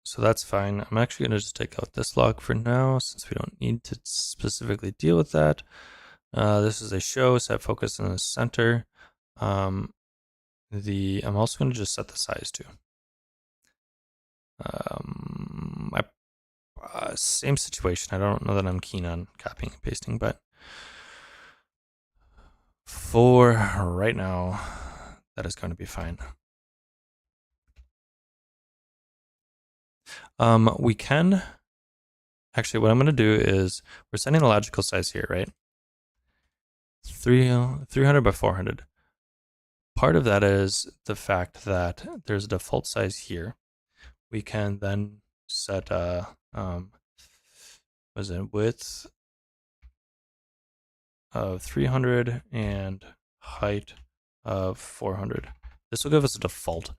Speaker 1: So that's fine. I'm actually going to just take out this log for now since we don't need to specifically deal with that. This is a show, set focus in the center. I'm also going to just set the size too. Same situation. I don't know that I'm keen on copying and pasting, but for right now, that is going to be fine. We can actually, what I'm going to do is we're setting the logical size here, right? 300 by 400. Part of that is the fact that there's a default size here. We can then set width of 300 and height of 400. This will give us a default.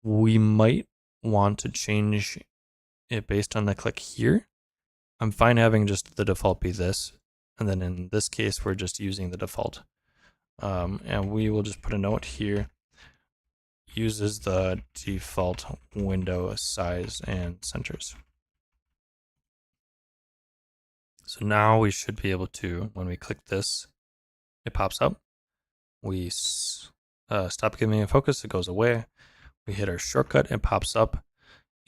Speaker 1: We might want to change it based on the click here. I'm fine having just the default be this. And then in this case, we're just using the default. And we will just put a note here. Uses the default window size and centers. So now we should be able to, when we click this, it pops up. We stop giving it focus, it goes away. We hit our shortcut, it pops up,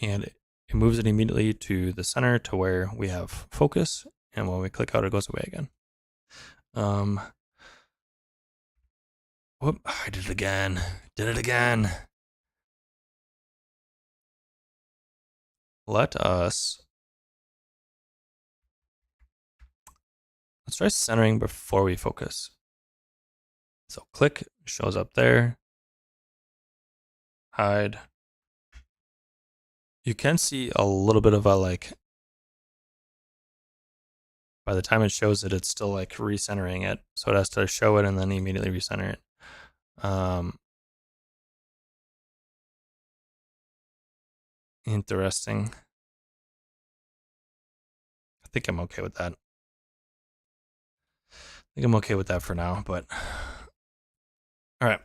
Speaker 1: and it moves it immediately to the center to where we have focus. And when we click out, it goes away again. Whoop, I did it again. Let's try centering before we focus. So click, shows up there. Hide. You can see a little bit of a by the time it shows it, it's still like recentering it. So it has to show it and then immediately recenter it. Interesting. I think I'm okay with that. For now, but all right.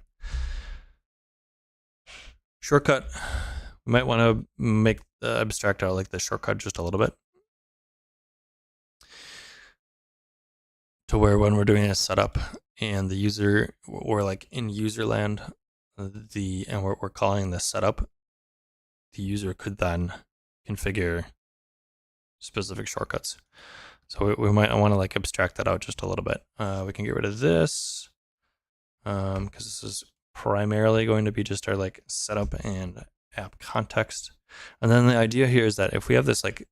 Speaker 1: Shortcut. We might want to make abstract out like the shortcut just a little bit to where when we're doing a setup and the user, we're like in user land, and we're calling this setup, the user could then configure specific shortcuts. So we might want to like abstract that out just a little bit. We can get rid of this because this is primarily going to be just our like setup and app context. And then the idea here is that if we have this like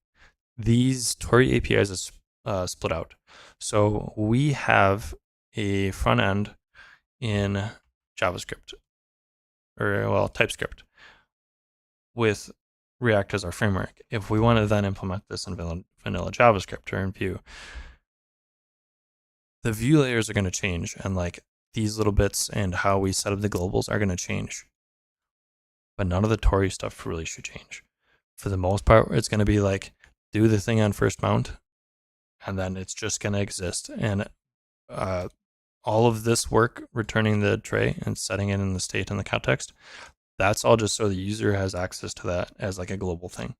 Speaker 1: these Tauri APIs is split out. So we have a front end in JavaScript or TypeScript with React as our framework. If we want to then implement this in vanilla JavaScript or in Vue, the Vue layers are going to change, and like these little bits and how we set up the globals are going to change. But none of the Tauri stuff really should change. For the most part, it's going to be like do the thing on first mount, and then it's just going to exist. And all of this work, returning the tray and setting it in the state and the context, that's all just so the user has access to that as like a global thing.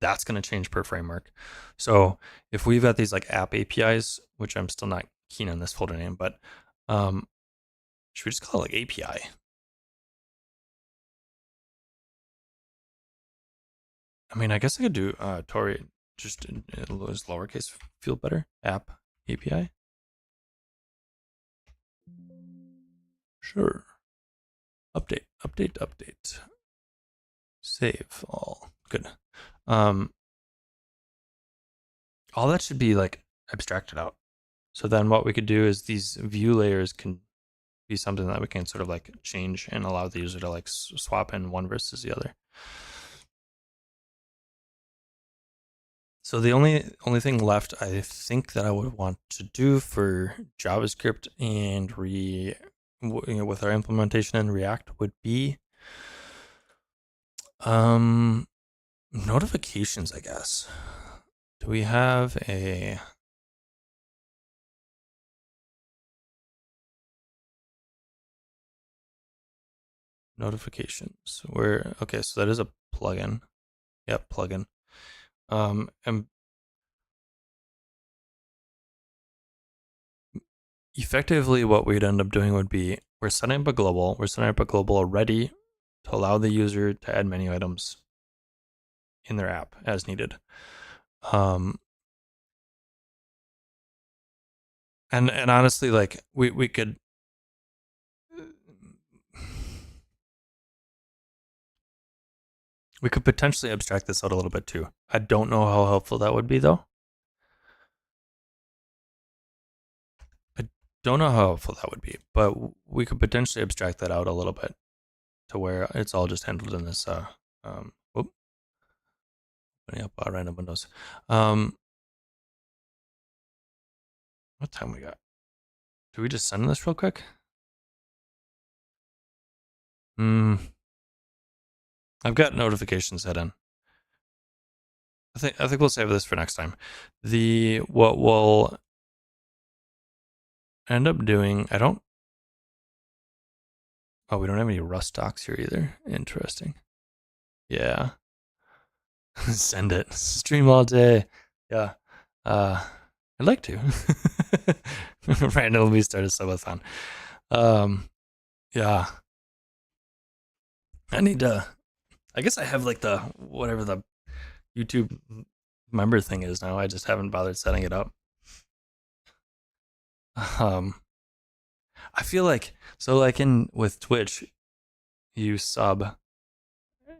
Speaker 1: That's going to change per framework. So if we've got these like app APIs, which I'm still not keen on this folder name, but should we just call it like API? I mean, I guess I could do Tauri just as lowercase feel better. App API. Sure. Update. Save all. Good. All that should be like abstracted out. So then what we could do is these view layers can be something that we can sort of like change and allow the user to like swap in one versus the other. So the only thing left, I think, that I would want to do for JavaScript and with our implementation in React would be notifications, I guess. Do we have a notifications? Okay, so that is a plugin. Yep, plugin. And effectively what we'd end up doing would be we're setting up a global already to allow the user to add menu items in their app as needed. And honestly, like we could potentially abstract this out a little bit too. I don't know how helpful that would be though. I don't know how helpful that would be, but we could potentially abstract that out a little bit to where it's all just handled in this opening up random windows. What time we got? Do we just send this real quick? I've got notifications set in. I think we'll save this for next time. What we'll end up doing, we don't have any Rust docs here either. Interesting. Yeah. Send it. Stream all day. Yeah. I'd like to. Randomly start a subathon. Yeah. I need to. I guess I have like the whatever the YouTube member thing is now. I just haven't bothered setting it up. I feel like with Twitch, you sub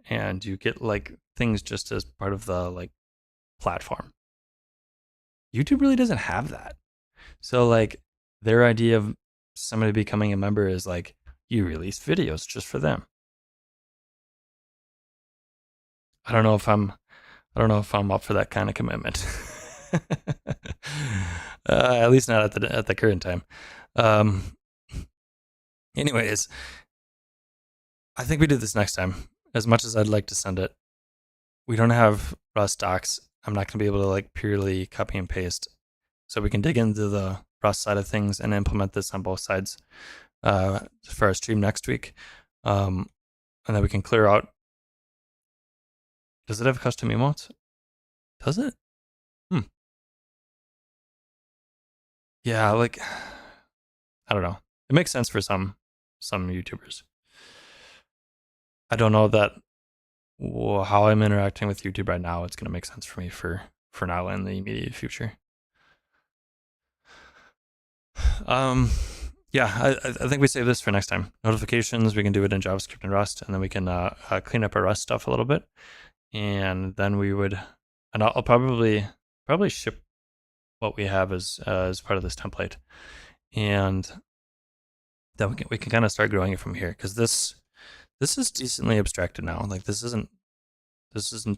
Speaker 1: and you get like things just as part of the like platform. YouTube really doesn't have that. So like their idea of somebody becoming a member is like you release videos just for them. I don't know if I'm up for that kind of commitment. At least not at the current time. Anyways, I think we do this next time. As much as I'd like to send it, we don't have Rust docs. I'm not going to be able to like purely copy and paste. So we can dig into the Rust side of things and implement this on both sides for our stream next week. And then we can clear out. Does it have custom emotes? Does it? Yeah, like I don't know. It makes sense for some YouTubers. I don't know that how I'm interacting with YouTube right now. It's going to make sense for me for now and the immediate future. Yeah, I think we save this for next time. Notifications, we can do it in JavaScript and Rust, and then we can clean up our Rust stuff a little bit, and then we would, and I'll probably ship what we have as part of this template, and then we can kind of start growing it from here because this is decently abstracted now. Like this isn't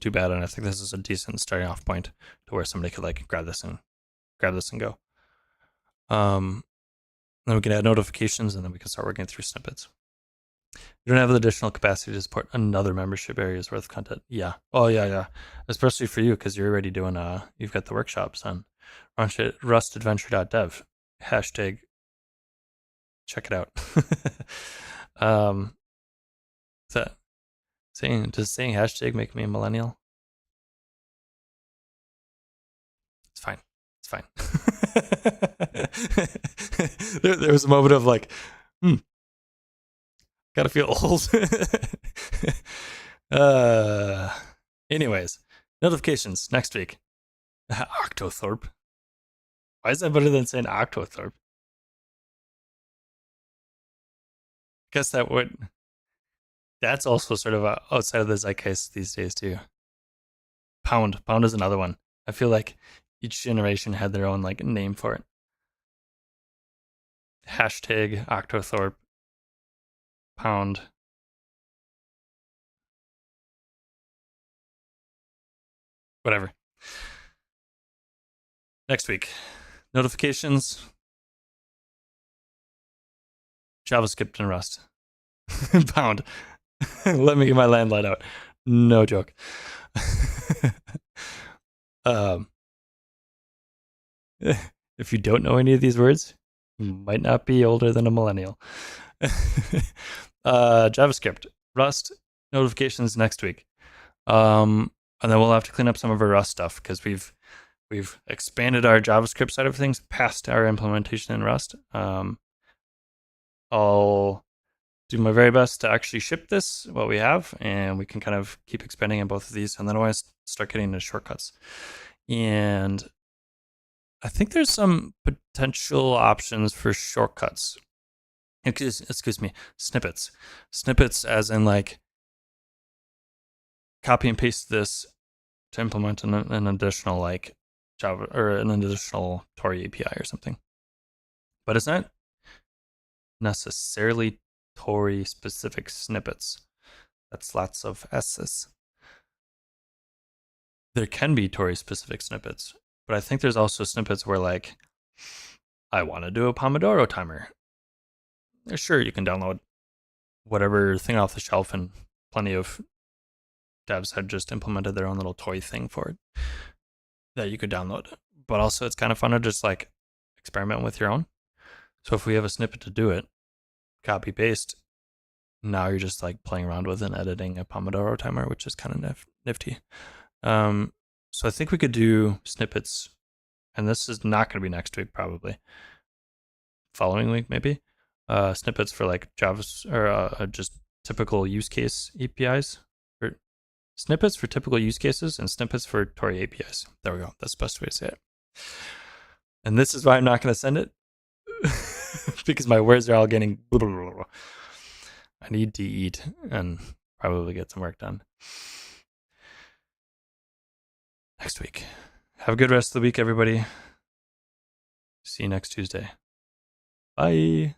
Speaker 1: too bad, and I think this is a decent starting off point to where somebody could like grab this and go. Then we can add notifications, and then we can start working through snippets. You don't have the additional capacity to support another membership area's worth of content. Yeah. Oh yeah. Especially for you because you're already doing you've got the workshops on rustadventure.dev. Hashtag check it out. Does saying hashtag make me a millennial? It's fine. there was a moment of like, gotta feel old. Anyways, notifications next week. Octothorpe. Why is that better than saying Octothorpe? Guess that's also sort of outside of the zeitgeist these days too. Pound is another one. I feel like each generation had their own like name for it. Hashtag Octothorpe. Pound. Whatever. Next week. Notifications. JavaScript and Rust. Pound. Let me get my landline out. No joke. If you don't know any of these words, you might not be older than a millennial. JavaScript, Rust, notifications next week. And then we'll have to clean up some of our Rust stuff because we've expanded our JavaScript side of things past our implementation in Rust. I'll do my very best to actually ship this, what we have, and we can kind of keep expanding in both of these. And then I want to start getting into shortcuts. And I think there's some potential options for shortcuts. Excuse me, snippets. Snippets as in like copy and paste this to implement an additional like Java or an additional Tauri API or something. But it's not necessarily Tauri specific snippets. That's lots of S's. There can be Tauri specific snippets, but I think there's also snippets where like I want to do a Pomodoro timer. Sure, you can download whatever thing off the shelf, and plenty of devs had just implemented their own little toy thing for it that you could download. But also it's kind of fun to just like experiment with your own. So if we have a snippet to do it, copy paste, now you're just like playing around with and editing a Pomodoro timer, which is kind of nifty. So I think we could do snippets, and this is not going to be next week, probably following week, maybe. Snippets for like Java or just typical use case APIs, or snippets for typical use cases and snippets for Tauri APIs. There we go. That's the best way to say it. And this is why I'm not going to send it because my words are all getting. I need to eat and probably get some work done next week. Have a good rest of the week, everybody. See you next Tuesday. Bye.